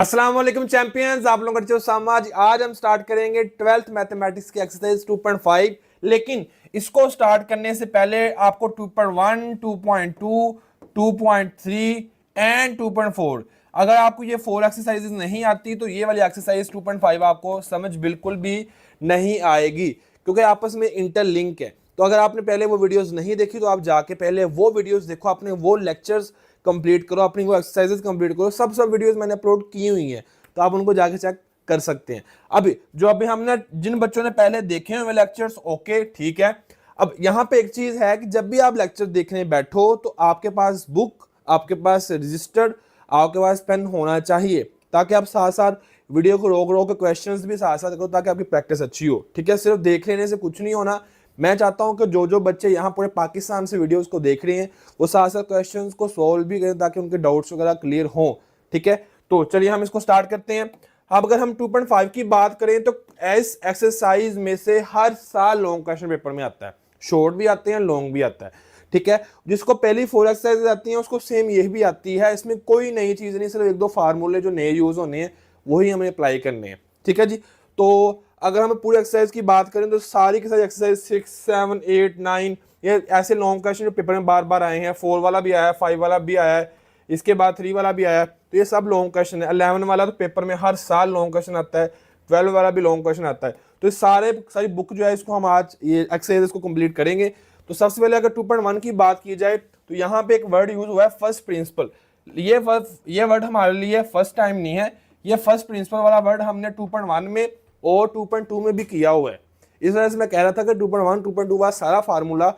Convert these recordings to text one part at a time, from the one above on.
अस्सलाम वालेकुम चैंपियंस, आप लोगों का समाज। आज हम स्टार्ट करेंगे 12th मैथमेटिक्स की एक्सरसाइज 2.5। लेकिन इसको स्टार्ट करने से पहले आपको 2.1, 2.2, 2.3 एंड 2.4, अगर आपको ये 4 एक्सरसाइजेज नहीं आती तो ये वाली एक्सरसाइज 2.5 आपको समझ बिल्कुल भी नहीं आएगी, क्योंकि आपस में इंटरलिंक है। तो अगर आपने पहले वो वीडियोस नहीं देखी तो आप जाके पहले वो वीडियोस देखो, अपने वो लेक्चर्स कंप्लीट करो, अपनी वो एक्सरसाइजेस कंप्लीट करो। सब वीडियोस मैंने अपलोड की हुई हैं, तो आप उनको जाके चेक कर सकते हैं। अभी हमने जिन बच्चों ने पहले देखे हुए लेक्चर्स, ओके ठीक है। अब यहाँ पे एक चीज है कि जब भी आप लेक्चर देखने बैठो तो आपके पास बुक, आपके पास रजिस्टर्ड, आपके पास पेन होना चाहिए, ताकि आप साथ साथ वीडियो को रोक रोक के क्वेश्चंस भी साथ साथ करो, ताकि आपकी प्रैक्टिस अच्छी हो। ठीक है, सिर्फ देख लेने से कुछ नहीं होना। मैं चाहता हूं कि जो जो बच्चे यहाँ पूरे पाकिस्तान से वीडियोस को देख रहे हैं वो साथ साथ क्वेश्चंस को सॉल्व भी करें, ताकि उनके डाउट्स वगैरह क्लियर हों। ठीक है, तो चलिए हम इसको स्टार्ट करते हैं। अब अगर हम 2.5 की बात करें तो इस एक्सरसाइज में से हर साल लॉन्ग क्वेश्चन पेपर में आता है, शॉर्ट भी आते हैं, लॉन्ग भी आता है। ठीक है, जिसको पहली 4 एक्सरसाइज आती हैं उसको सेम यही भी आती है। इसमें कोई नई चीज नहीं, सिर्फ एक दो फार्मूले जो नए यूज होने हैं वही हमें अप्लाई करने हैं। ठीक है जी, तो अगर हम पूरी एक्सरसाइज की बात करें तो सारी की सारी एक्सरसाइज 6, 7, 8, 9 ये ऐसे लॉन्ग क्वेश्चन जो पेपर में बार बार आए हैं। 4 वाला भी आया है, 5 वाला भी आया है, इसके बाद 3 वाला भी आया है, तो ये सब लॉन्ग क्वेश्चन है। 11 वाला तो पेपर में हर साल लॉन्ग क्वेश्चन आता है, 12 वाला भी लॉन्ग क्वेश्चन आता है। तो ये सारी बुक जो है इसको हम आज ये एक्सरसाइज को कंप्लीट करेंगे। तो सबसे पहले अगर 2.1 की बात की जाए तो यहाँ पे एक वर्ड यूज हुआ है फर्स्ट प्रिंसिपल। ये वर्ड हमारे लिए फर्स्ट टाइम नहीं है, ये फर्स्ट प्रिंसिपल वाला वर्ड हमने 2.1 में और 2.2 में भी किया हुआ है। इस वजह से मैं कह रहा था कि 2.1, 2.2 का सारा फार्मूला,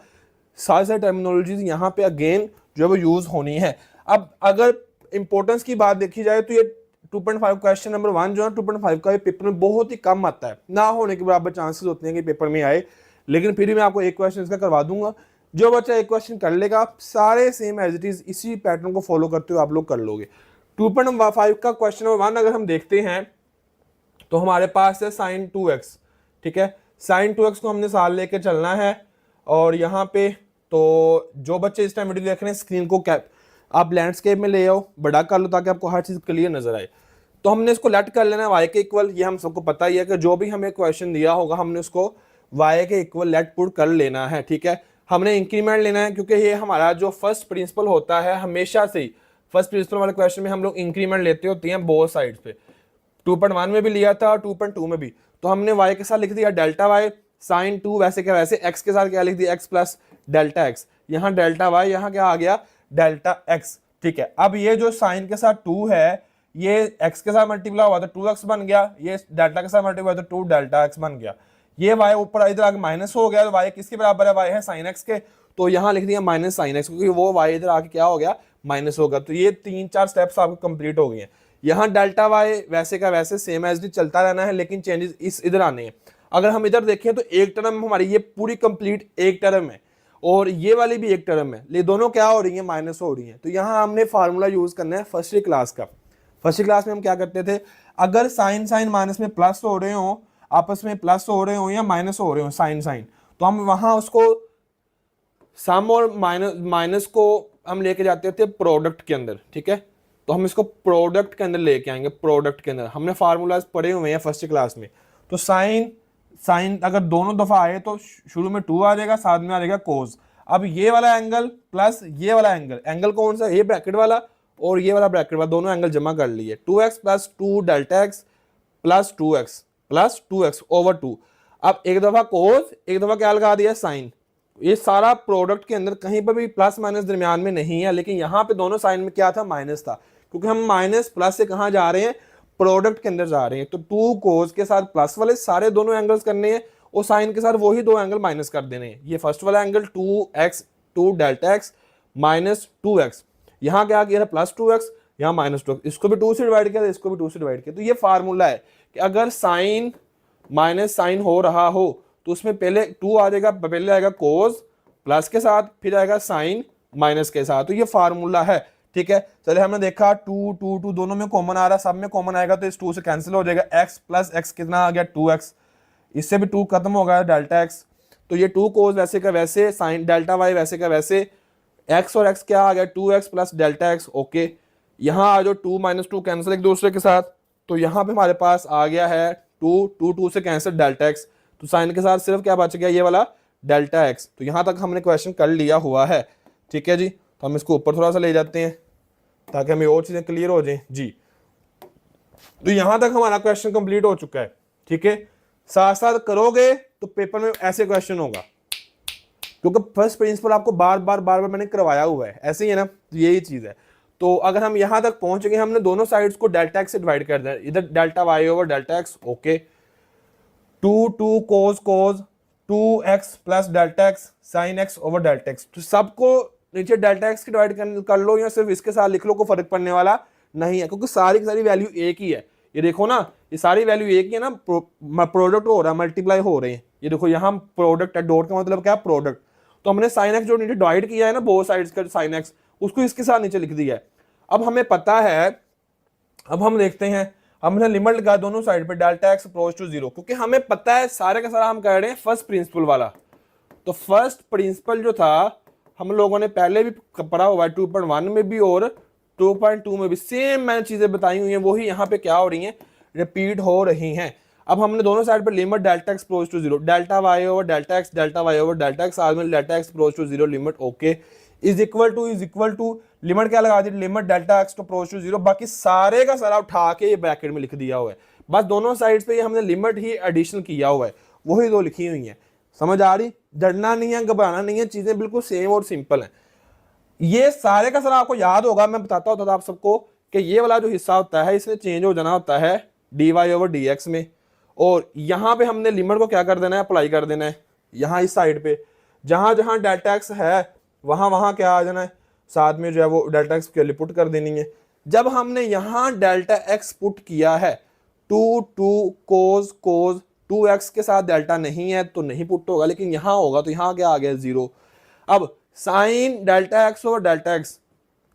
सारी टर्मिनोलॉजीज यहाँ पे अगेन जो है वो यूज होनी है। अब अगर इंपॉर्टेंस की बात देखी जाए तो ये 2.5 क्वेश्चन नंबर 1 जो है 2.5 का पेपर में बहुत ही कम आता है, ना होने के बराबर चांसेस होते हैं कि पेपर में आए। लेकिन फिर भी मैं आपको एक क्वेश्चन इसका करवा दूंगा। जो बच्चा एक क्वेश्चन कर लेगा, आप सारे सेम एज इट इज इसी पैटर्न को फॉलो करते हुए आप लोग कर लोगे। 2.5 का क्वेश्चन नंबर 1 अगर हम देखते हैं तो हमारे पास है साइन 2x। ठीक है, साइन 2x को हमने साल लेके चलना है। और यहाँ पे तो जो बच्चे इस टाइम वीडियो देख रहे हैं, स्क्रीन को कैप आप लैंडस्केप में ले आओ, बड़ा कर लो, ताकि आपको हर चीज क्लियर नजर आए। तो हमने इसको लेट कर लेना है y के इक्वल। ये हम सबको पता ही है कि जो भी हमें क्वेश्चन दिया होगा हमने उसको y के इक्वल लेट पुट कर लेना है। ठीक है, हमने इंक्रीमेंट लेना है, क्योंकि ये हमारा जो फर्स्ट प्रिंसिपल होता है, हमेशा से ही फर्स्ट प्रिंसिपल वाले क्वेश्चन में हम लोग इंक्रीमेंट लेते होते हैं बोथ साइड्स पे। 2.1 में भी लिया था और 2.2 में भी। तो हमने y के साथ लिख दिया डेल्टा y, साइन 2 वैसे क्या वैसे, x के साथ क्या लिख दिया, x प्लस डेल्टा x। यहाँ डेल्टा y, यहाँ क्या आ गया, डेल्टा x। ठीक है, अब ये जो साइन के साथ 2 है ये x के साथ मल्टीप्लाई हुआ तो 2x बन गया, ये डेल्टा के साथ मल्टीप्लाई हुआ तो 2 डेल्टा x बन गया। ये y ऊपर इधर आके माइनस हो गया, तो y किसके बराबर है, y है साइन x के। तो यहाँ लिख दिया माइनस साइन x, क्योंकि वो y इधर आके क्या हो गया, माइनस होगा। तो ये 3-4 स्टेप्स आपको कंप्लीट हो गए हैं। यहाँ डेल्टा वाई वैसे का वैसे सेम एज डी चलता रहना है, लेकिन चेंजेस इस इधर आने हैं। अगर हम इधर देखें तो एक टर्म हमारी ये पूरी कंप्लीट एक टर्म है, और ये वाली भी एक टर्म है, ये दोनों क्या हो रही है, माइनस हो रही है। तो यहाँ हमने फार्मूला यूज करना है फर्स्ट क्लास का। फर्स्ट क्लास में हम क्या करते थे, अगर साइन साइन माइनस में प्लस हो रहे हो, आपस में प्लस हो रहे हो या माइनस हो रहे हो, साइन साइन, तो हम वहां उसको सम और माइनस को हम लेके जाते थे प्रोडक्ट के अंदर। ठीक है, तो हम इसको प्रोडक्ट के अंदर लेके आएंगे। प्रोडक्ट के अंदर हमने फार्मूलाज पढ़े हुए हैं फर्स्ट क्लास में। तो साइन साइन अगर दोनों दफा आए तो शुरू में 2 आ जाएगा, साथ में आ जाएगा कोस। अब ये वाला एंगल प्लस ये वाला एंगल, एंगल कौन सा, ये ब्रैकेट वाला और ये वाला ब्रैकेट वाला, दोनों एंगल जमा कर लिए। 2x plus 2 delta x plus 2x plus 2x over 2। अब एक दफा कोस, एक दफा क्या लगा दिया, साइन। ये सारा प्रोडक्ट के अंदर कहीं पर भी प्लस माइनस दरमियान में नहीं है, लेकिन यहाँ पे दोनों साइन में क्या था, माइनस था, क्योंकि हम माइनस प्लस से कहाँ जा रहे हैं, प्रोडक्ट के अंदर जा रहे हैं। तो 2 कोस के साथ प्लस वाले सारे दोनों एंगल्स करने हैं, और साइन के साथ वही 2 एंगल माइनस कर देने हैं। ये फर्स्ट वाला angle 2x 2 delta x minus 2x, यहाँ क्या किया था, प्लस 2x, यहाँ माइनस 2x, इसको भी 2 से डिवाइड किया, इसको भी 2 से डिवाइड किया। तो ये फार्मूला है कि अगर साइन माइनस साइन हो रहा हो तो उसमें पहले 2 आ जाएगा, पहले आएगा कोस प्लस के साथ, फिर आएगा साइन माइनस के साथ। तो ये फार्मूला है। ठीक है, चलिए हमने देखा 2 2 2 दोनों में कॉमन आ रहा, सब में कॉमन आएगा तो इस 2 से कैंसिल हो जाएगा। x प्लस x कितना आ गया, 2x, इससे भी 2 खत्म हो गया, डेल्टा x। तो ये 2 कोस वैसे का वैसे, साइन डेल्टा y वैसे का वैसे, x और x क्या आ गया, 2x plus delta x। Okay, यहाँ आ जाओ, 2 - 2 कैंसिल एक दूसरे के साथ, तो यहाँ पे हमारे पास आ गया है 2 से कैंसिल डेल्टा एक्स, तो साइन के साथ सिर्फ क्या बच गया, ये वाला डेल्टा एक्स। तो यहाँ तक हमने क्वेश्चन कर लिया हुआ है, ठीक है जी। तो हम इसको ऊपर थोड़ा सा ले जाते हैं ताकि हमें और चीज़ें क्लियर हो जाएं जी। तो यहाँ तक हमारा क्वेश्चन कंप्लीट हो चुका है, ठीक है। साथ साथ करोगे तो पेपर में ऐसे क्वेश्चन होगा, क्योंकि फर्स्ट प्रिंसिपल आपको बार बार मैंने करवाया हुआ है, ऐसे ही है ना, तो यही चीज़ है। तो अगर हम यहाँ तक पहुंच गए, हमने दोनों साइड्स को डेल्टा एक्स से डिवाइड कर दिया, इधर delta Y over delta x, okay. 2 cos 2x plus delta x sine x over delta x, तो सबको नीचे डेल्टा एक्स की डिवाइड कर लो या सिर्फ इसके साथ लिख लो, को फर्क पड़ने वाला नहीं है, क्योंकि सारी की सारी वैल्यू एक ही है। ये देखो ना, ये सारी वैल्यू एक ही है ना, प्रोडक्ट हो रहा है, मल्टीप्लाई हो रहे हैं। ये देखो यहाँ प्रोडक्ट है, डॉट का मतलब क्या, प्रोडक्ट। तो हमने साइन एक्स जो नीचे डिवाइड किया है ना बोथ साइड्स का साइन एक्स, उसको इसके साथ नीचे लिख दिया है। अब हमें पता है, अब हम देखते हैं, हमने लिमिट लगा दोनों साइड पे डेल्टा एक्स अप्रोच टू 0, क्योंकि हमें पता है सारे का सारा हम कर रहे हैं फर्स्ट प्रिंसिपल वाला। तो फर्स्ट प्रिंसिपल जो था हम लोगों ने पहले भी पढ़ा हुआ है, 2.1 में भी और 2.2 में भी सेम मैंने चीजें बताई हुई हैं, वही यहाँ पे क्या हो रही हैं, रिपीट हो रही हैं। अब हमने दोनों साइड पे limit delta x approach to 0, delta Y over delta X, delta Y over delta X, आज में delta x approach to 0 limit okay, is equal to limit क्या लगा दी, limit delta X to approach to 0। बाकी सारे का सारा उठा के ये ब्रैकेट में लिख दिया हुआ है, बस दोनों साइड्स पे ये हमने लिमिट ही एडिशन किया हुआ है, वही दो लिखी हुई है। समझ आ रही, डरना नहीं है, घबराना नहीं है, चीजें बिल्कुल सेम और सिंपल है। ये सारे का सारा आपको याद होगा, मैं बताता होता था आप सबको कि ये वाला जो हिस्सा होता है इसमें चेंज हो जाना होता है dy ओवर dx में, और यहाँ पे हमने लिमिट को क्या कर देना है, अप्लाई कर देना है यहाँ इस साइड पे, जहां जहां डेल्टा एक्स है वहां वहां क्या आ जाना है, साथ में जो है वो डेल्टा एक्स की वैल्यू पुट कर देनी है। जब हमने यहाँ डेल्टा एक्स पुट किया है, 2 कोस 2x के साथ डेल्टा नहीं है तो नहीं पुट होगा, लेकिन यहाँ होगा, तो यहाँ क्या आ गया 0। अब sine delta x over delta x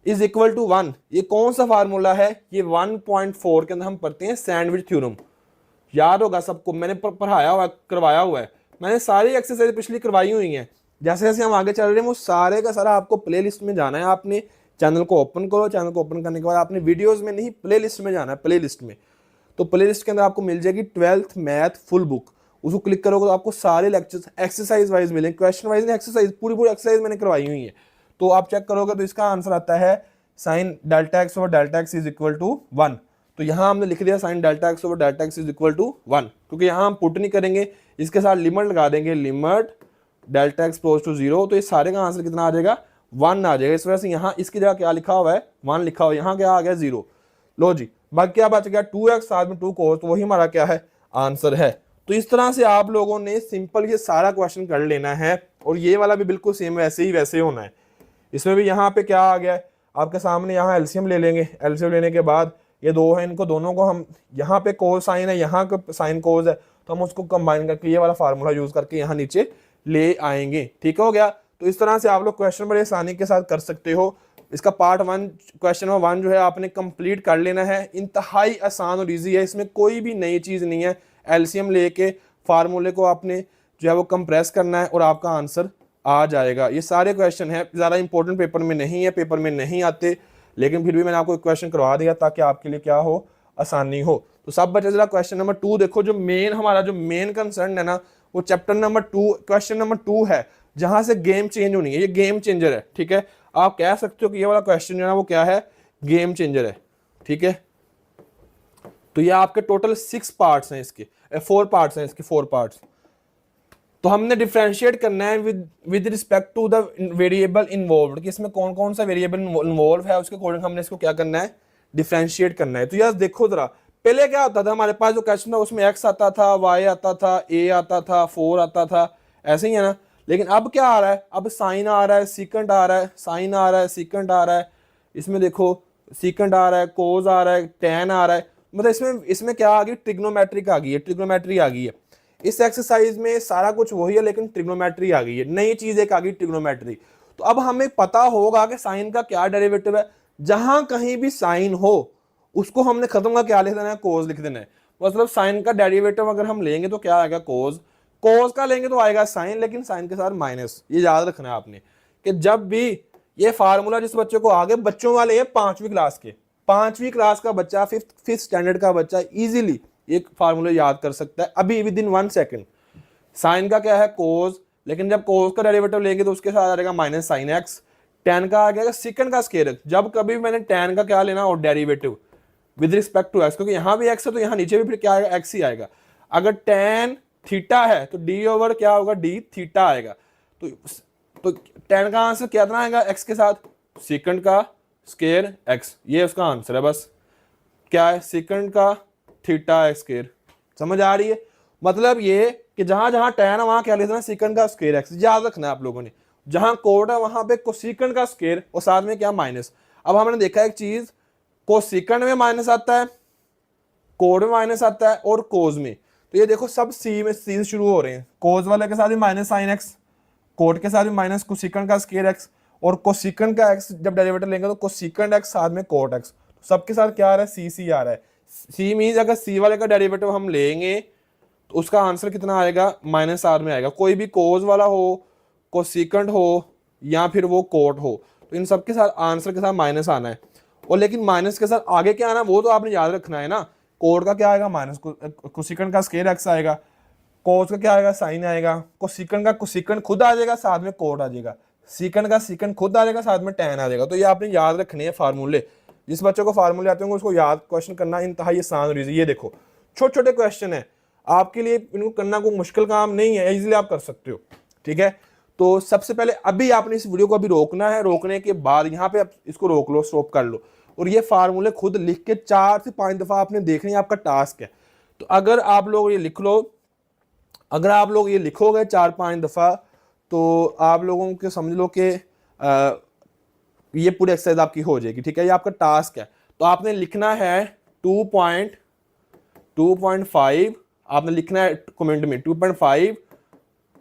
is equal to 1, ये कौन सा फार्मूला है, ये 1.4 के अंदर हम पढ़ते हैं सैंडविच थ्योरम, याद होगा सबको, मैंने पढ़ाया हुआ करवाया हुआ है, मैंने सारी एक्सरसाइज पिछली करवाई हुई हैं। जैसे जैसे हम आगे चल रहे हैं वो सारे का सारा आपको प्ले लिस्ट में जाना है। आपने चैनल को ओपन करो, चैनल को ओपन करने के बाद आपने वीडियोस में नहीं प्ले लिस्ट में जाना है, प्ले लिस्ट में। तो प्ले लिस्ट के अंदर आपको मिल जाएगी 12th मैथ फुल बुक, उसको क्लिक करोगे तो आपको सारे लेक्चर्स एक्सरसाइज वाइज मिलेंगे, क्वेश्चन वाइज नहीं, एक्सरसाइज पूरी एक्सरसाइज मैंने करवाई हुई है। तो आप चेक करोगे तो इसका आंसर आता है sine delta x over delta x is equal to 1। तो यहाँ हमने लिख दिया sine delta x over delta x is equal to 1, क्योंकि यहाँ हम पुट नहीं करेंगे, इसके साथ लिमिट लगा देंगे, limit delta x approach to 0, तो ये सारे का आंसर कितना आ जाएगा, 1 आ जाएगा। इस वजह से यहाँ इसकी जगह क्या लिखा हुआ है, 1 लिखा हुआ है, यहाँ क्या आ गया 0। लो जी, बाकी क्या बच गया 2x साथ में 2 कोस, तो वही हमारा क्या है, आंसर है। तो इस तरह से आप लोगों ने सिंपल ये सारा क्वेश्चन कर लेना है, और ये वाला भी बिल्कुल सेम वैसे ही होना है। इसमें भी यहाँ पे क्या आ गया है आपके सामने, यहाँ एलसीएम ले लेंगे, एलसीएम लेने के बाद ये दो है, इनको दोनों को हम, यहाँ पे कोस साइन है, यहाँ का साइन कोस है, तो हम उसको कंबाइन करके ये वाला फार्मूला यूज करके यहाँ नीचे ले आएंगे। ठीक हो गया। तो इस तरह से आप लोग क्वेश्चन बड़े आसानी के साथ कर सकते हो। इसका पार्ट 1 क्वेश्चन नंबर 1 जो है आपने कंप्लीट कर लेना है, इंतहाई आसान और इजी है, इसमें कोई भी नई चीज़ नहीं है। एलसीएम लेके फार्मूले को आपने जो है वो कंप्रेस करना है और आपका आंसर आ जाएगा। ये सारे क्वेश्चन हैं, ज़्यादा इंपॉर्टेंट पेपर में नहीं है, पेपर में नहीं आते, लेकिन फिर भी मैंने आपको एक क्वेश्चन करवा दिया ताकि आपके लिए क्या हो, आसानी हो। तो सब बच्चे जरा क्वेश्चन नंबर 2 देखो, जो मेन हमारा जो मेन कंसर्न है ना, वो चैप्टर नंबर 2 क्वेश्चन नंबर 2 है, जहां से गेम चेंज होनी है। ये गेम चेंजर है, ठीक है। आप कह सकते हो कि ये वाला क्वेश्चन जो है ना वो क्या है, गेम चेंजर है, ठीक है। तो ये आपके टोटल 6 पार्ट्स हैं, इसके 4 पार्ट्स हैं, इसके 4 पार्ट्स। तो हमने डिफरेंशिएट करना है with respect to the variable involved, कि इसमें कौन कौन सा वेरिएबल इन्वॉल्व है, उसके अकॉर्डिंग हमने इसको क्या करना है, डिफरेंशिएट करना है। तो यार देखो जरा, पहले क्या होता था हमारे पास जो क्वेश्चन था उसमें x आता था, y आता था, a आता था, 4 आता था, ऐसे ही है ना। लेकिन अब क्या आ रहा है, अब साइन आ रहा है, सीकेंट आ रहा है, साइन आ रहा है, सीकेंट आ रहा है, इसमें देखो सीकेंट आ रहा है, कोज आ रहा है, टैन आ रहा है, मतलब इसमें क्या आ गई, ट्रिग्नोमेट्रिक आ गई है, ट्रिग्नोमेट्री आ गई है। इस एक्सरसाइज में सारा कुछ वही है, लेकिन ट्रिग्नोमेट्री आ गई है, नई चीज एक आ गई, ट्रिग्नोमेट्री। तो अब हमें पता होगा कि साइन का क्या डेरिवेटिव है, जहां कहीं भी साइन हो उसको हमने खत्म का क्या लिख देना है, कोस लिख देना है। मतलब साइन का डेरिवेटिव अगर हम लेंगे तो क्या आएगा, कोस, कोस का लेंगे तो आएगा साइन, लेकिन साइन के साथ माइनस। ये याद रखना है आपने कि जब भी ये फार्मूला जिस बच्चे को आगे, बच्चों वाले हैं 5वीं क्लास के, 5वीं क्लास का बच्चा, फिफ्थ स्टैंडर्ड का बच्चा इजीली एक फार्मूला याद कर सकता है अभी विद इन 1 सेकंड। साइन का क्या है कोज, लेकिन जब कोज का डेरिवेटिव लेंगे तो उसके साथ आ जाएगा माइनस साइन एक्स। टेन का आ गया सेकंड का स्केयर, जब कभी मैंने टेन का क्या लेना और derivative with respect to x, क्योंकि यहाँ भी एक्स है तो यहाँ नीचे भी फिर क्या आएगा एक्स ही आएगा। अगर टेन थीटा है तो डी ओवर क्या होगा डी थीटा आएगा। तो टेन का आंसर कितना आएगा एक्स के साथ सेकंड का स्केयर एक्स, ये उसका आंसर है। बस क्या है सेकंड का थीटा एक्स स्केयर, समझ आ रही है। मतलब ये कि जहां जहां टेन है वहां क्या लेना है सेकंड का स्केयर एक्स, याद रखना है आप लोगों ने। जहां कोड है वहां पे कोसेकंड का स्केयर और साथ में क्या माइनस। अब हमने देखा एक चीज, कोसेकंड में माइनस आता है, कोड में माइनस आता है और कोज में। तो ये देखो सब सी में सी शुरू हो रहे हैं, कोज वाले के साथ भी माइनस साइन एक्स, कोड के साथ भी माइनस कोसेकंड का स्केयर एक्स, और कोसेकंड का एक्स जब डेरिवेटिव लेंगे तो कोसेकंड एक्स साथ में कोट एक्स। तो सबके साथ क्या आ रहा है सी सी आ रहा है। सी मीन्स अगर सी वाले का डेरिवेटिव हम लेंगे तो उसका आंसर कितना आएगा माइनस आर में आएगा। कोई भी कोज वाला हो, कोसेकंड हो या फिर वो कोट हो, तो इन सबके साथ आंसर के साथ माइनस आना है। और लेकिन माइनस के साथ आगे क्या आना वो तो आपने याद रखना है ना। कोड का क्या आएगा माइनस, कोसेकंड का स्केयर एक्स आएगा, कोस का क्या आएगा साइन आएगा, कोसेकंड का कोसेकंड खुद आ जाएगा साथ में कोट आ जाएगा, सीकंड का सीकंड खुद आ जाएगा साथ में टेन आ जाएगा। तो ये आपने याद रखने हैं फार्मूले। जिस बच्चों को फार्मूले आते होंगे उसको याद क्वेश्चन करना इंतहाई आसान रीजन। ये देखो छोटे छोटे क्वेश्चन है आपके लिए, इनको करना कोई मुश्किल काम नहीं है, इजीली आप कर सकते हो। ठीक है, तो सबसे पहले अभी आपने इस वीडियो को अभी रोकना है, रोकने के बाद यहाँ पे आप इसको रोक लो, स्टॉप कर लो, और ये फार्मूले खुद लिख के 4 से 5 दफा आपने देखने, आपका टास्क है। तो अगर आप लोग ये लिख लो, अगर आप लोग ये लिखोगे 4-5 दफा तो आप लोगों के समझ लो कि ये पूरी एक्सरसाइज आपकी हो जाएगी। ठीक है, ये आपका टास्क है। तो आपने लिखना है 2.5, आपने लिखना है कमेंट में 2.5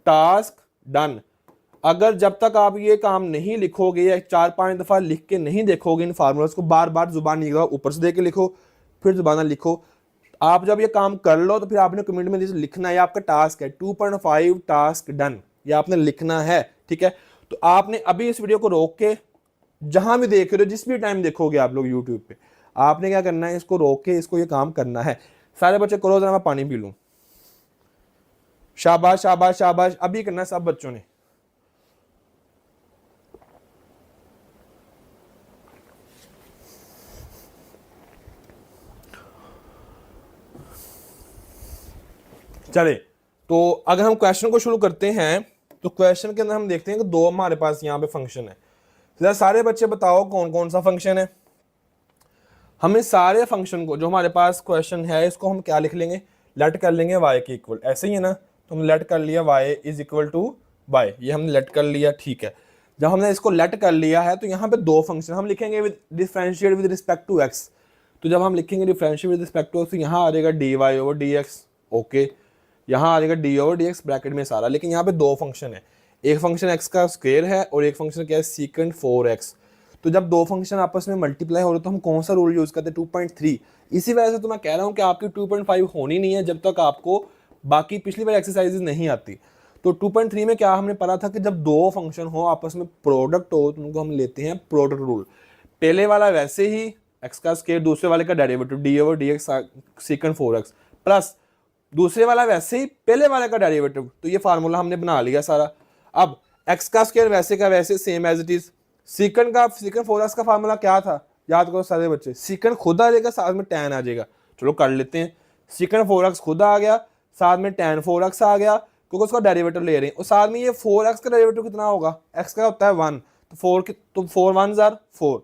टास्क डन। अगर जब तक आप ये काम नहीं लिखोगे या 4-5 दफा लिख के नहीं देखोगे इन फार्मूलास को, बार बार जुबान निगरान ऊपर से दे के लिखो फिर जुबान लिखो, आप जब ये काम कर लो तो फिर आपने कमेंट में लिखना है, आपका टास्क है 2.5 टास्क डन, ये आपने लिखना है। ठीक है, तो आपने अभी इस वीडियो को रोक के जहां भी देख रहे हो, जिस भी टाइम देखोगे आप लोग यूट्यूब पे, आपने क्या करना है इसको रोक के इसको ये काम करना है। सारे बच्चे करो, जरा मैं पानी पी लूं। शाबाश शाबाश शाबाश, अभी करना है सब बच्चों ने। चले, तो अगर हम क्वेश्चन को शुरू करते हैं तो क्वेश्चन के अंदर हम देखते हैं कि दो हमारे पास यहाँ पे फंक्शन है। जरा सारे बच्चे बताओ कौन कौन सा फंक्शन है। हमें सारे फंक्शन को जो हमारे पास क्वेश्चन है इसको हम क्या लिख लेंगे, लेट कर लेंगे y के इक्वल, ऐसे ही है ना। तो हम लेट कर लिया y is equal to y, ये हमने लेट कर लिया। ठीक है, जब हमने इसको लेट कर लिया है तो यहाँ पे दो फंक्शन हम लिखेंगे with differentiate with respect to x। तो जब हम लिखेंगे differentiate with respect to x तो यहाँ आ जाएगा dy ओवर dx, ओके, यहाँ आ जाएगा D over D x bracket में सारा। लेकिन यहाँ पे दो फंक्शन है, एक फंक्शन एक्स का स्क्वायर है और एक फंक्शन क्या है सीकेंड 4x। तो जब दो फंक्शन आपस में मल्टीप्लाई हो रहे तो हम कौन सा रूल यूज करते हैं 2.3। इसी वजह से तो मैं कह रहा हूँ कि आपकी 2.5 होनी नहीं है जब तक आपको बाकी पिछली बार एक्सरसाइजेज नहीं आती। तो 2.3 में क्या हमने पढ़ा था कि जब दो फंक्शन हो आपस में प्रोडक्ट हो तो उनको हम लेते हैं प्रोडक्ट रूल। पहले वाला वैसे ही एक्स का स्क्वायर, दूसरे वाले का derivative D over D x सीकेंड 4x, plus दूसरे वाला वैसे ही पहले वाले का डेरिवेटिव। तो ये फार्मूला हमने बना लिया सारा। अब एक्स का स्क्वायर वैसे का वैसे same as it is. Second 4x का फार्मूला क्या था, याद करो सारे बच्चे, सीकेंड खुद आ जाएगा साथ में tan आ जाएगा। चलो कर लेते हैं, सीकेंड 4x खुद आ गया साथ में tan 4x आ गया क्योंकि उसका डेरिवेटिव ले रहे हैं। और साथ में ये 4x का डेरिवेटिव कितना होगा, x का होता है 1, तो 4 1 जार 4।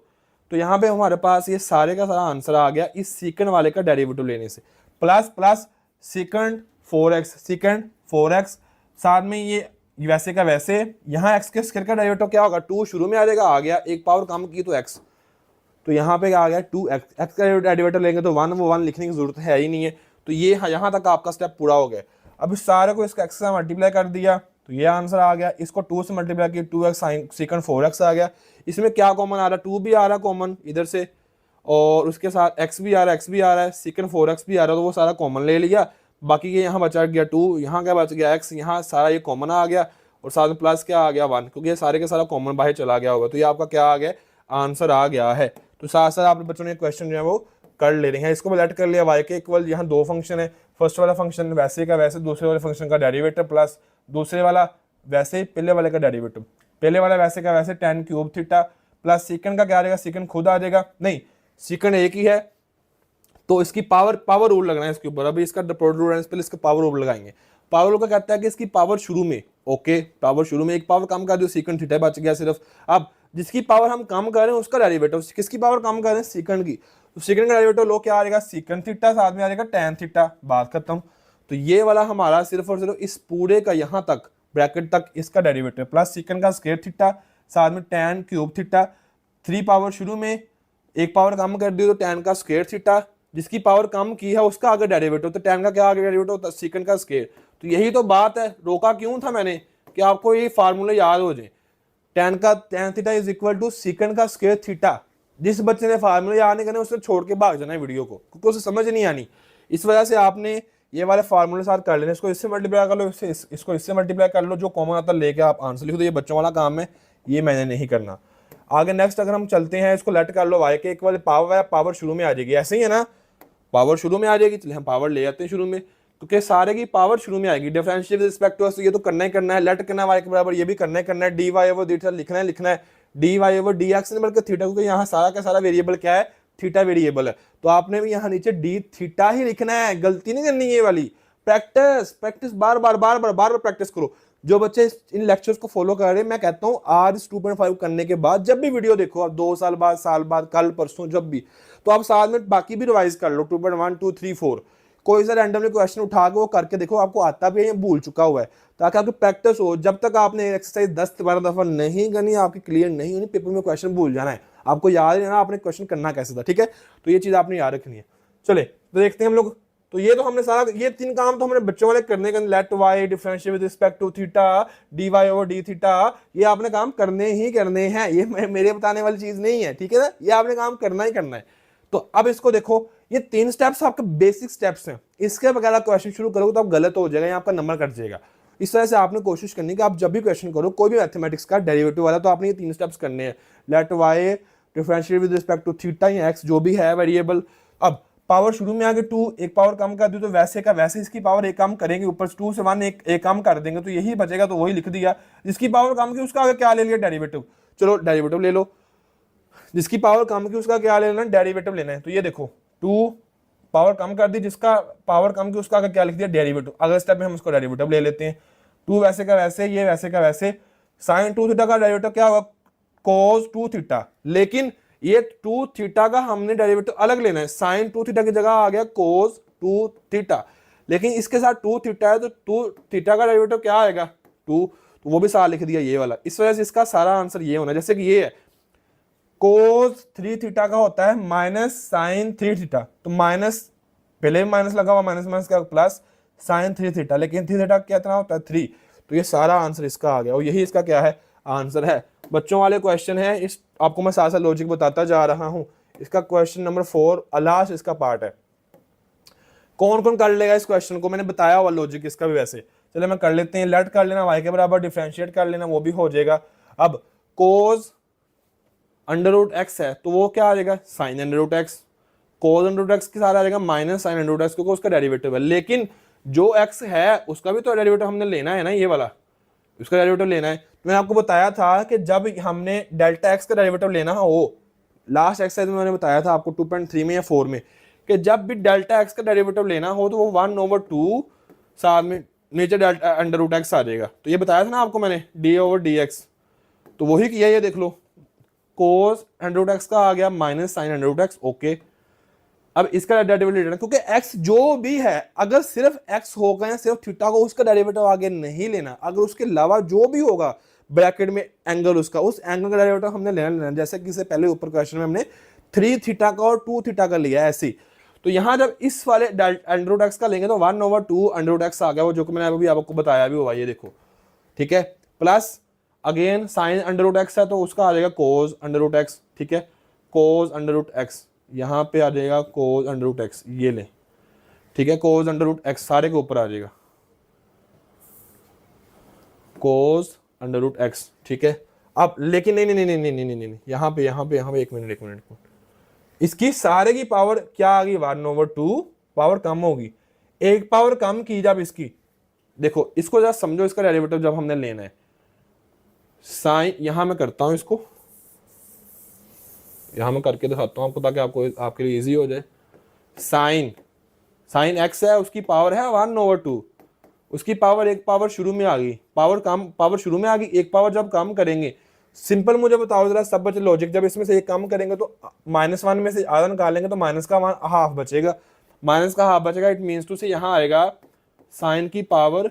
तो यहाँ पे हमारे पास ये सारे का सारा आंसर आ गया इस सीकेंड वाले का डेरिवेटिव लेने से। प्लस प्लस सीकेंड 4x साथ में ये वैसे का वैसे, यहाँ x के स्क्वायर का डेरिवेटिव क्या होगा 2 शुरू में आ जाएगा, आ गया, एक पावर कम की तो x, तो यहाँ पे आ गया 2x, x का डेरिवेटिव लेंगे तो 1, वो 1 लिखने की जरूरत है ही नहीं है। तो ये यहाँ तक आपका स्टेप पूरा हो गया। अब इस सारे को इसका x से मल्टीप्लाई कर दिया तो ये आंसर आ गया। इसको 2 से मल्टीप्लाई किया 2x सीकेंड 4x आ गया। इसमें क्या कॉमन आ रहा है, 2 भी आ रहा है कॉमन इधर से और उसके साथ x भी आ रहा है, सीकेंड 4x भी आ रहा है, तो वो सारा कॉमन ले लिया। बाकी ये यहाँ बचा गया 2, यहाँ क्या बच गया x, यहाँ सारा ये कॉमन आ गया और साथ में प्लस क्या आ गया 1, क्योंकि ये सारे के सारा कॉमन बाहर चला गया होगा। तो ये आपका क्या आ गया, आंसर आ गया है। तो साथ साथ आप बच्चों ने क्वेश्चन जो है वो कर ले रहे हैं। इसको लेट कर लिया y के इक्वल, यहाँ दो फंक्शन है, फर्स्ट वाला फंक्शन वैसे का वैसे, दूसरे वाले फंक्शन का डेरिवेटिव प्लस दूसरे वाला वैसे पहले वाले का डेरिवेटिव, पहले वाला वैसे का वैसे tan cube theta plus second का क्या आ जाएगा, सेकंड खुद आ जाएगा, नहीं सेकंड एक ही है तो इसकी पावर रूल लगना है इसके ऊपर। अभी इसका प्रोडक्ट रूल है, इस पर इसका पावर रूल लगाएंगे। पावर रूल का कहता है कि इसकी पावर शुरू में, ओके पावर शुरू में एक पावर कम कर दो, सेकंड थीटा बच गया सिर्फ। अब जिसकी पावर हम कम कर रहे हैं उसका डेरिवेटिव, किसकी पावर कम कर रहे हैं, सेकंड की, तो सेकंड का डेरिवेटिव लो क्या आ जाएगा, सेकंड थीटा, साथ में आ जाएगा tan थीटा, बात खत्म। तो ये वाला हमारा सिर्फ और सिर्फ इस पूरे का यहाँ तक ब्रैकेट तक इसका डेरिवेटिव प्लस सेकंड का स्क्वायर थीटा, साथ में tan क्यूब थीटा, 3 पावर शुरू में एक पावर कम कर दी तो tan का स्क्वायर थीटा, जिसकी पावर कम की है उसका आगे डेरिवेटिव, तो tan का क्या आगे डेरिवेटिव होता है, सेकंड का स्क्वायर। तो यही तो बात है, रोका क्यों था मैंने कि आपको ये फार्मूला याद हो जाए, tan theta is equal to second का स्क्वायर थीटा। जिस बच्चे ने फार्मूला याद नहीं करना उसने छोड़ के भाग जाना है वीडियो को, क्योंकि उसे समझ नहीं आनी। इस वजह से आपने ये वाले फार्मूले साथ कर लेने, इसको इससे मल्टीप्लाई कर लो, इसको इससे मल्टीप्लाई कर लो, जो कॉमन आता है लेके आप आंसर लिखो। तो ये बच्चों वाला काम है, ये मैंने नहीं करना। आगे नेक्स्ट अगर हम चलते हैं, इसको लेट कर लो, y के इक्वल पावर है, पावर शुरू में आ जाएगी, ऐसे ही है ना, पावर शुरू में आ जाएगी, चलिए हम पावर ले आते हैं शुरू में, क्योंकि सारे की पावर शुरू में आएगी। Differential with respect to x, ये तो करना ही करना है, लेट करना है y के बराबर, ये भी करना है, dy ओवर थीटा लिखना है dy ओवर dx नहीं बल्कि थीटा, क्योंकि यहाँ सारा का सारा वेरिएबल क्या है, थीटा वेरिएबल है। तो आपने भी यहाँ नीचे d थीटा ही लिखना है, गलती नहीं करनी ये वाली। प्रैक्टिस बार बार प्रैक्टिस करो। जो बच्चे इन लेक्चर्स को फॉलो कर रहे हैं, मैं कहता हूँ आज 2.5 करने के बाद जब भी वीडियो देखो आप, 2 साल बाद, कल परसों जब भी, तो आप साथ में बाकी भी रिवाइज कर लो, 2.1 2 3 4 कोई सा रैंडमली क्वेश्चन उठा के वो करके देखो, आपको आता भी है या भूल चुका हुआ है, ताकि आपकी प्रैक्टिस हो। जब तक आपने एक्सरसाइज 10-12 दफा नहीं करनी, आपकी क्लियर नहीं होनी, पेपर में क्वेश्चन भूल जाना है, आपको याद नहीं रहना आपने क्वेश्चन करना कैसे था, ठीक है। तो ये चीज आपने याद रखनी है। चले तो देखते हैं हम लोग। तो ये तो हमने सारा, ये 3 काम तो हमने बच्चों वाले करने का, let y differential with respect to theta, dy over d theta, ये आपने काम करने ही करने हैं, ये मेरे बताने वाली चीज नहीं है, ठीक है ना, ये आपने काम करना ही करना है। तो अब इसको देखो, ये 3 स्टेप्स आपके बेसिक स्टेप्स हैं, इसके बगैर आप क्वेश्चन शुरू करोगे तो आप गलत हो जाएगा, आपका नंबर कट जाएगा। इस तरह से आपने कोशिश करनी कि आप जब भी क्वेश्चन करो कोई भी मैथमेटिक्स का डेरिवेटिव वाला, तो आपने ये 3 स्टेप्स करने हैं, let y differential with respect to theta या x जो भी है वेरिएबल। अब पावर शुरू में आगे 2, एक पावर कम कर दी तो वैसे का वैसे इसकी पावर एक कम करेंगे, ऊपर 2 से 1 एक कम कर देंगे, तो यही बचेगा, तो वही लिख दिया। जिसकी पावर कम की उसका आगे क्या ले लिया, डेरिवेटिव। चलो डेरिवेटिव ले लो, जिसकी पावर कम की उसका क्या लेना है, डेरिवेटिव लेना है। तो ये देखो 2 पावर कम कर दी, जिसका पावर कम की उसका आगे क्या लिख दिया, डेरिवेटिव। अगले स्टेप में हम उसको डेरिवेटिव ले लेते हैं, 2 वैसे का वैसे, ये वैसे का वैसे, साइन 2 थीटा का डेरिवेटिव क्या होगा, cos 2 थीटा। लेकिन ये 2 थीटा का हमने डेरिवेटिव अलग लेना है, साइन 2 थीटा की जगह आ गया cos 2 थीटा। लेकिन इसके साथ 2 थीटा है तो 2 थीटा का डेरिवेटिव क्या आएगा, 2, तो वो भी साथ लिख दिया ये वाला। इस वजह से इसका सारा आंसर ये होना है। जैसे कि ये है cos 3 थीटा का होता है माइनस साइन 3 थीटा, तो माइनस पहले भी माइनस लगा हुआ, माइनस माइनस का प्लस साइन 3 थीटा, लेकिन 3 थीटा कितना होता है 3। तो ये सारा आंसर इसका आ गया, और यही इसका क्या है, आंसर है। बच्चों वाले क्वेश्चन है, इस आपको मैं साथ साथ लॉजिक बताता जा रहा हूं। इसका क्वेश्चन नंबर 4 लास्ट इसका पार्ट है। कौन कौन कर लेगा इस क्वेश्चन को, मैंने बताया हुआ लॉजिक इसका भी वैसे। चलो मैं कर लेते हैं, लेट कर लेना, y के बराबर डिफरेंशिएट कर लेना, वो भी हो जाएगा। अब cos अंडर रूट एक्स है तो वो क्या आ जाएगा, sine under root x. cos under root x के साथ आ जाएगा minus sine under root x, क्योंकि उसका डेरिवेटिव है। लेकिन जो x है उसका भी तो डेरिवेटिव हमने लेना है ना, ये वाला उसका डेरिवेटिव लेना है। तो मैंने आपको बताया था कि जब हमने डेल्टा एक्स का डेरिवेटिव लेना हो, लास्ट एक्सरसाइज में मैंने बताया था आपको 2.3 में या 4 में, कि जब भी डेल्टा एक्स का डेरिवेटिव लेना हो तो वो 1/2 साथ में नीचे डेल्टा अंडर रूट एक्स आ जाएगा। तो ये बताया था ना आपको मैंने, डी ओवर डी एक्स, तो वही किया, ये देख लो cos अंडर रूट एक्स का आ गया minus sine under root x, okay. अब इसका डेरिवेटिव लेना, क्योंकि x जो भी है अगर सिर्फ x होगा या सिर्फ थीटा को, उसका डेरिवेटिव आगे नहीं लेना। अगर उसके अलावा जो भी होगा ब्रैकेट में एंगल, उसका उस एंगल का डेरिवेटिव हमने लेना। जैसे कि इससे पहले ऊपर क्वेश्चन में हमने 3 थीटा का और 2 थीटा का लिया है, ऐसे। तो यहाँ जब इस वाले अंडर रूट एक्स का लेंगे तो 1/2 अंडर रूट एक्स आ गया, वो जो कि मैंने अभी आपको बताया भी हुआ, ये देखो, ठीक है। Plus again sine under root x है तो उसका आ जाएगा cos अंडर रूट एक्स, ठीक है। cos अंडर रूट एक्स यहाँ पे आ जाएगा cos अंडर रूट एक्स, ये ले, ठीक है। cos अंडर रूट एक्स सारे के ऊपर आ जाएगा cos अंडर रूट एक्स, ठीक है। अब लेकिन नहीं नहीं नहीं नहीं नहीं नहीं नहीं, यहाँ पे एक मिनट एक मिनट, इसकी सारे की पावर क्या आ गई 1/2, पावर कम होगी, एक पावर कम की जब इसकी, देखो इसको जरा समझो, इसका डेरिवेटिव जब हमने लेना है, साइन, यहां मैं करता हूं इसको, यहां मैं करके दिखाता हूं आपको ताकि आपको आपके लिए इजी हो जाए। साइन एक्स है, उसकी पावर है 1/2, उसकी पावर एक पावर शुरू में आ गई, पावर शुरू में आ गई, एक पावर जब कम करेंगे, सिंपल मुझे बताओ जरा सब बच्चे लॉजिक, जब इसमें से एक कम करेंगे तो -1 में से आधा निकालेंगे तो माइनस का हाफ बचेगा, माइनस का हाफ बचेगा, इट मीन्स टू से यहाँ आएगा साइन की पावर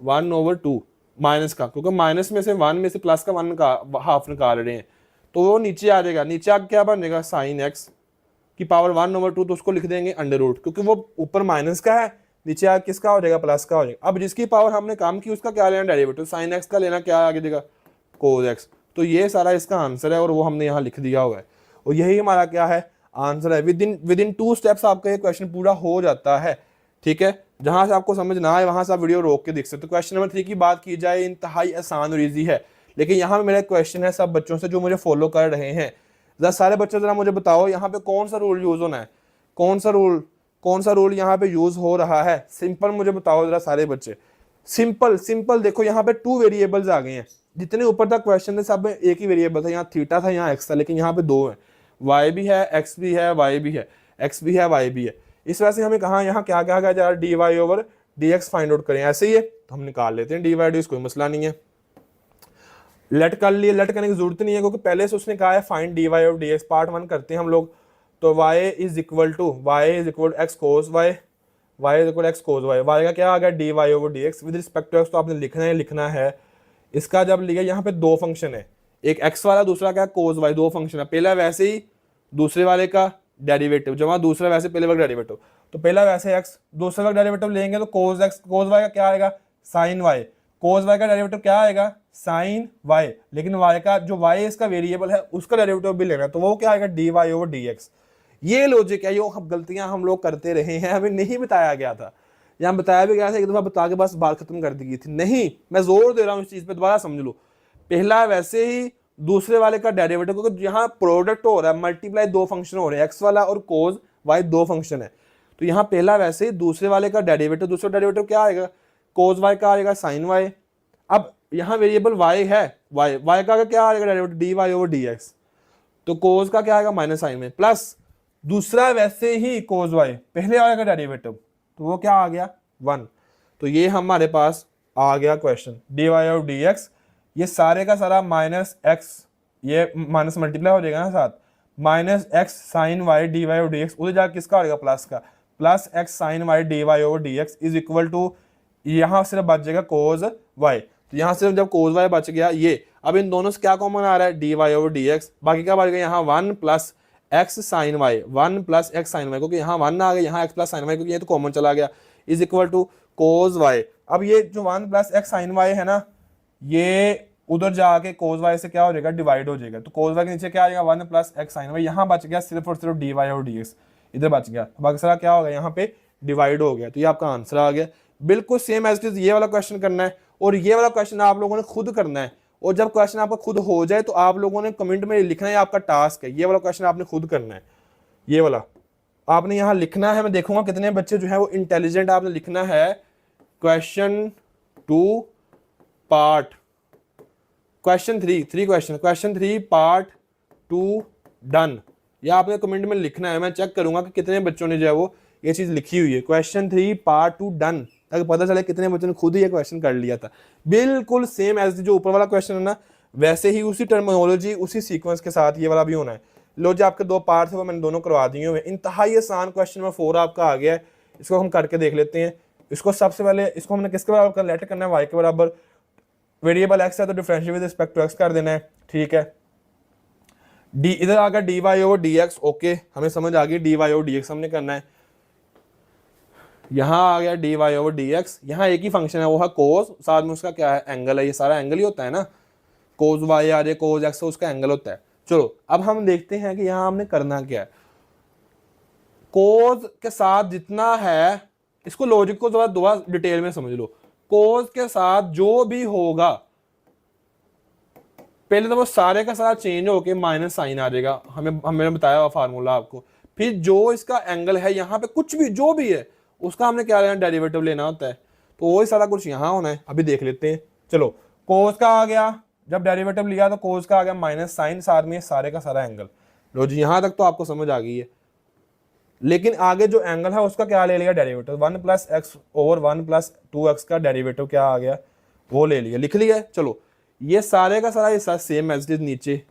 1/2 माइनस का, क्योंकि माइनस में से 1 में से प्लस का 1 का हाफ निकाल रहे हैं, तो वो नीचे आ जाएगा, नीचे आके क्या बनेगा, साइन एक्स की पावर 1/2, तो उसको लिख देंगे अंडर रूट, क्योंकि वो ऊपर माइनस का है, नीचे आके किसका हो जाएगा, प्लस का हो जाएगा। अब जिसकी पावर हमने कम की उसका क्या लेना डेरिवेटिव, साइन एक्स का लेना, क्या आगे देगा, कोस एक्स। तो ये सारा इसका आंसर है और वो हमने यहाँ लिख दिया हुआ है, और यही हमारा क्या है, आंसर है। विद इन 2 स्टेप्स आपका ये क्वेश्चन पूरा हो जाता है, ठीक है। जहां से आपको समझ ना आए वहां से आप वीडियो रोक के देख सकते हो। क्वेश्चन नंबर 3 की बात की जाए, इंतहाई आसान और ईजी है, लेकिन यहाँ मेरा क्वेश्चन है सब बच्चों से जो मुझे फॉलो कर रहे हैं, जरा सारे बच्चे जरा मुझे बताओ यहाँ पे कौन सा रूल यूज होना है, कौन सा रूल यहाँ पे यूज हो रहा है, सिंपल मुझे बताओ जरा सारे बच्चे। सिंपल देखो यहाँ पे 2 वेरिएबल्स आ गए हैं, जितने ऊपर तक क्वेश्चन थे सब में एक ही वेरिएबल था, यहाँ थीटा था, यहाँ एक्स था, लेकिन यहाँ पे 2 है, वाई भी है, एक्स भी है, वाई भी है, एक्स भी है, वाई भी है। इस वजह से हमें कहा यहाँ क्या क्या गया यार, d Y over D x find out करें, ऐसे ही है तो हम निकाल लेते हैं डी वाई डी, कोई मसला नहीं है। लेट कर लिए, लेट करने की जरूरत नहीं है क्योंकि पहले से उसने कहा है फाइंड डी वाई और डी एक्स, पार्ट 1 करते हैं हम लोग। तो y is equal to x cos y, y is equal x cos y, y का क्या आ गया d Y over D x with respect to x, तो आपने लिखना है। इसका जब लिया यहाँ पे 2 फंक्शन है, एक x वाला दूसरा क्या कोस वाई, 2 फंक्शन है, पहला वैसे ही दूसरे वाले का डेरिवेटिव जमा दूसरा वैसे पहले वाला डेरिवेटिव, तो पहला वैसे x दूसरे वाला डेरिवेटिव लेंगे तो कोस एक्स कोस वाई का क्या आएगा, साइन वाई, कोस वाई का डेरिवेटिव क्या आएगा, साइन वाई, लेकिन y का जो y इसका वेरिएबल है उसका डेरिवेटिव भी लेना है, तो वो क्या आएगा d Y over D x. ये लॉजिक है, ये गलतियां हम लोग करते रहे हैं, हमें नहीं बताया गया था, यहाँ बताया भी गया था, एक दफा बता के बस बात खत्म कर दी गई थी, नहीं मैं जोर दे रहा हूँ इस चीज पे, दोबारा समझ लो। पहला वैसे ही दूसरे वाले का डेरिवेटिव, क्योंकि यहाँ प्रोडक्ट हो रहा है, मल्टीप्लाई 2 फंक्शन हो रहे हैं, एक्स वाला और कोस वाई 2 फंक्शन है, तो यहाँ पहला वैसे ही दूसरे वाले का डेरिवेटिव, दूसरा डेरिवेटिव क्या आएगा, कोस वाई का आएगा साइन वाई। अब यहाँ वेरिएबल वाई है, वाई का क्या आएगा derivative, d Y over D x, तो कोस का क्या आएगा माइनस साइन में, प्लस दूसरा वैसे ही कोस वाई पहले वाले का डेरिवेटिव, तो वो क्या आ गया 1। तो ये हमारे पास आ गया क्वेश्चन डी वाई और डी एक्स, ये सारे का सारा माइनस एक्स, ये माइनस मल्टीप्लाई हो जाएगा ना साथ, minus x sine y d y और डी एक्स, उधर जाकर किसका आएगा प्लस का, plus x sine y d Y over D x is equal to, यहाँ सिर्फ बच जाएगा कोस वाई, तो यहाँ सिर्फ जब कोस वाई बच गया ये, अब इन दोनों से क्या कॉमन आ रहा है, d Y over D x, बाकी क्या बच गया यहाँ 1 plus x sine y, 1 plus x sine y, क्योंकि यहाँ 1 आ गया, यहाँ एक्स प्लस साइन वाई, क्योंकि ये तो कॉमन चला गया, is equal to cos y. अब ये जो 1 प्लस एक्स साइन वाई है ना, ये उधर जाके कोस वाई से क्या हो जाएगा, डिवाइड हो जाएगा, तो कोस वाई के नीचे क्या आ जाएगा 1 प्लस एक्स साइन वाई, यहाँ बच गया सिर्फ और सिर्फ डी वाई और डी एक्स, इधर बच गया, बाकी सारा क्या हो गया यहाँ पे डिवाइड हो गया, तो ये आपका आंसर आ गया। बिल्कुल सेम एज इट इज ये वाला क्वेश्चन करना है, और ये वाला क्वेश्चन आप लोगों ने खुद करना है, और जब क्वेश्चन आपका खुद हो जाए तो आप लोगों ने कमेंट में लिखना है, आपका टास्क है, ये वाला क्वेश्चन आपने खुद करना है, ये वाला आपने यहाँ लिखना है। मैं देखूंगा कितने बच्चे जो है वो इंटेलिजेंट, आपने लिखना है question 2 part question 3 part 2 done, ये आपने कमेंट में लिखना है। मैं चेक करूंगा कि कितने बच्चों ने जो है वो ये चीज लिखी हुई है, क्वेश्चन 3 पार्ट 2 डन, ताकि पता चले कितने बच्चों ने खुद ही ये क्वेश्चन कर लिया था। बिल्कुल सेम एज जो ऊपर वाला क्वेश्चन है ना, वैसे ही उसी टर्मिनोलॉजी उसी सीक्वेंस के साथ ये वाला भी होना है। लो जो आपके 2 पार्ट थे वो मैंने दोनों करवा दिए हुए। इंतहाई आसान क्वेश्चन नंबर 4 आपका आ गया है, इसको हम करके देख लेते हैं। इसको सबसे पहले इसको हमने किसके बराबर लेट करना है, वाई के बराबर, वेरिएबल एक्स है तो differential with respect to x कर देना है, ठीक है। डी इधर आ गया d Y over D x, okay हमें समझ आ गई, d Y over D x हमने करना है। यहाँ आ गया d Y over D x, यहाँ एक ही फंक्शन है वो है कोस, साथ में उसका क्या है एंगल है, ये सारा एंगल ही होता है ना, कोस वाई आ जाए कोस एक्स उसका एंगल होता है। चलो अब हम देखते हैं कि यहाँ हमने करना क्या है। कोस के साथ जितना है, इसको लॉजिक को दोबारा डिटेल में समझ लो, कोस के साथ जो भी होगा पहले तो वो सारे का सारा चेंज होके माइनस साइन आ जाएगा, हमने बताया हुआ फार्मूला आपको। फिर जो इसका एंगल है यहाँ पे कुछ भी जो भी है उसका हमने क्या लेना, डेरिवेटिव लेना होता है। तो वही सारा कुछ यहाँ होना है, अभी देख लेते हैं। चलो कोस का आ गया, जब डेरिवेटिव लिया तो कोस का आ गया माइनस साइन, साथ में सारे का सारा एंगल। लो जी यहाँ तक तो आपको समझ आ गई है। लेकिन आगे जो एंगल है उसका क्या ले लिया, डेरिवेटिव 1 + x ओवर 1 + 2x का डेरिवेटिव क्या आ गया, वो ले लिया, लिख लिया। चलो ये सारे का सारा हिस्सा सेम एज इट इज नीचे,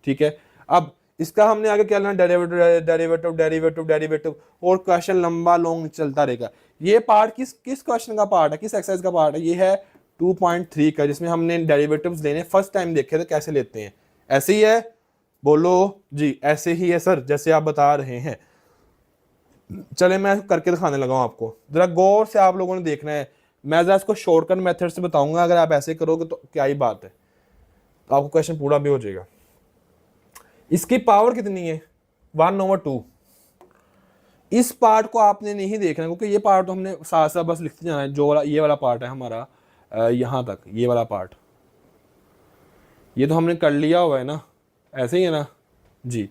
ठीक है। अब इसका हमने आगे क्या लेना, डेरिवेटिव डेरिवेटिव डेरिवेटिव डेरिवेटिव, और क्वेश्चन लंबा लॉन्ग चलता रहेगा। ये पार्ट किस क्वेश्चन का पार्ट है, किस एक्सरसाइज का पार्ट है, ये है 2.3 का, जिसमें हमने डेरिवेटिव्स लेने फर्स्ट टाइम देखे थे कैसे लेते हैं। ऐसे ही है, बोलो जी ऐसे ही है सर, जैसे आप बता रहे हैं। चले मैं करके दिखाने लगा हूं आपको, जरा गौर से आप लोगों ने देखना है। मैं जरा इसको शॉर्टकट मेथड से बताऊंगा, अगर आप ऐसे करोगे तो क्या ही बात है, तो आपको क्वेश्चन पूरा भी हो जाएगा। इसकी पावर कितनी है, 1/2। इस पार्ट को आपने नहीं देखना, क्योंकि ये पार्ट तो हमने साथ साथ बस लिखते जाना है। जो वाला ये वाला पार्ट है हमारा यहाँ तक, ये वाला पार्ट ये तो हमने कर लिया हुआ है ना, ऐसे ही है ना जी।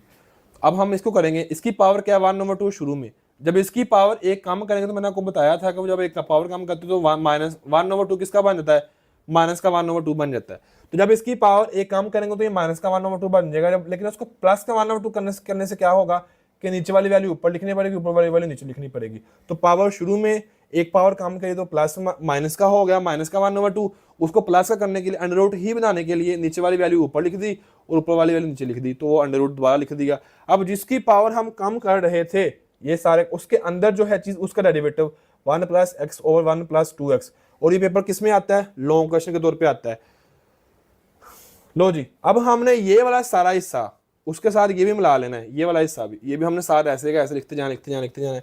अब हम इसको करेंगे, इसकी पावर क्या है 1/2 शुरू में। जब इसकी पावर एक कम करेंगे तो मैंने आपको बताया था कि जब एक पावर कम करते तो -1/2 किसका बन जाता है, माइनस का 1/2 बन जाता है। तो जब इसकी पावर एक कम करेंगे तो ये माइनस का 1/2 बन जाएगा। जब लेकिन उसको प्लस का 1/2 करने से क्या होगा कि नीचे वाली वैल्यू ऊपर लिखनी पड़ेगी, ऊपर वाली वैल्यू नीचे लिखनी पड़ेगी। तो पावर शुरू में एक पावर कम करी तो प्लस माइनस का हो गया, माइनस का 1/2। उसको प्लस का करने के लिए अंडर रूट ही बनाने के लिए नीचे वाली वैल्यू ऊपर लिख दी और ऊपर वाली वैल्यू नीचे लिख दी, तो वो अंडर रूट दोबारा लिख दिया। अब जिसकी पावर हम कम कर रहे थे ये सारे, उसके अंदर जो है चीज उसका डेरिवेटिव 1 + x ओवर 1 + 2x। और ये पेपर किस में आता है, लॉन्ग क्वेश्चन के तौर पे आता है। लो जी अब हमने ये वाला सारा हिस्सा उसके साथ ये भी मिला लेना है, ये वाला हिस्सा भी, ये भी हमने साथ ऐसे का ऐसे लिखते जाना लिखते जाना लिखते जाना।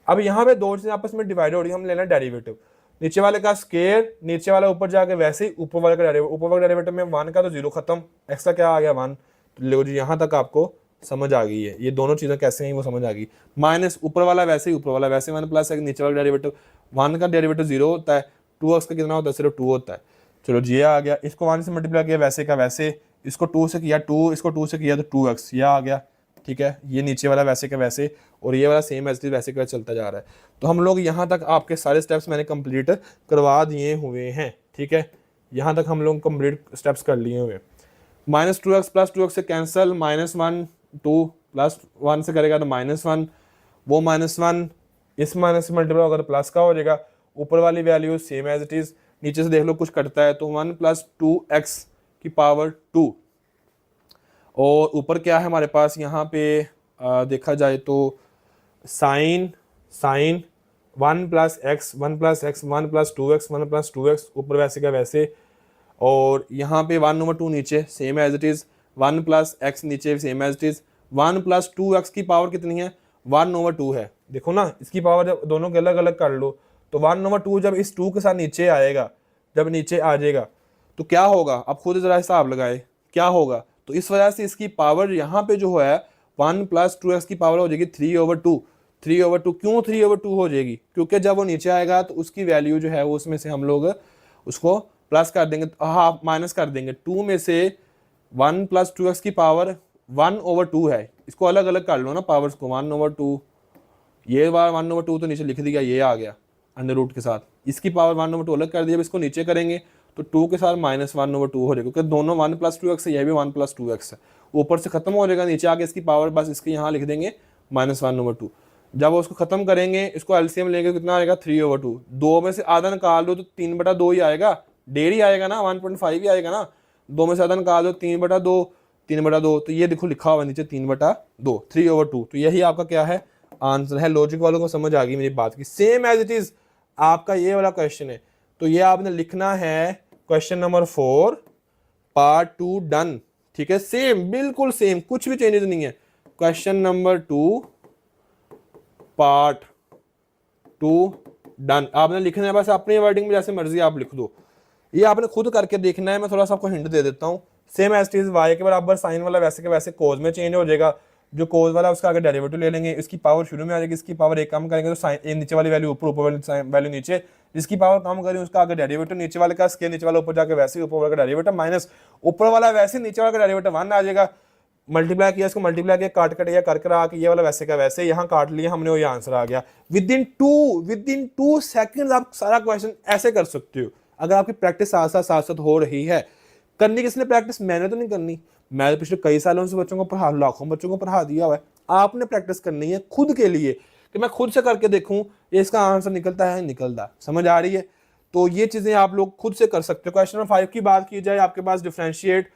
अब यहाँ पे दो चीजें आपस में डिवाइड हो रही है, हम लेना डेरिवेटिव। नीचे वाले का स्केयर, नीचे वाला ऊपर जाके वैसे ही ऊपर वाले का डेरिवेटिव। ऊपर वाले डेरिवेटिव में 1 का तो 0 खत्म, x का क्या आ गया 1। तो लो जी यहाँ तक आपको समझ आ गई है, ये दोनों चीजें कैसे हैं वो समझ आ गई। माइनस ऊपर वाला वैसे ही, ऊपर वाला वैसे 1 + x, नीचे वाला डेरिवेटिव 1 का डेरिवेटिव 0 होता है, 2x का कितना होता है, सिर्फ 2 होता है। चलो जी ये आ गया, इसको 1 से मल्टीप्लाई किया वैसे का वैसे, इसको 2 से किया 2, इसको 2 से किया तो 2x यह आ गया, ठीक है। ये नीचे वाला वैसे का वैसे और ये वाला सेम एज वैसे का चलता जा रहा है। तो हम लोग यहाँ तक आपके सारे स्टेप्स मैंने कंप्लीट करवा दिए हुए हैं, ठीक है। यहाँ तक हम लोग कंप्लीट स्टेप्स कर लिए हुए। -2x + 2x से कैंसिल, -1 2 + 1 से करेगा तो -1, वो -1 इस माइनस से मल्टीप्लाई होगा तो प्लस का हो जाएगा। ऊपर वाली value same as it is, नीचे से देख लो कुछ कटता है तो 1 + 2x की पावर 2। और ऊपर क्या है हमारे पास यहाँ पे देखा जाए तो sign 1 + x 1 + x 1 + 2x 1 + 2x ऊपर वैसे का वैसे। और यहाँ पे 1/2 नीचे same as it is, 1 + x नीचे same as it is. 1 + 2x की पावर कितनी है, 1/2 है। देखो ना इसकी पावर जब दोनों के अलग अलग कर लो तो 1/2 जब इस 2 के साथ नीचे आएगा, जब नीचे आ जाएगा तो क्या होगा, अब खुद जरा हिसाब लगाए क्या होगा। तो इस वजह से इसकी पावर यहाँ पे जो है 1 + 2x की पावर हो जाएगी 3/2। 3/2 क्यों 3/2 हो जाएगी, क्योंकि जब वो नीचे आएगा तो उसकी वैल्यू जो है वो उसमें से हम लोग उसको प्लस कर देंगे, हाफ माइनस कर देंगे। 2 में से 1 + 2x की पावर 1/2 है, इसको अलग अलग कर लो ना पावर्स को। 1/2 ये बार 1/2 तो नीचे लिख दिया, ये आ गया अंडर रूट के साथ। इसकी पावर 1/2 अलग कर दी, जब इसको नीचे करेंगे तो 2 के साथ -1/2 हो जाएगा, क्योंकि दोनों 1 + 2x है, यह भी 1 + 2x है। ऊपर से खत्म हो जाएगा, नीचे आके इसकी पावर बस इसके यहाँ लिख देंगे -1/2। जब उसको खत्म करेंगे, इसको एलसीएम लेंगे कितना आएगा 3/2। 2 में से आधा निकाल दो तो 3/2 ही आएगा, 1.5 ही आएगा ना, 1.5 ही आएगा ना। 2 में से आधा निकाल दो 3/2, 3/2 तो ये देखो लिखा हुआ नीचे 3/2, 3/2। तो यही आपका क्या है आंसर है। लॉजिक वालों को समझ आ गई मेरी बात की। सेम एज इट इज आपका ये वाला क्वेश्चन है, तो ये आपने लिखना है क्वेश्चन नंबर 4 पार्ट 2 डन, ठीक है। सेम बिल्कुल सेम, कुछ भी चेंजेस नहीं है। क्वेश्चन नंबर 2 पार्ट 2 डन आपने लिखना है, बस अपनी वर्डिंग में जैसे मर्जी आप लिख दो, ये आपने खुद करके देखना है। मैं थोड़ा सा आपको हिंट दे देता हूँ। Same as it is y के बराबर साइन वाला वैसे के वैसे कोज में चेंज हो जाएगा। जो कोज वाला उसका आगे डेरिवेटिव ले लेंगे, इसकी पावर शुरू में आ जाएगी, इसकी पावर एक कम करेंगे तो साइन नीचे वाली वैल्यू ऊपर, ऊपर वाली वैल्यू नीचे, जिसकी पावर कम करें उसका अगर डेरिवेटिव नीचे वाले का स्केयर नीचे वाला ऊपर जाके वैसे ही ऊपर वाले का डेरिवेटिव माइनस ऊपर वाला वैसे नीचे वाला का डेरिवेटिव 1 आ जाएगा। मल्टीप्लाई किया, इसको मल्टीप्लाई किया, काट कट गया, कर आ के ये वाला वैसे का वैसे यहाँ काट लिया हमने, ये आंसर आ गया। विद इन टू सेकंड्स आप सारा क्वेश्चन ऐसे कर सकते हो अगर आपकी प्रैक्टिस साथ साथ हो रही है। करनी किसने प्रैक्टिस? मैंने तो नहीं करनी, मैं तो पिछले कई सालों से बच्चों को पढ़ा, लाखों बच्चों को पढ़ा दिया हुआ है। आपने प्रैक्टिस करनी है खुद के लिए कि मैं खुद से करके देखूं ये इसका आंसर निकलता है निकलता, समझ आ रही है? तो ये चीजें आप लोग खुद से कर सकते हो। क्वेश्चन नंबर 5 की बात की जाए, आपके पास differentiate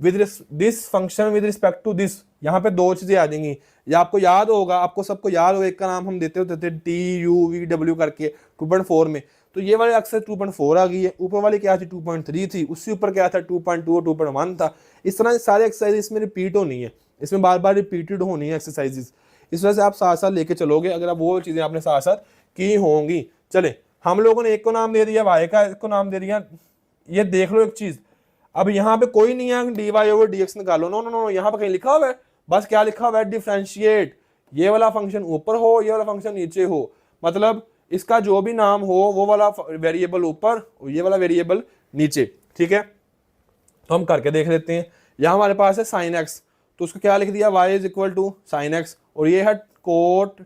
with this function with respect to this, यहाँ पे दो चीजें आ जाएंगी। या आपको याद होगा, आपको सबको याद होगा, एक का नाम हम देते होते थे TUVW करके 2.4 में, तो ये वाले अक्सर 2.4 आ गई है। ऊपर वाली क्या थी? 2.3 थी, उससे ऊपर क्या था? 2.2 और 2.1 था। इस तरह सारे एक्सरसाइज इसमें रिपीट होनी है, इसमें बार बार रिपीटेड होनी है एक्सरसाइजेस। इस वजह से आप साथ साथ लेके चलोगे अगर आप वो चीजें आपने साथ साथ की होंगी। चले, हम लोगों ने एक को नाम दे दिया y का, एक को नाम दे दिया, ये देख लो एक चीज, अब यहाँ पे कोई नहीं है dy/dx निकालो, नो नो नो, यहाँ पे कहीं लिखा हुआ है, बस क्या लिखा हुआ है? डिफरेंशिएट, ये वाला फंक्शन ऊपर हो, ये वाला फंक्शन नीचे हो, मतलब इसका जो भी नाम हो वो वाला वेरिएबल ऊपर और ये वाला वेरिएबल नीचे, ठीक है? तो हम करके देख लेते हैं। यहाँ हमारे पास है sin x, तो उसको क्या लिख दिया? y is equal to sin x, और ये है कोट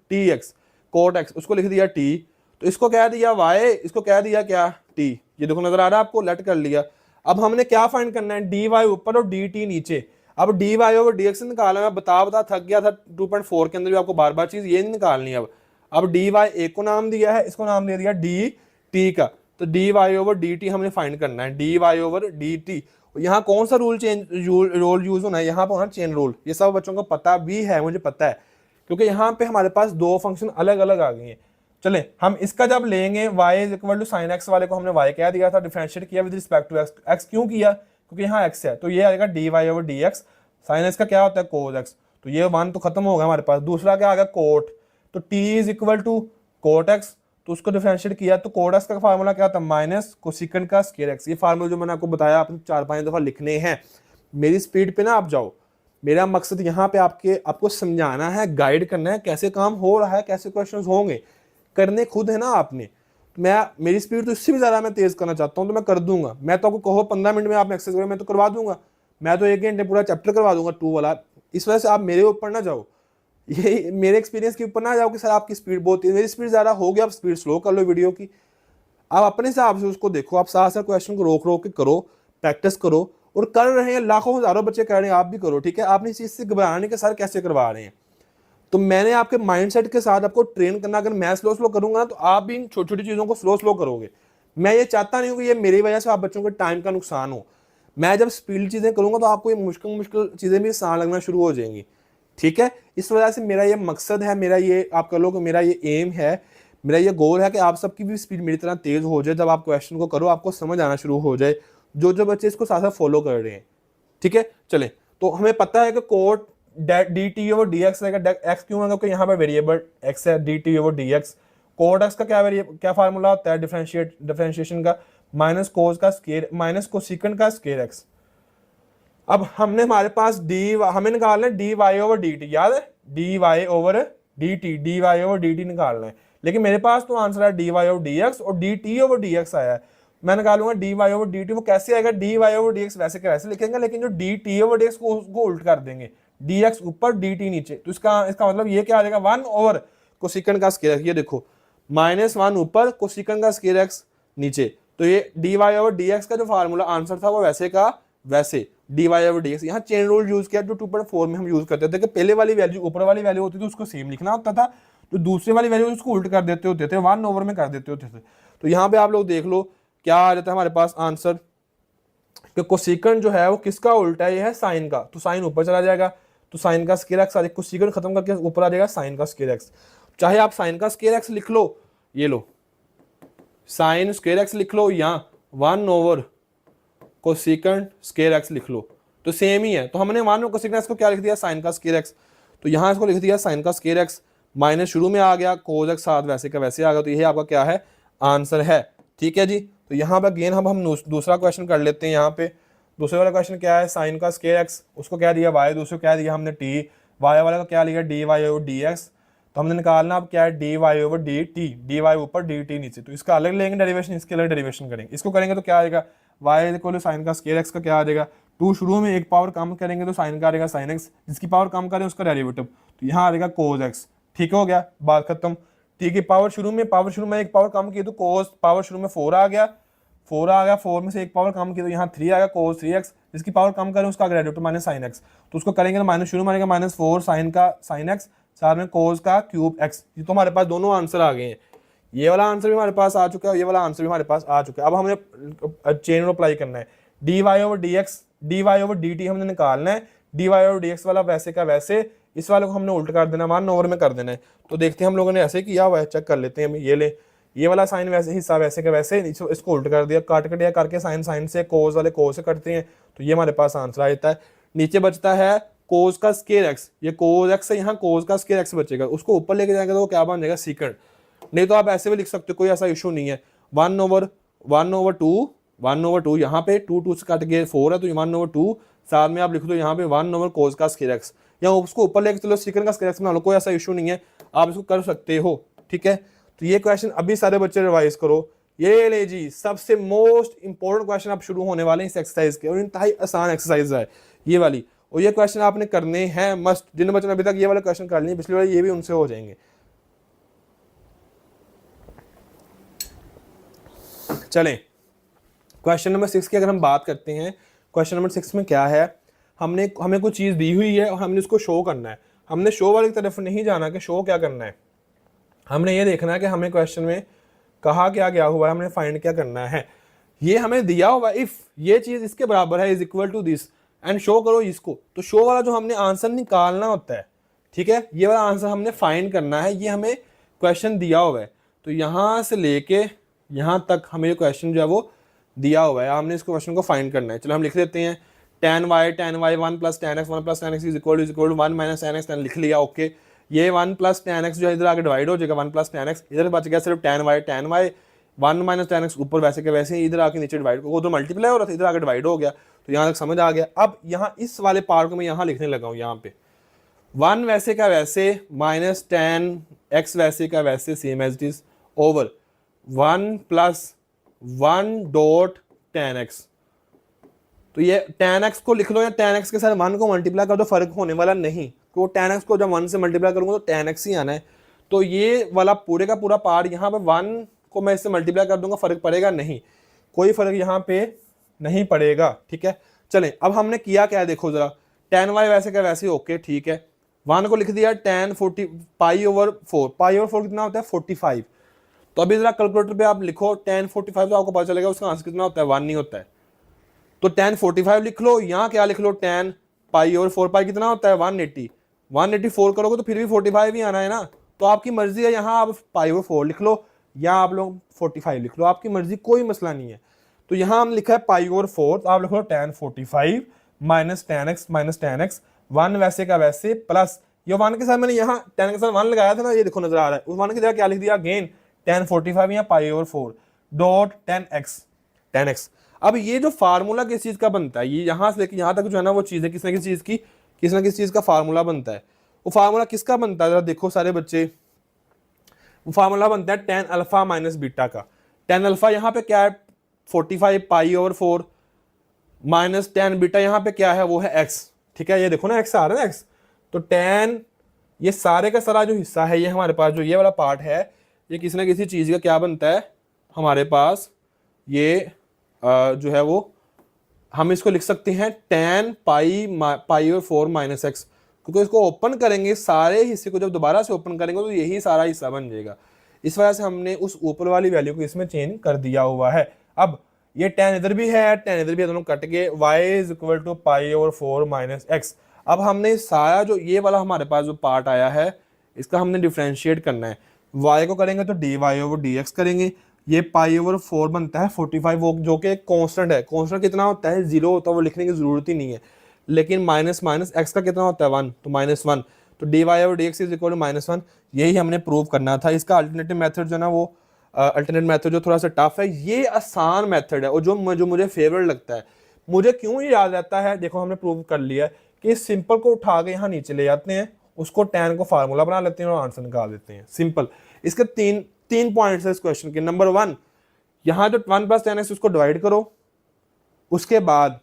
x, उसको लिख दिया t, तो इसको कह दिया y, इसको कह दिया क्या? t। ये देखो नजर आ रहा है आपको, लेट कर लिया। अब हमने क्या फाइंड करना है? dy ऊपर और dt नीचे। अब dy ओवर dx निकालना, मैं बता थक गया था 2.4 के अंदर भी आपको बार बार चीज ये नहीं निकालनी। अब dy एक को नाम दिया है, इसको नाम दे दिया dt का, तो dy ओवर dt हमने फाइंड करना है, dy ओवर dt। यहाँ कौन सा रोल यूज होना है? यहाँ पर होना चेन रूल। ये सब बच्चों को पता भी है, मुझे पता है, क्योंकि यहाँ पे हमारे पास दो फंक्शन अलग अलग आ गए हैं। चले, हम इसका जब लेंगे y is equal to sine x वाले को हमने y कह दिया था, डिफरेंशिएट किया विद रिस्पेक्ट टू x क्यों किया? क्योंकि यहाँ x है, तो ये आएगा dy over dx। Sine x का क्या होता है? कोस x, तो ये 1 तो खत्म होगा हमारे पास। दूसरा क्या आ गया? कोट, तो t is equal to cot x, तो उसको डिफरेंशिएट किया, तो कोट x का फार्मूला क्या था? माइनस कोसिकेंट का स्क्वायर x। ये फार्मूला जो मैंने आपको बताया आपने 4-5 दफा लिखने हैं। मेरी स्पीड पे ना आप जाओ, मेरा मकसद यहाँ पे आपको समझाना है, गाइड करना है कैसे काम हो रहा है, कैसे क्वेश्चन होंगे, करने खुद है ना आपने। मेरी स्पीड तो इससे भी ज्यादा मैं तेज करना चाहता हूँ, तो मैं कर दूंगा। मैं तो आपको कहो 15 मिनट में आपने एक्सरसाइज करो, मैं तो करवा दूंगा। मैं तो 1 घंटे पूरा चैप्टर करवा दूंगा 2 वाला। इस वजह से आप मेरे ऊपर ना जाओ, ये मेरे एक्सपीरियंस के ऊपर ना जाओ कि सर आपकी स्पीड बहुत तेज, मेरी स्पीड ज्यादा हो गया, आप स्पीड स्लो कर लो वीडियो की। आप अपने हिसाब से उसको देखो, आप साथ साथ क्वेश्चन को रोक रोक के करो, प्रैक्टिस करो, और कर रहे हैं लाखों हजारों बच्चे कर रहे हैं, आप भी करो, ठीक है? आपने इस चीज से घबराने के सर कैसे करवा रहे हैं, तो मैंने आपके माइंडसेट के साथ आपको ट्रेन करना। अगर मैं स्लो करूंगा ना, तो आप भी इन छोटी छोटी चीजों को स्लो करोगे। मैं ये चाहता नहीं हूँ कि ये मेरी वजह से आप बच्चों के टाइम का नुकसान हो। मैं जब स्पीड चीजें करूंगा तो आपको ये मुश्किल चीजें भी आसान लगना शुरू हो जाएंगी, ठीक है? इस वजह से मेरा ये मकसद है, मेरा ये आप कह लो कि मेरा ये एम है, मेरा ये गोल है कि आप सबकी भी स्पीड मेरी तरह तेज हो जाए। जब आप क्वेश्चन को करो आपको समझ आना शुरू हो जाए, जो जो बच्चे इसको साथ साथ फॉलो कर रहे हैं, ठीक है? चले, तो हमें पता है कि कोट dt ओवर dx रहेगा। x क्यों है? क्योंकि यहाँ पर वेरिएबल x है, dt over dx। Cot x का क्या फार्मूला होता है डिफरेंशिएशन का? माइनस कोस का स्क्वायर, माइनस कोसिकेंट का स्क्वायर x। अब हमने हमारे पास हमें निकालना है dy ओवर dt, याद है? dy ओवर dt निकालना है, लेकिन मेरे पास तो आंसर है dy ओवर dx और dt ओवर dx आया है। मैं निकालूंगा dy ओवर dt, वो कैसे आएगा? dy ओवर dx वैसे के वैसे लिखेंगे, लेकिन जो dt ओवर dx को उसको उल्ट कर देंगे, dx ऊपर dt नीचे। तो इसका मतलब ये क्या आ जाएगा? 1 ओवर कोसिकेंट का स्क्वायर x। ये देखो, -1 ऊपर कोसिकेंट का स्क्वायर x नीचे। तो ये dy ओवर dx का जो फार्मूला आंसर था वो वैसे का वैसे dy ओवर dx। यहाँ चेन रूल यूज किया जो 2.4 में हम यूज करते थे कि पहले वाली वैल्यू ऊपर वाली वैल्यू होती थी उसको सेम लिखना होता था, तो दूसरे वाली वैल्यू उसको उल्ट कर देते होते थे, 1 ओवर में कर देते होते थे। तो यहाँ पे आप लोग देख लो क्या आ जाता है हमारे पास आंसर, कि कोसिकेंट जो है वो किसका उल्टा है? ये है साइन का, तो साइन ऊपर चला जाएगा, तो साइन का स्क्वायर एक्स आ जाएगा, कोसिकेंट खत्म करके ऊपर आ जाएगा साइन का स्क्वायर एक्स। चाहे आप साइन का स्क्वायर एक्स लिख लो, ये लो साइन स्क्वायर एक्स लिख लो, या 1 ओवर कोसिकेंट स्क्वायर एक्स लिख लो, तो सेम ही है। तो हमने 1 ओवर कोसिकेंट एक्स को क्या लिख दिया? साइन का स्क्वायर एक्स। तो यहाँ इसको लिख दिया साइन का स्क्वायर एक्स, माइनस शुरू में आ गया, कोस एक्स साथ वैसे का वैसे आ गया। तो ये आपका क्या है? आंसर है, ठीक है जी। तो यहाँ पर अगेन हम दूसरा क्वेश्चन कर लेते हैं। यहाँ पे दूसरे वाला क्वेश्चन क्या है? साइन का स्क्वायर एक्स, उसको क्या दिया y, दूसरे को क्या दिया हमने t, y वाला का क्या लिया dy ओवर dx। तो हमने निकालना अब क्या है, d Y over D t, d y ऊपर डी टी नीचे। तो इसका अलग लेंगे डेरिवेशन, इसके अलग डेरिवेशन करेंगे। इसको करेंगे तो क्या आएगा, वाई इक्वल टू साइन का स्केयर एक्स का क्या आ जाएगा, 2 शुरू में एक पावर कम करेंगे तो साइन का आ जाएगा साइन एक्स, जिसकी पावर कम करें उसका डेरिवेटिव, तो यहाँ आ जाएगा कोज एक्स। ठीक हो गया, बात खत्म। ठीक है, पावर शुरू में एक पावर कम की तो कोस पावर शुरू में 4 आ गया, 4 में से एक पावर कम की तो यहाँ 3 आएगा कोस 3x, जिसकी पावर कम करें उसका डेरिवेटिव माइनस साइन एक्स। तो उसको करेंगे तो माइनस शुरू में आएगा -4 साइन का साइन एक्स, साथ में कोस का क्यूब एक्स। ये तो हमारे पास दोनों आंसर आ गए हैं, ये वाला आंसर भी हमारे पास आ चुका है, ये वाला आंसर भी हमारे पास आ चुका है। अब हमें चेन रूल अप्लाई करना है, d Y over D x, d Y over D t हमने निकालना है। D Y over D x वाला वैसे का वैसे, इस वाले को हमने उल्ट कर देना, 1 ओवर में कर देना है। तो देखते हैं हम लोगों ने ऐसे किया हुआ है, चेक कर लेते हैं। ये ले, ये वाला साइन वैसे हिस्सा वैसे का वैसे, इसको उल्ट कर दिया, काट कटिया करके साइन साइन से, कोस वाले कोस से कटते हैं, तो ये हमारे पास आंसर आ जाता है। नीचे बचता है कोस का स्केयर एक्स, ये कोस एक्स है, यहाँ कोस का स्केयर एक्स बचेगा, उसको ऊपर लेके जाएगा तो क्या बन जाएगा, सीकेंड। नहीं तो आप ऐसे भी लिख सकते हो, कोई ऐसा इशू नहीं है। 1 ओवर 2 यहाँ पे 2 से कट गए 4 है, तो 1 ओवर 2 साथ में आप लिख दो यहाँ पे 1 ओवर कोस का स्केयर एक्स, या उसको ऊपर लेके चलो सीकेंड का स्केयर एक्स बना लो, कोई ऐसा इशू नहीं है, आप इसको कर सकते हो। ठीक है, तो ये क्वेश्चन अभी सारे बच्चे रिवाइज करो। ये ले जी, सबसे मोस्ट इंपॉर्टेंट क्वेश्चन आप शुरू होने वाले हैं इस एक्सरसाइज के, और इंतहाई आसान एक्सरसाइज है ये वाली, और ये क्वेश्चन आपने करने हैं मस्ट। जिन बच्चों ने अभी तक ये वाले क्वेश्चन कर लिए पिछले वाले, ये भी उनसे हो जाएंगे। चलें, क्वेश्चन नंबर 6 की अगर हम बात करते हैं, क्वेश्चन नंबर 6 में क्या है, हमें कोई चीज़ दी हुई है और हमने उसको शो करना है। हमने शो वाली तरफ नहीं जाना कि शो क्या करना है, हमने ये देखना है कि हमें क्वेश्चन में कहा क्या गया हुआ है, हमने फाइंड क्या करना है। ये हमें दिया हुआ इफ ये चीज़ इसके बराबर है, is equal to this, and show करो इसको। तो शो वाला जो हमने आंसर निकालना होता है, ठीक है, ये वाला आंसर हमने फाइंड करना है, ये हमें क्वेश्चन दिया हुआ है। तो यहाँ से लेके यहाँ तक हमें ये क्वेश्चन जो है वो दिया हुआ है, हमने इस क्वेश्चन को फाइंड करना है। चलो हम लिख देते हैं, tan y 1 plus tan x is equal to 1 minus tan x, लिख लिया, ओके। ये 1 प्लस tan x जो है इधर आगे डिवाइड हो जाएगा, 1 प्लस tan x, इधर बच गया सिर्फ tan y 1 minus tan x ऊपर वैसे के वैसे, इधर आके नीचे डिवाइड, वो तो मल्टीप्लाई हो रहा था, इधर आगे डिवाइड हो गया, तो यहाँ तक समझ आ गया। अब यहाँ इस वाले पार्ट को मैं यहाँ लिखने लगा हूँ, यहाँ पे 1 वैसे का वैसे माइनस tan x वैसे का वैसे same as it is over 1 plus 1 dot tan x। तो ये tan x को लिख लो, या tan x के साथ 1 को मल्टीप्लाई कर दो, फर्क होने वाला नहीं, तो tan x को जब 1 से मल्टीप्लाई करूंगा तो tan x ही आना है। तो ये वाला पूरे का पूरा पार्ट यहाँ पे 1 को मैं इससे मल्टीप्लाई कर दूंगा, फर्क पड़ेगा नहीं, कोई फर्क यहाँ पे नहीं पड़ेगा। ठीक है, चलें, अब हमने किया क्या है, देखो जरा, tan y वैसे का वैसे, ओके ठीक है, 1 को लिख दिया tan 40 पाई ओवर 4 कितना होता है 45। तो अभी जरा कैलकुलेटर पे आप लिखो tan 45, तो आपको पता चलेगा उसका आंसर कितना होता है, 1 नहीं होता है। तो tan 45 लिख लो, यहाँ क्या लिख लो, tan पाई ओवर 4 पाई कितना होता है 180, 184 करोगे तो फिर भी 45 ही आना है ना। तो आपकी मर्जी है, यहाँ आप पाई ओवर 4 लिख लो, या आप लोग 45 लिख लो, आपकी मर्जी, कोई मसला नहीं है। तो यहाँ हम लिखा है पाई ओवर 4, तो आप लिख लो tan 45 माइनस tan x 1 वैसे का वैसे प्लस ये 1 के साथ मैंने यहाँ tan के साथ 1 लगाया था ना, ये देखो नजर आ रहा है, उस 1 की जगह क्या लिख दिया अगेन tan 45 या पाई ओवर 4 डॉट tan x। अब ये जो फार्मूला किस चीज का बनता है, ये यहाँ से लेकर यहाँ तक जो है ना वो चीज है, किसी न किसी चीज का फार्मूला बनता है। वो फार्मूला किसका बनता है, जरा देखो सारे बच्चे, वो फार्मूला बनता है tan अल्फा माइनस बीटा का। tan अल्फा यहाँ पे क्या है 45 पाई ओवर 4 माइनस tan बीटा यहाँ पे क्या है, वो है x। ठीक है, ये देखो ना x आ रहा है ना x, तो tan ये सारे का सारा जो हिस्सा है, ये हमारे पास जो ये वाला पार्ट है, ये किसी न किसी चीज का क्या बनता है हमारे पास, ये जो है वो हम इसको लिख सकते हैं tan पाई ओवर 4 माइनस x, क्योंकि इसको ओपन करेंगे सारे हिस्से को, जब दोबारा से ओपन करेंगे तो यही सारा हिस्सा बन जाएगा। इस वजह से हमने उस ऊपर वाली वैल्यू को इसमें चेंज कर दिया हुआ है। अब ये tan इधर भी है, tan इधर भी है, दोनों कट के y is equal to pi over 4 minus x। अब हमने सारा जो ये वाला हमारे पास जो पार्ट आया है, इसका हमने डिफ्रेंशिएट करना है। y को करेंगे तो dy ओवर dx करेंगे, ये पाई ओवर 4 बनता है 45, वो जो कि कांस्टेंट है, कांस्टेंट कितना होता है 0 होता है, वो लिखने की जरूरत ही नहीं है। लेकिन माइनस x का कितना होता है 1, तो -1, तो dy over dx is equal to -1। यही हमने प्रूव करना था। इसका अल्टरनेटिव मेथड जो है ना, वो अल्टरनेट मेथड जो थोड़ा सा टफ है, ये आसान मेथड है और जो मुझे फेवरेट लगता है। मुझे क्यों ये याद रहता है, देखो हमने प्रूव कर लिया कि इस सिंपल को उठा के यहाँ नीचे ले जाते हैं उसको tan को फार्मूला बना लेते हैं और आंसर निकाल देते हैं। सिंपल। इसके तीन पॉइंट्स है इस क्वेश्चन के। नंबर 1, यहाँ जो 1 + tan x उसको डिवाइड करो, उसके बाद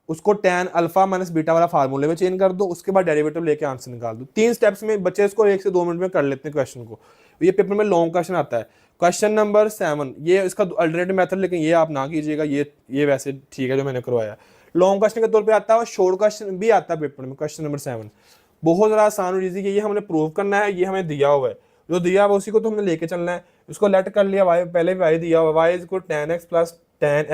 उसको tan अल्फा माइनस बीटा वाला फार्मूले में चेंज कर दो, उसके बाद डेरिवेटिव लेके आंसर निकाल दो। 3 स्टेप्स में बच्चे इसको 1 से 2 मिनट में कर लेते हैं क्वेश्चन को। ये पेपर में लॉन्ग क्वेश्चन आता है। क्वेश्चन नंबर 7, ये इसका अल्टरनेटिव मेथड, लेकिन ये आप ना कीजिएगा, ये वैसे ठीक है जो मैंने करवाया। लॉन्ग क्वेश्चन के तौर पे आता है और शॉर्ट क्वेश्चन भी आता है पेपर में। क्वेश्चन नंबर 7 बहुत ज़्यादा आसान और ईजी है। ये हमने प्रूव करना है, ये हमें दिया हुआ है, जो दिया हुआ उसी को तो हमने लेके चलना है। उसको लेट कर लिया, वाई पहले भी वाई दिया हुआ, y is equal tan x plus tan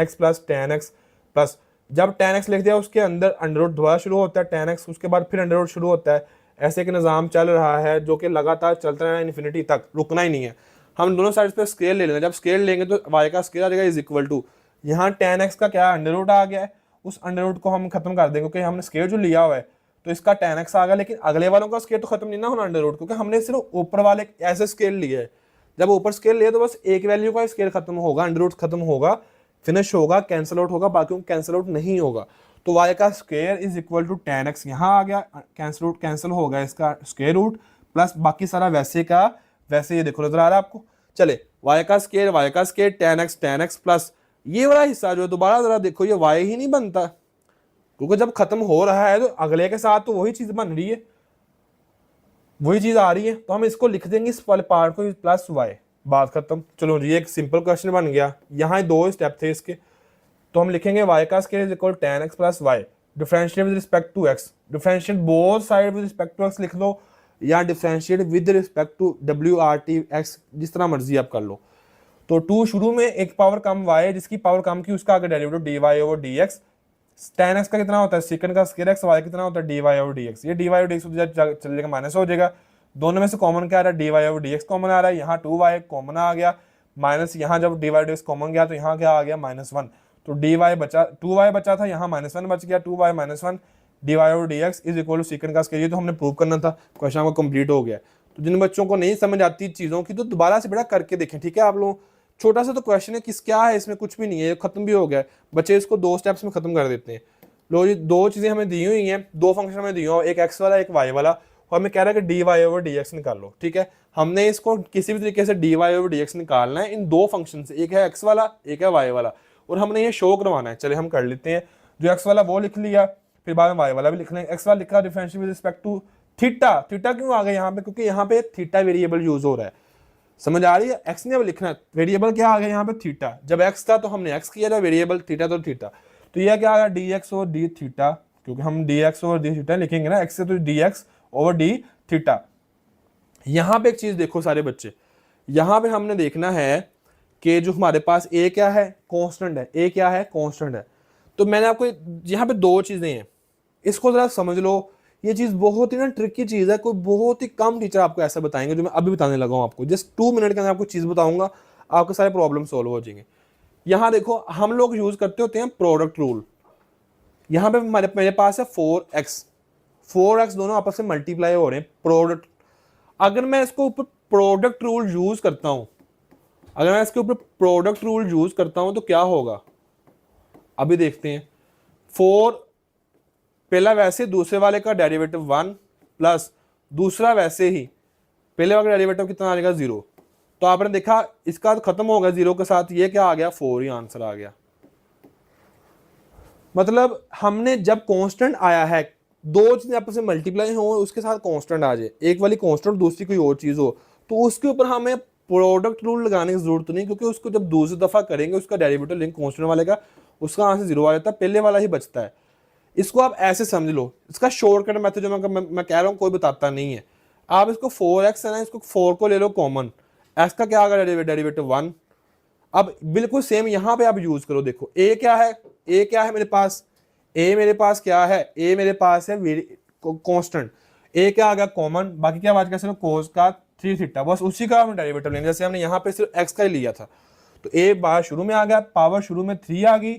x plus, जब tan x लिख दिया उसके अंदर अंडर रूट दोबारा शुरू होता है tan x, उसके बाद फिर अंडर रूट शुरू होता है। ऐसे एक निज़ाम चल रहा है जो कि लगातार चलता रहना इन्फिनिटी तक, रुकना ही नहीं है। हम दोनों साइड पे स्केल ले लेना, जब स्केल लेंगे तो y का स्केल आ जाएगा इज इक्वल टू, यहाँ tan x का क्या अंडर रूट आ गया है, उस अंडर रूट को हम खत्म कर देंगे क्योंकि हमने स्केल जो लिया हुआ है तो इसका tan x आ गया, लेकिन अगले वालों का स्केल तो खत्म नहीं ना होना अंडर रूट, क्योंकि हमने सिर्फ ऊपर वाले ऐसे स्केल लिए है। जब ऊपर स्केल लिया तो बस एक वैल्यू का स्केल खत्म होगा, अंडर रूट खत्म होगा, फिनिश होगा, कैंसिल आउट होगा, बाकी कैंसिल आउट नहीं होगा। तो y का square is equal to tan x, यहाँ आ गया, कैंसिल होगा इसका स्क्वायर रूट, प्लस बाकी सारा वैसे का वैसे, ये देखो नजर आ रहा है आपको। चले y का स्क्वायर tan x प्लस ये वाला हिस्सा जो है दोबारा जरा देखो, ये y ही नहीं बनता, क्योंकि जब खत्म हो रहा है तो अगले के साथ तो वही चीज बन रही है, वही चीज आ रही है, तो हम इसको लिख देंगे इस वाले पार्ट को प्लस y, बात खत्म। चलो जी, एक सिंपल क्वेश्चन बन गया। यहाँ 2 स्टेप थे इसके, तो हम लिखेंगे y का square is equal tan x plus y, differentiate with respect to x, differentiate both side with respect to x लिख लो, या differentiate with respect to WRT x, जिस तरह मर्जी आप कर लो। तो 2 शुरू में एक पावर कम y है, जिसकी पावर कम की उसका आगे डेरिवेटिव dy/dx, tan x का कितना होता है सेकंड का स्क्वायर x, y कितना होता है dy/dx, ये dy/dx चल जाएगा माइनस हो जाएगा। दोनों में से कॉमन क्या आ रहा है, dy/dx कॉमन आ रहा है, यहाँ 2y कॉमन आ गया, माइनस यहाँ जब dy/dx कॉमन गया तो यहाँ क्या आ गया -1, तो dy बचा, 2y बचा था, यहाँ -1 बच गया, 2y - 1 dy/dx is equal to second का स्क्वायर। ये तो हमने प्रूव करना था, क्वेश्चन आपका कंप्लीट हो गया। तो जिन बच्चों को नहीं समझ आती चीज़ों की तो दोबारा से बेटा करके देखें, ठीक है आप लोग। छोटा सा तो क्वेश्चन है, किस क्या है इसमें, कुछ भी नहीं है, खत्म भी हो गया है। बच्चे इसको 2 स्टेप्स में खत्म कर देते हैं। लो जी, 2 चीज़ें हमें दी हुई हैं, 2 फंक्शन हमें दिए हुए, एक x वाला एक y वाला, और हमें कह रहा है कि dy/dx निकालो, ठीक है। हमने इसको किसी भी तरीके से dy/dx निकालना है इन 2 फंक्शन से, एक है x वाला एक है y वाला, और हमने ये शो करवाना है। चले हम कर लेते हैं, जो x वाला वो लिख लिया, फिर बाद में y वाला भी लिख लेंगे। x वाला लिखा differential with respect to theta, theta क्यों आ गया यहाँ पे, क्योंकि यहाँ पे थीटा वेरिएबल यूज हो रहा है, समझ आ रही है। x ने अब लिखना है, वेरिएबल क्या आ गया यहाँ पे थीटा, जब x था तो हमने x किया था, वेरिएबल थीटा तो थीटा, तो यह क्या आ गया dx और d थीटा, क्योंकि हम dx और d थीटा लिखेंगे ना, x से तो dx और d थीटा। यहाँ पे एक चीज देखो सारे बच्चे, यहाँ पे हमने देखना है कि जो हमारे पास a क्या है, कांस्टेंट है, a क्या है, कांस्टेंट है। तो मैंने आपको यहाँ पे 2 चीजें हैं, इसको जरा समझ लो। ये चीज बहुत ही ना ट्रिकी चीज है, कोई बहुत ही कम टीचर आपको ऐसा बताएंगे जो मैं अभी बताने लगा हूँ आपको। जस्ट 2 मिनट के अंदर आपको चीज बताऊंगा, आपके सारे प्रॉब्लम सोल्व हो जाएंगे। यहाँ देखो, हम लोग यूज करते होते हैं प्रोडक्ट रूल। यहाँ पे मेरे पास है 4x दोनों आपस में मल्टीप्लाई हो रहे हैं, प्रोडक्ट। अगर मैं इसको ऊपर प्रोडक्ट रूल यूज करता हूं, अगर मैं इसके ऊपर प्रोडक्ट रूल यूज करता हूं तो क्या होगा, अभी देखते हैं। 4 पहला वैसे, दूसरे वाले का डेरिवेटिव 1 प्लस दूसरा वैसे ही, पहले वाले का डेरिवेटिव कितना आ जाएगा 0। तो आपने देखा इसका खत्म हो गया 0 के साथ, ये क्या आ गया 4 ही आंसर आ गया। मतलब हमने जब कांस्टेंट आया है, 2 चीजें आपस में मल्टीप्लाई हो, उसके साथ कांस्टेंट आ जाए, एक वाली कांस्टेंट दूसरी कोई और चीज हो, तो उसके ऊपर हमें प्रोडक्ट रूल लगाने की जरूरत नहीं, क्योंकि उसको जब दूसरी दफा करेंगे उसका डेरिवेटिव लिंक कांस्टेंट वाले का, उसका आंसर 0 आ जाता है, पहले वाला ही बचता है। इसको आप ऐसे समझ लो, इसका शॉर्टकट मेथड जो मैं कह रहा हूँ कोई बताता नहीं है। आप इसको 4x है ना, इसको 4 को ले लो कॉमन, x का क्या आ गया डेरिवेटिव 1। अब बिल्कुल सेम यहाँ पे आप यूज करो, देखो a क्या है, a क्या है मेरे पास, a मेरे पास क्या है, a मेरे पास है कांस्टेंट, a क्या आ गया कॉमन, बाकी क्या बात कर सिर्फ कोस का 3 थीटा, बस उसी का हम डेरिवेटिव लेंगे, जैसे हमने यहाँ पे सिर्फ x का ही लिया था। तो a बार शुरू में आ गया, पावर शुरू में 3 आ गई,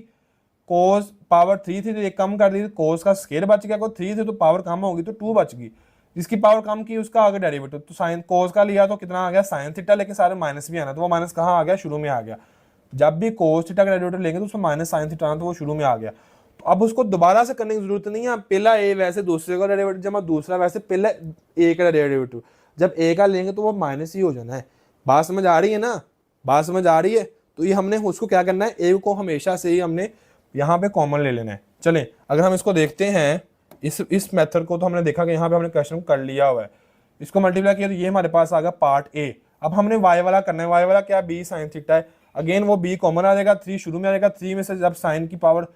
कोस पावर 3 थी तो एक कम कर दी, कोस का स्केयर बच गया, को 3 थी तो पावर कम होगी तो 2 बच गई, जिसकी पावर कम की उसका आ गया डेरिवेटिव। तो साइन कोस का लिया तो कितना आ गया साइन थीटा, लेकिन सारे माइनस भी आना, तो वो माइनस कहाँ आ गया, शुरू में आ गया। जब भी कोस थीटा का डेरिवेटिव लेंगे तो उसमें माइनस साइन थीटा आना, तो वो शुरू में आ गया। तो अब उसको दोबारा से करने की जरूरत नहीं है, पहला ए वैसे दूसरे का डेरिवेटिव जमा दूसरा वैसे पहला ए का डेरिवेटिव, जब ए का लेंगे तो वो माइनस ही हो जाना है। बात समझ आ रही है ना, बात समझ आ रही है। तो ये हमने उसको क्या करना है, ए को हमेशा से ही हमने यहाँ पे कॉमन ले लेना है। चले अगर हम इसको देखते हैं इस मेथड को, तो हमने देखा कि यहाँ पे हमने क्वेश्चन कर लिया हुआ है, इसको मल्टीप्लाई किया तो ये हमारे पास आ गया पार्ट ए। अब हमने वाई वाला करना है, वाई वाला क्या बी साइन थीटा है, अगेन वो बी कॉमन आ जाएगा, 3 शुरू में आ जाएगा, 3 में से जब साइन की पावर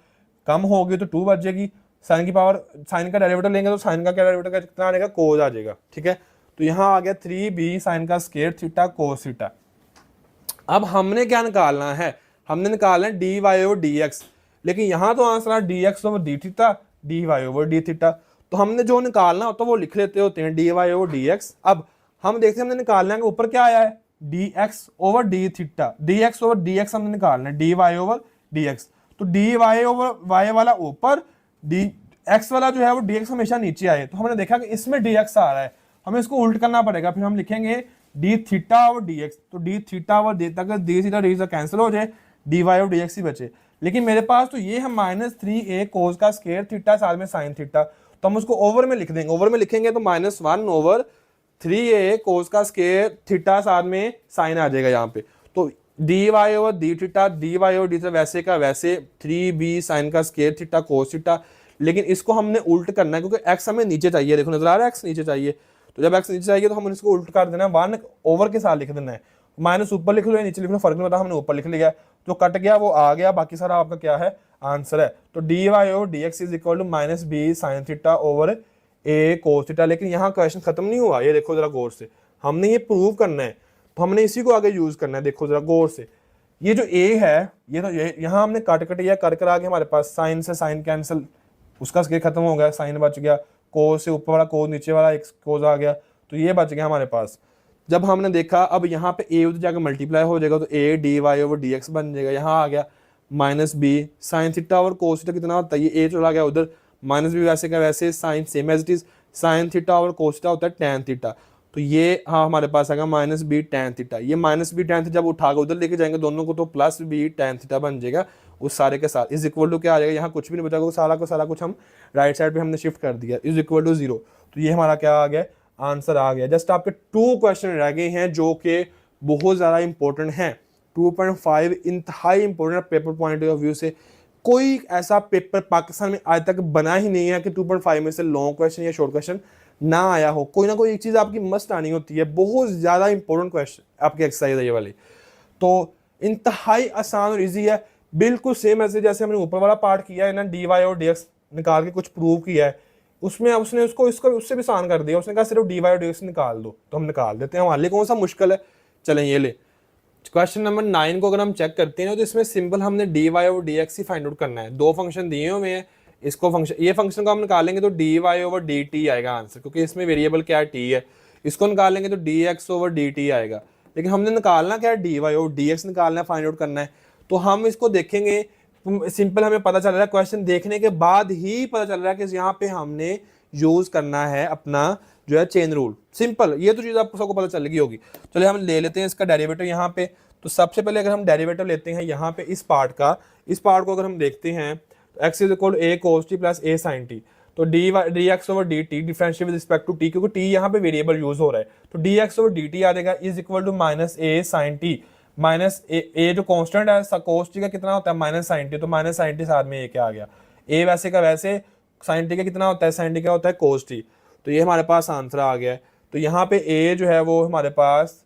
कम होगी तो 2 बचेगी, साइन की पावर साइन का डेरिवेटिव लेंगे तो साइन का क्या डेरिवेटिव का कितना आ जाएगा, कोस आ जाएगा। ठीक है, तो यहाँ आ गया 3b साइन का स्क्वायर थीटा कोस थीटा। अब हमने क्या निकालना है, हमने निकालना है d Y over D x, लेकिन यहाँ तो आंसर है d x over d theta d Y over d theta, तो हमने जो निकालना होता है वो लिख लेते होते हैं d Y over D x. अब हम देखते हैं हमने निकालना है कि ऊपर क्या आया है, d x over d theta, d x over D x हमने निकालना है, d Y over D x, तो डी वाई ओवर वाई वाला ऊपर, डी एक्स वाला जो है वो डी एक्स हमेशा नीचे आए। तो हमने देखा कि इसमें डी एक्स आ रहा है, हमें इसको उल्ट करना पड़ेगा, फिर हम लिखेंगे D theta over D x, तो डी थीटा ओवर डी तक डी थीटा डी कैंसिल हो जाए, D Y over D X ही बचे। लेकिन मेरे पास तो ये है -3a कोस का स्क्वायर थीटा साथ में साइन थीटा, तो हम उसको ओवर में लिख देंगे, ओवर में लिखेंगे तो -1 ओवर 3a कोस का स्क्वायर थीटा साथ में साइन आ जाएगा यहाँ पे, तो d Y over d theta d Y over d theta वैसे का वैसे 3b साइन का स्क्वायर थीटा कोस थीटा। लेकिन इसको हमने उल्ट करना है क्योंकि x हमें नीचे चाहिए, देखो नजर आ रहा है x नीचे चाहिए, तो जब x नीचे चाहिए तो हम इसको उल्ट कर देना है, 1 ओवर के साथ लिख देना है, माइनस ऊपर लिख लो या नीचे लिख लो फर्क नहीं पड़ता, हमने ऊपर लिख लिया, जो कट गया वो आ गया, बाकी सारा आपका क्या है आंसर है। तो d Y over D x is equal to -b sine theta over a cos theta. लेकिन यहाँ क्वेश्चन खत्म नहीं हुआ, ये देखो जरा गौर से, हमने ये प्रूव करना है तो हमने इसी को आगे यूज करना है। देखो जरा गौर से, ये जो a है ये तो यहाँ हमने काट कट या कर आगे हमारे पास साइन से साइन कैंसिल, उसका स्केल खत्म हो गया, साइन बच गया, कोस से ऊपर वाला कोस नीचे वाला एक कोस आ गया, तो ये बच गया हमारे पास। जब हमने देखा अब यहाँ पे a उधर जाकर मल्टीप्लाई हो जाएगा तो a d Y over D x बन जाएगा, यहाँ आ गया -b sine theta over cos theta कितना होता है, ये a चला गया उधर, -b वैसे का वैसे sine same as it is, sine theta over cos theta होता है टैन थीटा, तो ये हाँ हमारे पास आएगा -b टैन थीटा, ये -b टैन थीटा जब उठा के उधर लेके जाएंगे दोनों को तो +b टैन थीटा बन जाएगा उस सारे के साथ, इज इक्वल टू क्या आ जाएगा, यहाँ कुछ भी नहीं बचा, सारा कुछ हम राइट साइड पे हमने शिफ्ट कर दिया, इज इक्वल टू 0, तो ये हमारा क्या आ गया आंसर आ गया। जस्ट आपके 2 क्वेश्चन रह गए हैं जो कि बहुत ज़्यादा इंपॉर्टेंट हैं, 2.5 इंतहाई important paper point of view से। कोई ऐसा पेपर पाकिस्तान में आज तक बना ही नहीं है कि 2.5 में से लॉन्ग क्वेश्चन या शॉर्ट क्वेश्चन ना आया हो, कोई ना कोई एक चीज़ आपकी मस्ट आनी होती है, बहुत ज़्यादा इंपॉर्टेंट क्वेश्चन आपकी एक्सरसाइज है ये वाली, तो इंतहाई आसान और ईजी है, बिल्कुल सेम ऐसे जैसे हमने ऊपर वाला पार्ट किया है ना, डी वाई और डी एक्स निकाल के कुछ प्रूव किया है, उसमें उसने उसको इसको उससे भी आसान कर दिया, उसने कहा सिर्फ डी वाई और डी एक्स निकाल दो, तो हम निकाल देते हैं, हमारे लिए कौन सा मुश्किल है। चलें ये ले क्वेश्चन नंबर 9 को अगर हम चेक करते हैं तो इसमें सिंपल हमने डी वाई और डी एक्स ही फाइंड आउट करना है, 2 फंक्शन दिए हुए हैं, इसको फंक्शन ये फंक्शन को हम निकालेंगे तो d Y over D t आएगा आंसर, क्योंकि इसमें वेरिएबल क्या है टी है, इसको निकालेंगे तो D x over D t आएगा, लेकिन हमने निकालना क्या है d Y over D x निकालना है, फाइंड आउट करना है, तो हम इसको देखेंगे सिंपल, हमें पता चल रहा है क्वेश्चन देखने के बाद ही पता चल रहा है कि यहाँ पे हमने यूज करना है अपना जो है चेन रूल, सिंपल, ये तो चीज़ आपको सबको पता चल गई होगी। चलिए हम ले लेते हैं इसका डेरिवेटिव यहाँ पे, तो सबसे पहले अगर हम डेरिवेटिव लेते हैं यहाँ पे इस पार्ट का, इस पार्ट को अगर हम देखते हैं तो x is equal a cos t plus a sin t, तो D x over D T differentiate with respect to T, क्योंकि टी यहाँ पे वेरिएबल यूज हो रहा है, तो D x over D T आ जाएगा is equal to -a sin t, minus A जो कांस्टेंट है कोस टी का कितना होता है -sin t, तो -sin t साथ में ये क्या आ गया, a वैसे का वैसे sin t का कितना होता है, sin t का होता है cos t, तो ये हमारे पास आंसर आ गया है। तो यहाँ पे a जो है वो हमारे पास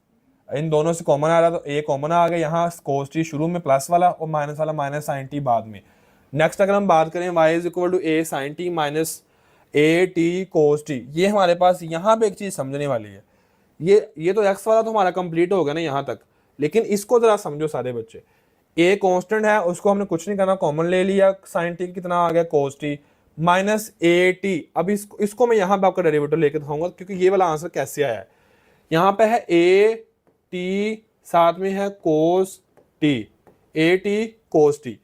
इन दोनों से कॉमन आ रहा, तो a कॉमन आ गया, यहाँ cos t शुरू में प्लस वाला और माइनस वाला -sin t बाद में। नेक्स्ट अगर हम बात करें y is equal to a sin t minus a t cos t, ये हमारे पास यहाँ पे एक चीज समझने वाली है, ये तो x वाला तो हमारा कंप्लीट हो गया ना यहाँ तक, लेकिन इसको जरा समझो सारे बच्चे, a कांस्टेंट है उसको हमने कुछ नहीं करना, कॉमन ले लिया, sin t कितना आ गया cos t minus A T. अब इसको मैं यहाँ पे आपका डेरिवेटिव लेके दिखाऊंगा, क्योंकि ये वाला आंसर कैसे आया है, यहाँ पे है ए टी साथ में है cos T, A T cos T,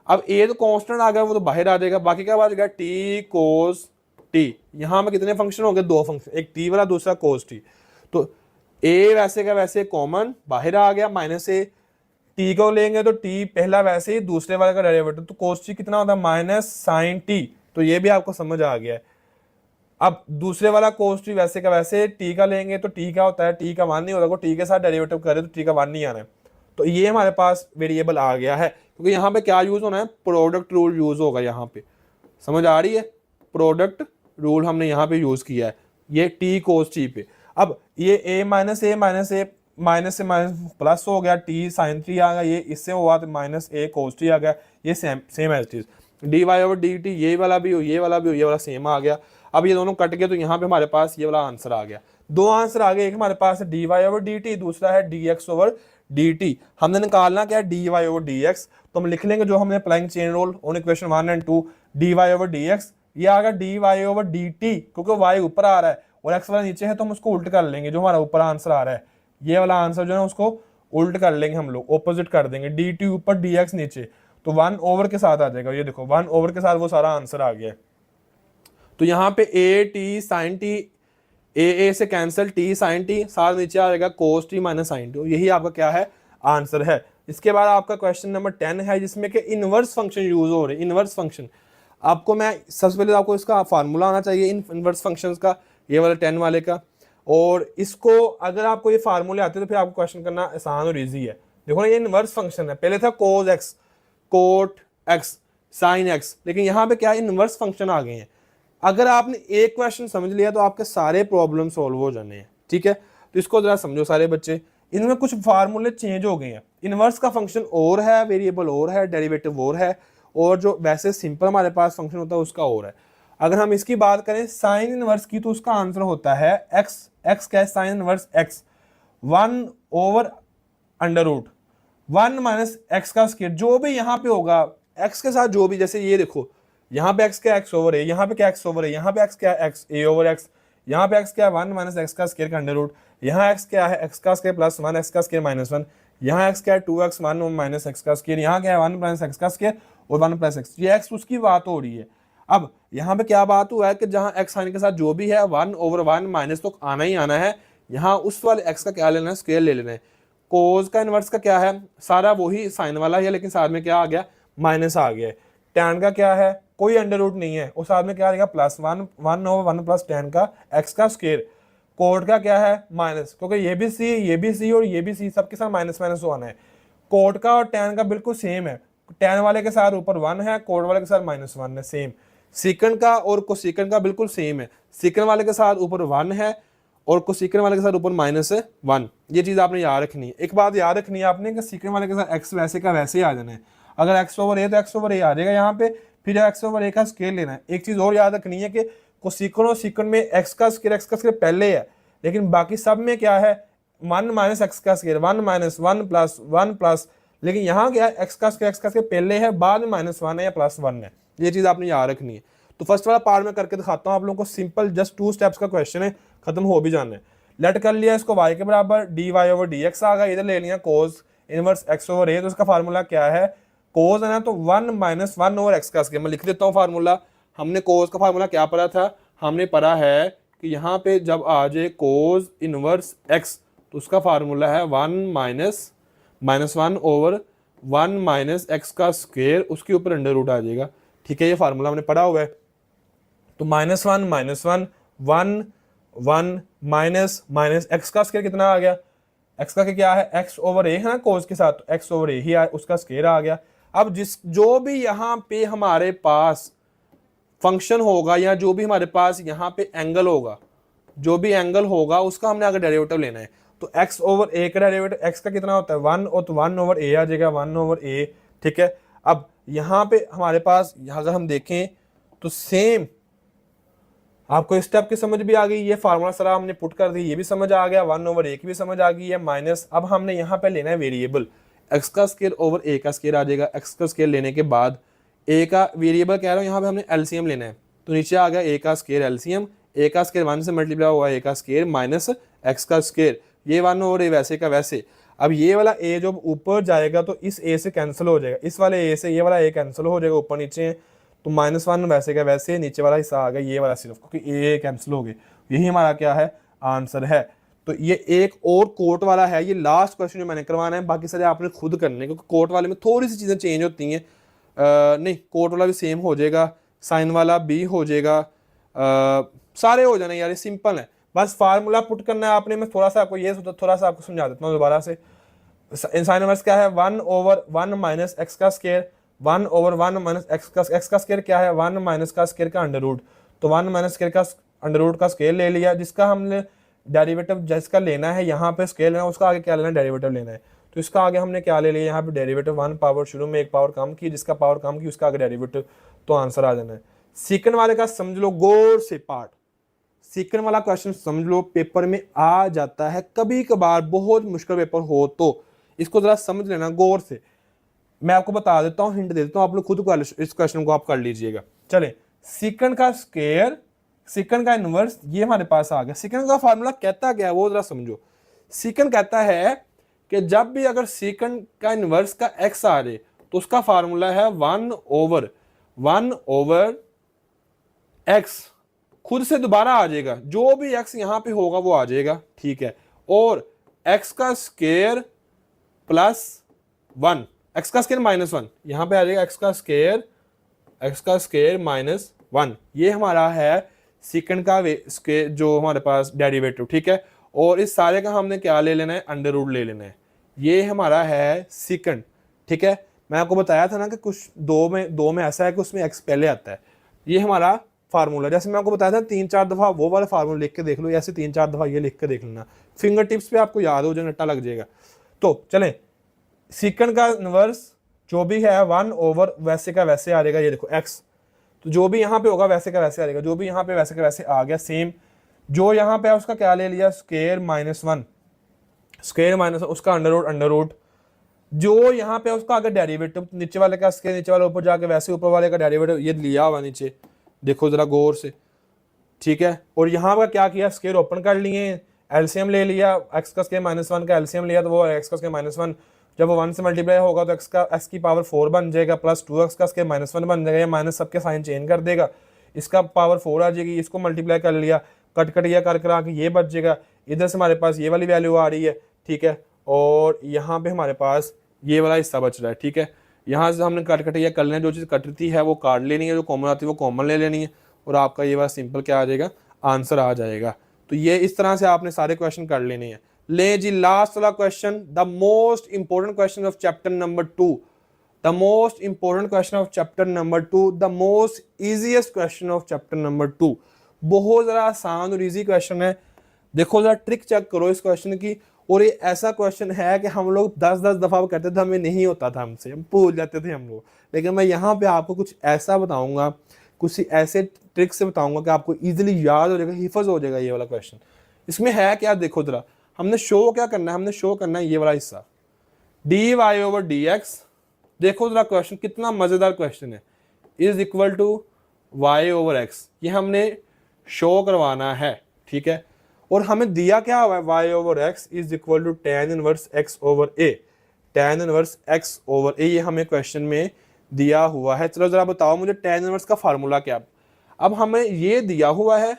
अब ए तो कांस्टेंट आ गया वो तो बाहर आ जाएगा, बाकी क्या बच गया टी कोस टी, यहाँ में कितने फंक्शन हो गए, 2 फंक्शन, एक टी वाला दूसरा कोस टी, तो ए वैसे का वैसे कॉमन बाहर आ गया, माइनस ए टी को लेंगे तो टी पहला वैसे ही, दूसरे वाले का डेरिवेटिव, तो cos t कितना होता है माइनस साइन टी, तो ये भी आपको समझ आ गया है। अब दूसरे वाला cos t वैसे का वैसे टी का लेंगे तो टी का होता है, टी का 1 नहीं होता, टी के साथ डेरिवेटिव करे तो टी का 1 नहीं आना है। तो ये हमारे पास वेरिएबल आ गया है, क्योंकि यहाँ पे क्या यूज होना है, प्रोडक्ट रूल यूज होगा यहाँ पे, समझ आ रही है, प्रोडक्ट रूल हमने यहाँ पे यूज किया है, ये टी cos t पे। अब ये a माइनस ए माइनस से माइनस प्लस हो गया, टी साइन टी आ गया, ये इससे हुआ तो माइनस ए cos t आ गया, ये same as it is, d Y over D t, ये वाला भी हो, ये वाला भी हो, ये वाला सेम आ गया। अब ये दोनों कट गए तो यहाँ पे हमारे पास ये वाला आंसर आ गया। दो आंसर आ गए, एक हमारे पास है d Y over D t, दूसरा है d x over D t. हमने निकालना क्या है, d Y over D x, तो हम लिख लेंगे जो हमने applying chain rule on equation 1 and 2, d Y over D x, ये आ गया d Y over D t, क्योंकि वाई ऊपर आ रहा है और एक्स वाला नीचे है तो हम उसको उल्ट कर लेंगे, जो हमारा ऊपर आंसर आ रहा है ये वाला आंसर जो है उसको उल्ट कर लेंगे हम लोग, ऑपोजिट कर देंगे, डी टी ऊपर डी एक्स नीचे, तो 1 ओवर के साथ आ जाएगा, ये देखो 1 ओवर के साथ वो सारा आंसर आ गया। तो यहाँ पे ए टी साइन टी, ए से कैंसिल, टी साइन टी, साथ नीचे आ जाएगा cos t minus sine t, यही आपका क्या है आंसर है। इसके बाद आपका क्वेश्चन नंबर 10 है, जिसमें कि इनवर्स फंक्शन यूज हो रहे हैं। इनवर्स फंक्शन आपको मैं सबसे पहले आपको इसका फार्मूला आना चाहिए इनवर्स फंक्शंस का, ये वाला 10 वाले का, और इसको अगर आपको ये फार्मूले आते हैं तो फिर आपको क्वेश्चन करना आसान और ईजी है। देखो ना, ये इनवर्स फंक्शन है, पहले था cos x, cot x, sine x, लेकिन यहाँ पे क्या इनवर्स फंक्शन आ गए हैं। अगर आपने एक क्वेश्चन समझ लिया तो आपके सारे प्रॉब्लम सॉल्व हो जाने हैं, ठीक है। तो इसको जरा समझो सारे बच्चे, इनमें कुछ फार्मूले चेंज हो गए हैं। इनवर्स का फंक्शन और है, वेरिएबल और है, डेरिवेटिव और है, और जो वैसे सिंपल हमारे पास फंक्शन होता है उसका और है। अगर हम इसकी बात करें साइन इनवर्स की, तो उसका आंसर होता है x क्या है, sine inverse x 1 over under root 1 minus x का स्क्वायर, जो भी यहाँ पे होगा x के साथ जो भी, जैसे ये देखो यहाँ पे x क्या x ओवर है, यहाँ पे क्या x ओवर है, यहाँ पे x क्या है x a ओवर x, यहाँ पे x क्या है 1 माइनस एक्स का स्क्वायर का अंडर रूट, यहाँ x क्या है x का स्क्वायर प्लस 1 x का स्क्वायर माइनस 1, यहाँ x क्या है 2x 1 माइनस एक्स का स्क्वायर, यहाँ क्या है 1 माइनस एक्स का स्क्वायर और 1 प्लस एक्स, ये x उसकी बात हो रही है। अब यहाँ पे क्या बात हुआ है कि जहाँ x साइन के साथ जो भी है 1 ओवर 1 माइनस तो आना ही आना है, यहाँ उस वाले x का क्या लेना है, स्क्वायर ले लेना है। कोज का इनवर्स का क्या है, सारा वही साइन वाला है, लेकिन साथ में क्या आ गया, माइनस आ गया। टैन का क्या है, कोई अंडर रूट नहीं है, उस साथ में क्या आ जाएगा प्लस 1 ओवर 1 प्लस टैन का x का स्क्वायर। कोड का क्या है माइनस, क्योंकि ये भी सी और ये भी सी, सबके साथ माइनस माइनस होना है। कोड का और टैन का बिल्कुल सेम है, टैन वाले के साथ ऊपर 1 है, कोड वाले के साथ माइनस 1 है, सेम। सीकन का और कोसिकन का बिल्कुल सेम है, सीकन वाले के साथ ऊपर 1 है और कोसिकन वाले के साथ ऊपर माइनस 1। ये चीज़ आपने याद रखनी है। एक बात याद रखनी है आपने कि सीकन वाले के साथ x वैसे का वैसे ही आ जाना है, अगर x ओवर a तो x ओवर a आ जाएगा यहाँ पे, फिर x ओवर a का स्केल लेना है। एक चीज़ और याद रखनी है कि कोसिकन और सीकन में x का स्केल पहले है, लेकिन बाकी सब में क्या है 1 माइनस एक्स का स्केल, 1 माइनस 1 प्लस 1 प्लस, लेकिन यहाँ क्या है x का स्केल पहले है, बाद में माइनस 1 है या प्लस 1 है। ये चीज़ आपने याद रखनी है। तो फर्स्ट वाला पार्ट में करके दिखाता हूँ आप लोगों को, सिंपल जस्ट 2 स्टेप्स का क्वेश्चन है, खत्म हो भी जाना है। लेट कर लिया इसको y के बराबर, D Y over D X आ गया, इधर ले लिया cos inverse x over a, तो उसका फार्मूला क्या है, कोस है ना, तो 1 माइनस 1 ओवर एक्स का स्क्वायर। मैं लिख देता हूँ फार्मूला। हमने कोस का फार्मूला क्या पढ़ा था, हमने पढ़ा है कि यहाँ पे जब आ जाए कोस इनवर्स x, तो उसका फार्मूला है 1 माइनस 1 ओवर 1 माइनस एक्स का स्क्वायर, उसके ऊपर अंडर रूट आ जाएगा, ठीक है। ये फार्मूला हमने पढ़ा हुआ है। तो माइनस 1 1 1 माइनस एक्स का स्क्वायर कितना आ गया, एक्स का क्या है x ओवर a है ना, कोस के साथ तो x ओवर a ही उसका स्क्वायर आ गया। अब जो भी यहाँ पे हमारे पास फंक्शन होगा या जो भी हमारे पास यहाँ पे एंगल होगा, जो भी एंगल होगा उसका हमने अगर डेरिवेटिव लेना है, तो x ओवर a का डेरिवेटिव x का कितना होता है 1, और तो 1 ओवर a आ जाएगा 1 ओवर a, ठीक है। अब यहाँ पे हमारे पास अगर हम देखें तो सेम, आपको इस स्टेप की समझ भी आ गई, ये फार्मूला सारा हमने पुट कर दी, ये भी समझ आ गया, 1 ओवर a की भी समझ आ गई है, माइनस अब हमने यहाँ पे लेना है वेरिएबल, x का स्क्वायर ओवर a का स्क्वायर आ जाएगा। x का स्क्वायर लेने के बाद a का वेरिएबल कह रहा हूँ यहाँ पे हमने एलसीएम लेना है, तो नीचे आ गया a का स्क्वायर एलसीएम, a का स्क्वायर 1 से मल्टीप्लाई हुआ a का स्क्वायर माइनस x का स्क्वायर, ये 1 ओवर a वैसे का वैसे। अब ये वाला a जब ऊपर जाएगा तो इस a से कैंसिल हो जाएगा, इस वाले a से ये वाला a कैंसिल हो जाएगा, ऊपर नीचे, तो -1 वैसे का वैसे, नीचे वाला हिस्सा आ गया ये वाला सिर्फ, क्योंकि a कैंसिल हो गए। यही हमारा क्या है आंसर है। तो ये एक और कोट वाला है, ये लास्ट क्वेश्चन जो मैंने करवाना है, बाकी सारे आपने खुद करने हैं, क्योंकि कोट वाले में थोड़ी सी चीज़ें चेंज होती हैं। नहीं, कोट वाला भी सेम हो जाएगा, साइन वाला भी हो जाएगा, सारे हो जाने यार, ये सिंपल है। बस फार्मूला पुट करना है आपने। मैं थोड़ा सा आपको समझा देता हूँ दोबारा से। साइन इनवर्स क्या है, 1/1 माइनस एक्स का स्क्वायर, 1/1 माइनस एक्स का स्क्वायर क्या है, 1 माइनस का स्क्वायर का अंडर रूट। तो 1 माइनस स्क्वायर का अंडर रूट का स्क्वायर ले लिया, जिसका हमने डेरिवेटिव जिसका लेना है, यहाँ पे स्क्वायर लेना है, उसका आगे क्या लेना है, डेरिवेटिव लेना है। तो इसका आगे हमने क्या ले लिया, यहाँ पे डेरिवेटिव 1 पावर शुरू में 1 पावर कम की, जिसका पावर कम की उसका आगे डेरिवेटिव, तो आंसर आ जाना है। सेकंड वाले का समझ लो गौर से पार्ट, सेकंड वाला क्वेश्चन समझ लो पेपर में आ जाता है कभी कभार, बहुत मुश्किल पेपर हो तो इसको जरा समझ लेना गौर से। मैं आपको बता देता हूँ, हिंट दे देता हूँ, आप लोग खुद इस क्वेश्चन को आप कर लीजिएगा। चले, सेकंड का स्क्वायर, सेकंड का इनवर्स, ये हमारे पास आ गया। सेकंड का फार्मूला कहता क्या है वो जरा समझो। सेकंड कहता है कि जब भी अगर सेकंड का इनवर्स का एक्स आ जाए तो उसका फार्मूला है 1/1 एक्स, खुद से दोबारा आ जाएगा, जो भी एक्स यहां पे होगा वो आ जाएगा, ठीक है। और एक्स का स्क्वायर प्लस 1, एक्स का स्क्वायर -1, यहां पे आ जाएगा एक्स का स्क्वायर -1। ये हमारा है सेकंड का जो हमारे पास डेरिवेटिव, ठीक है। और इस सारे का हमने क्या ले लेना है, अंडर रूट ले लेना है। ये हमारा है सेकंड, ठीक है। मैं आपको बताया था ना कि कुछ दो में ऐसा है कि उसमें एक्स पहले आता है। ये हमारा फार्मूला, जैसे मैं आपको बताया था 3-4 दफा वो वाला फार्मूला लिख के देख लो, ऐसे 3-4 दफा ये लिख के देख लेना, फिंगर टिप्स पे आपको याद हो जाएगा, नट्टा लग जाएगा। तो चलें, सेकंड का इनवर्स जो भी है 1/ वैसे का वैसे आ जाएगा, ये देखो एक्स, तो जो भी यहाँ पे होगा वैसे का वैसे आ जाएगा, जो भी यहाँ पे वैसे का वैसे आ गया सेम। जो यहाँ पे है उसका क्या ले लिया, स्क्वायर -1, स्क्वायर -1 उसका अंडर रूट। जो यहाँ पे उसका अगर डेरिवेटिव, नीचे वाले का स्क्वायर नीचे वाले ऊपर जाके वैसे ऊपर वाले का डेरिवेटिव ये लिया हुआ नीचे, देखो जरा गौर से, ठीक है। और यहाँ पर क्या किया, स्क्वायर ओपन कर लिए, एलसीएम ले लिया, एक्स का स्क्वायर -1 का एलसीएम लिया, तो वो एक्स का स्क्वायर -1 जब वो 1 से मल्टीप्लाई होगा तो एक्स की पावर 4 बन जाएगा, प्लस 2x का स्क्वायर -1 बन जाएगा, या माइनस सबके साइन चेंज कर देगा, इसका पावर 4 आ जाएगी, इसको मल्टीप्लाई कर लिया, कट ये कर करा के ये बच जाएगा। इधर से हमारे पास ये वाली वैल्यू आ रही है, ठीक है। और यहाँ पे हमारे पास ये वाला हिस्सा बच रहा है, ठीक है। यहाँ से हमने कट ये कर लेना, जो चीज़ कटती है वो काट लेनी है, जो कॉमन आती है वो कॉमन ले लेनी है, और आपका ये वाला सिंपल क्या आ जाएगा, आंसर आ जाएगा। तो ये इस तरह से आपने सारे क्वेश्चन कर लेने हैं। ले जी लास्ट वाला question, the most important question of chapter number 2, the most important question of chapter number 2, the most easiest question of chapter number 2। बहुत ज़रा आसान और इजी क्वेश्चन है। देखो जरा ट्रिक चेक करो इस क्वेश्चन की। और ये ऐसा क्वेश्चन है कि हम लोग 10-10 दफा करते थे, हमें नहीं होता था, हमसे हम भूल जाते थे हम लोग। लेकिन मैं यहाँ पे आपको कुछ ऐसा बताऊंगा, कुछ ऐसे ट्रिक से बताऊंगा कि आपको इजीली याद हो जाएगा, हिफज हो जाएगा ये वाला क्वेश्चन। इसमें है क्या, देखो जरा, हमने शो क्या करना है, हमने शो करना है ये वाला हिस्सा, dy/dx। देखो जरा क्वेश्चन कितना मजेदार क्वेश्चन है, इज इक्वल टू y/x, ये हमने शो करवाना है, ठीक है। और हमें दिया क्या हुआ है, y/x is equal to tan inverse x/a, tan inverse x/a, ये हमें क्वेश्चन में दिया हुआ है। चलो जरा बताओ मुझे tan इनवर्स का फार्मूला क्या। अब हमें ये दिया हुआ है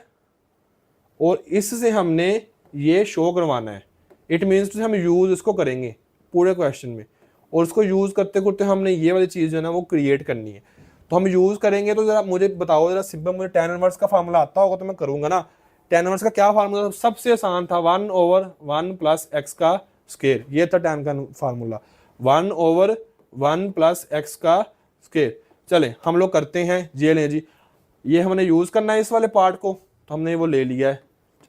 और इससे हमने ये शो करवाना है, इट मीन्स हम यूज इसको करेंगे पूरे क्वेश्चन में, और उसको यूज करते करते हमने ये वाली चीज जो है ना वो क्रिएट करनी है। तो हम यूज करेंगे, तो जरा मुझे बताओ जरा सिंपल, मुझे tan इनवर्स का फार्मूला आता होगा तो मैं करूंगा ना। tan इनवर्स का क्या फार्मूला, सबसे आसान था 1/1 प्लस एक्स का स्क्वायर, ये था tan का फार्मूला, 1/1 प्लस एक्स का स्क्वायर। चले हम लोग करते हैं, ये लें जी, ये हमने यूज करना है इस वाले पार्ट को, तो हमने वो ले लिया है।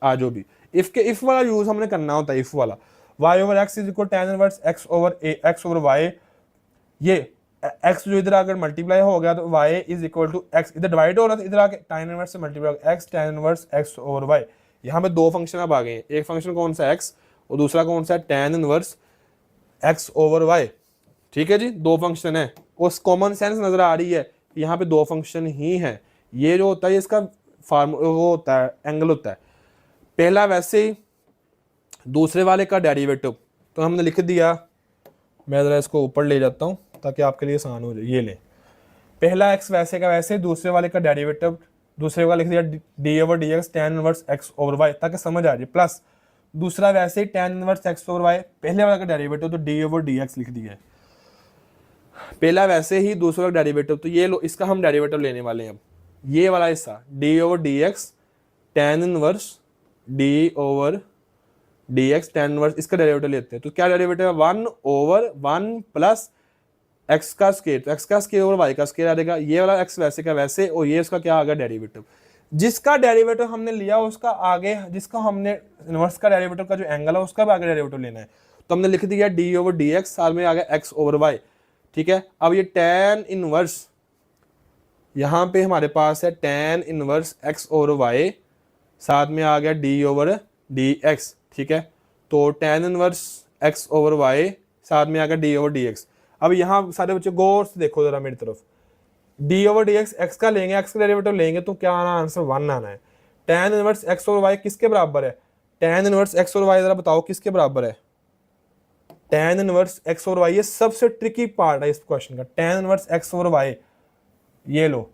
आज जो भी इफ वाला यूज हमने करना होता है, इफ वाला, y/x is equal tan inverse x/y, ये x जो इधर आकर मल्टीप्लाई हो गया तो y is equal to x, इधर डिवाइड हो रहा था, इधर आके tan इनवर्स से मल्टीप्लाई हो गया x tan इनवर्स x/y। यहाँ पे दो फंक्शन अब आ गए हैं, एक फंक्शन कौन सा x और दूसरा कौन सा है tan इनवर्स x/y, ठीक है जी, दो फंक्शन है। और कॉमन सेंस नजर आ रही है, यहाँ पे दो फंक्शन ही है। ये जो होता है इसका फार्मूला वो होता है, एंगल होता है, पहला वैसे ही, दूसरे वाले का डेरिवेटिव, तो हमने लिख दिया। मैं जरा इसको ऊपर ले जाता हूँ ताकि आपके लिए आसान हो जाए। ये ले, पहला x वैसे का वैसे, दूसरे वाले का डेरिवेटिव, दूसरे वाला लिख दिया dy/dx tan इनवर्स x/y, ताकि समझ आ जाए। प्लस दूसरा वैसे ही tan inverse x over y, पहले वाला का डेरिवेटिव तो d ओवर dx लिख दिया है, पहला वैसे ही दूसरा का डेरिवेटिव, तो ये लो इसका हम डेरिवेटिव लेने वाले हैं। अब ये वाला हिस्सा d over dx tan inverse d over dx tan inverse, इसका डेरिवेटिव लेते हैं। तो क्या डेरिवेटिव है, 1 ओवर 1 प्लस x का स्केयर, तो x का स्केयर ओवर y का स्केयर आ जाएगा। ये वाला x वैसे का वैसे, और ये इसका क्या आ गया डेरिवेटिव। जिसका डेरिवेटिव हमने लिया उसका आगे, जिसका हमने इनवर्स का डेरिवेटिव का जो एंगल है उसका भी आगे डेरिवेटिव लेना है। तो हमने लिख दिया d ओवर dx, साथ में आ गया x ओवर y, ठीक है। अब ये tan इनवर्स, यहाँ पे हमारे पास है tan inverse x over y, साथ में आ गया d ओवर dx, ठीक है। तो tan inverse x over y, साथ में आ गया d ओवर dx। अब यहाँ सारे बच्चे गौर से देखो जरा मेरी तरफ, d ओवर dx x का लेंगे, x का डेरिवेटिव लेंगे तो क्या आना, आंसर 1 आना है। tan inverse x over y किसके बराबर है, tan inverse x over y जरा बताओ किसके बराबर है, tan inverse x over y, ये सबसे ट्रिकी पार्ट है इस क्वेश्चन का। tan inverse x over y, ये लो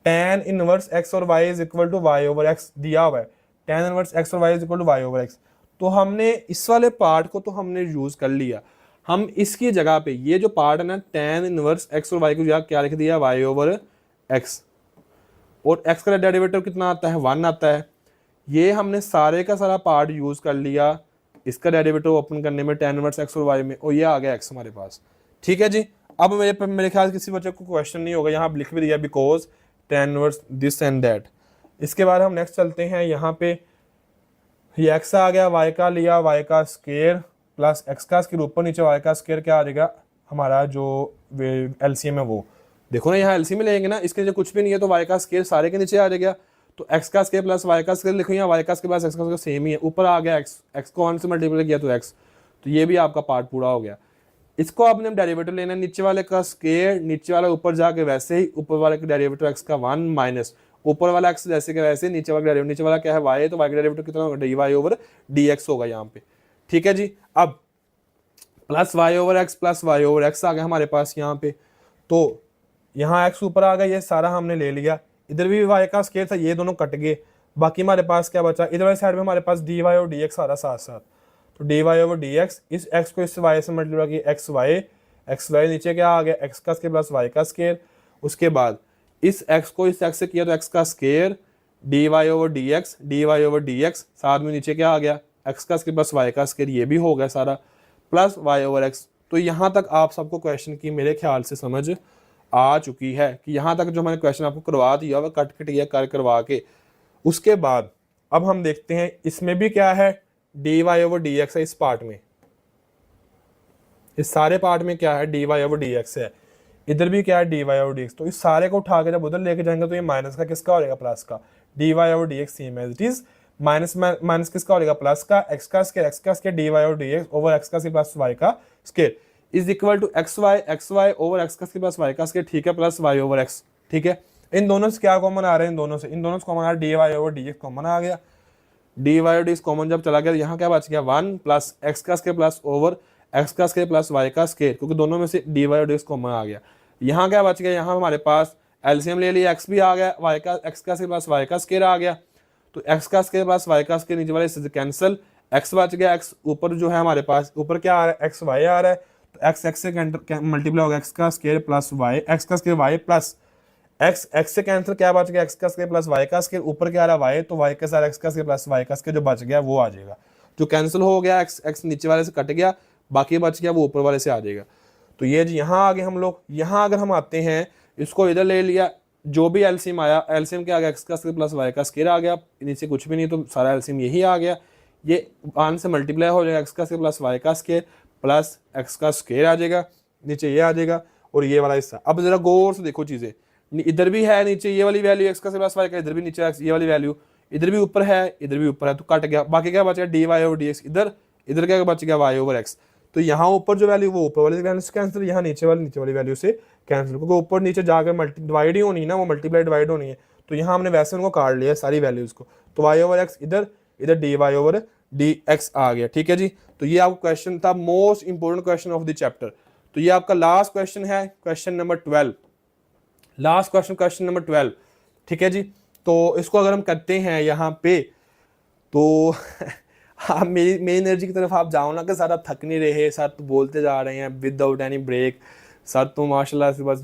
tan inverse x over y is equal to y over x दिया हुआ है, tan inverse x over y is equal to y over x। तो हमने इस वाले पार्ट को तो हमने यूज कर लिया, हम इसकी जगह पे ये जो पार्ट है ना tan इनवर्स x और y को क्या लिख दिया, y ओवर x, और x का डेरिवेटिव कितना आता है, 1 आता है। ये हमने सारे का सारा पार्ट यूज कर लिया इसका डेरिवेटिव ओपन करने में tan इनवर्स x और y में, और ये आ गया x हमारे पास, ठीक है जी। अब मेरे ख्याल किसी बच्चे को क्वेश्चन नहीं होगा, यहाँ लिख भी दिया because tan inverse this and that. इसके बाद हम नेक्स्ट चलते हैं, यहाँ पे ये x आ गया, y का लिया, y का स्केयर प्लस x का स्केयर, ऊपर नीचे y का स्केयर क्या आ जाएगा हमारा जो एलसीएम है वो देखो ना, यहाँ एलसीएम में लेंगे ना, इसके नीचे कुछ भी नहीं है तो y का स्केयर सारे के नीचे आ जाएगा। तो x का स्केयर प्लस y का स्केयर लिखो, यहाँ y का स्केयर प्लस x का स्केयर सेम ही है, ऊपर आ गया x को 1 से मल्टीप्लाई किया तो x, तो ये भी आपका पार्ट पूरा हो गया। इसको आपने डेरिवेटिव लेना है, नीचे वाले का स्केयर, नीचे वाला ऊपर जाके वैसे ही, ऊपर वाले का डेरिवेटिव x का 1 माइनस ऊपर वाला x जैसे के वैसे, नीचे वाला डेरिवेटिव, नीचे वाला क्या है y, तो y का डेरिवेटिव कितना होगा, dy ओवर dx होगा यहाँ पे, ठीक है जी। अब plus y over x plus y over x आ गया हमारे पास यहाँ पे, तो यहाँ x ऊपर आ गया, ये सारा हमने ले लिया, इधर भी y का स्केयर था, ये दोनों कट गए, बाकी हमारे पास क्या बचा, इधर वाली साइड में हमारे पास dy और dx आ रहा साथ साथ, तो dy ओवर dx, इस x को इस y से मल्टीप्लाई किया xy, नीचे क्या आ गया x का स्केयर प्लस y का स्केयर, उसके बाद इस x को इस x से किया तो x का स्केयर dy ओवर dx, साथ में नीचे क्या आ गया x का स्केयर प्लस y का स्केयर, ये भी हो गया सारा, प्लस y ओवर x। तो यहाँ तक आप सबको क्वेश्चन की मेरे ख्याल से समझ आ चुकी है कि यहाँ तक जो मैंने क्वेश्चन आपको करवा दिया वह कट किया करवा के, उसके बाद अब हम देखते हैं इसमें भी क्या है, dy ओवर dx है, इस पार्ट में, इस सारे पार्ट में क्या है, dy ओवर dx है, इधर भी क्या है dy ओवर dx। तो इस सारे को उठा के जब उधर लेके जाएंगे तो ये माइनस का किसका हो जाएगा, प्लस का, dy over dx same as it is, minus किसका हो जाएगा, प्लस का, x का square dy over dx over x का स्केयर प्लस y का square is equal to xy over x का स्केयर प्लस y का स्केयर, ठीक है, प्लस y ओवर x, ठीक है। इन दोनों से क्या कॉमन आ रहे हैं, इन दोनों से कॉमन आ रहा है, dy ओवर dx कॉमन आ गया, dy ओवर dx कॉमन जब चला गया, यहाँ क्या बच गया 1 प्लस x का स्केयर प्लस ओवर x का स्केयर प्लस y का स्केयर, क्योंकि दोनों में से dy ओवर dx कॉमन आ गया। यहाँ क्या बच गया, यहाँ हमारे पास एलसीएम ले लिया, x भी आ गया, y का x का स्केयर प्लस y का स्केयर आ गया, तो x का स्केयर प्लस y का स्केयर नीचे वाले से कैंसिल, x बच गया, x ऊपर जो है हमारे पास ऊपर क्या आ रहा है, x y आ रहा है, तो x से मल्टीप्लाई होगा x का स्केयर प्लस y, x का स्केयर y प्लस x से कैंसिल, क्या बच गया x का स्केयर प्लस y का स्केयर, ऊपर क्या आ रहा है y, तो y के साथ x का स्केयर प्लस y का स्केयर जो बच गया वो आ जाएगा, जो कैंसिल हो गया x नीचे वाले से कट गया, बाकी बच गया वो ऊपर वाले से आ जाएगा। तो ये जी यहाँ आगे हम लोग, यहाँ अगर हम आते हैं इसको इधर ले लिया, जो भी एलसीएम आया, एलसीएम क्या आ गया, x का स्केयर प्लस y का स्केयर आ गया, नीचे कुछ भी नहीं तो सारा एलसीएम यही आ गया, ये 1 से मल्टीप्लाई हो जाएगा, x का स्केयर प्लस y का स्केयर प्लस x का स्केयर आ जाएगा, नीचे ये आ जाएगा, और ये वाला हिस्सा। अब जरा गौर से देखो चीजें, इधर भी है नीचे ये वाली वैल्यू x का स्केयर प्लस y का, इधर भी नीचे ये वाली वैल्यू, इधर भी ऊपर है, इधर भी ऊपर है, तो कट गया, बाकी क्या बचेगा dy ओवर dx, इधर क्या बच गया y ओवर x। तो यहाँ ऊपर जो वैल्यू वो ऊपर वाली वैल्यू से कैंसिल, यहाँ नीचे वाली वैल्यू से कैंसिल, क्योंकि ऊपर नीचे जाकर डिवाइड ही होनी है ना, वो मल्टीप्लाई डिवाइड होनी है, तो यहाँ हमने वैसे उनको काट लिया सारी वैल्यूज को, तो y ओवर x इधर dy ओवर dx आ गया, ठीक है जी। तो ये आपका क्वेश्चन था, most important question of the chapter. तो ये आपका लास्ट क्वेश्चन है, question number 12, last question number 12, ठीक है जी। तो इसको अगर हम करते हैं यहाँ पे तो हाँ, मेरी एनर्जी की तरफ आप जाओ ना कि सर आप थक नहीं रहे, सर तो बोलते जा रहे हैं विदाउट एनी ब्रेक, सर तो माशाल्लाह से बस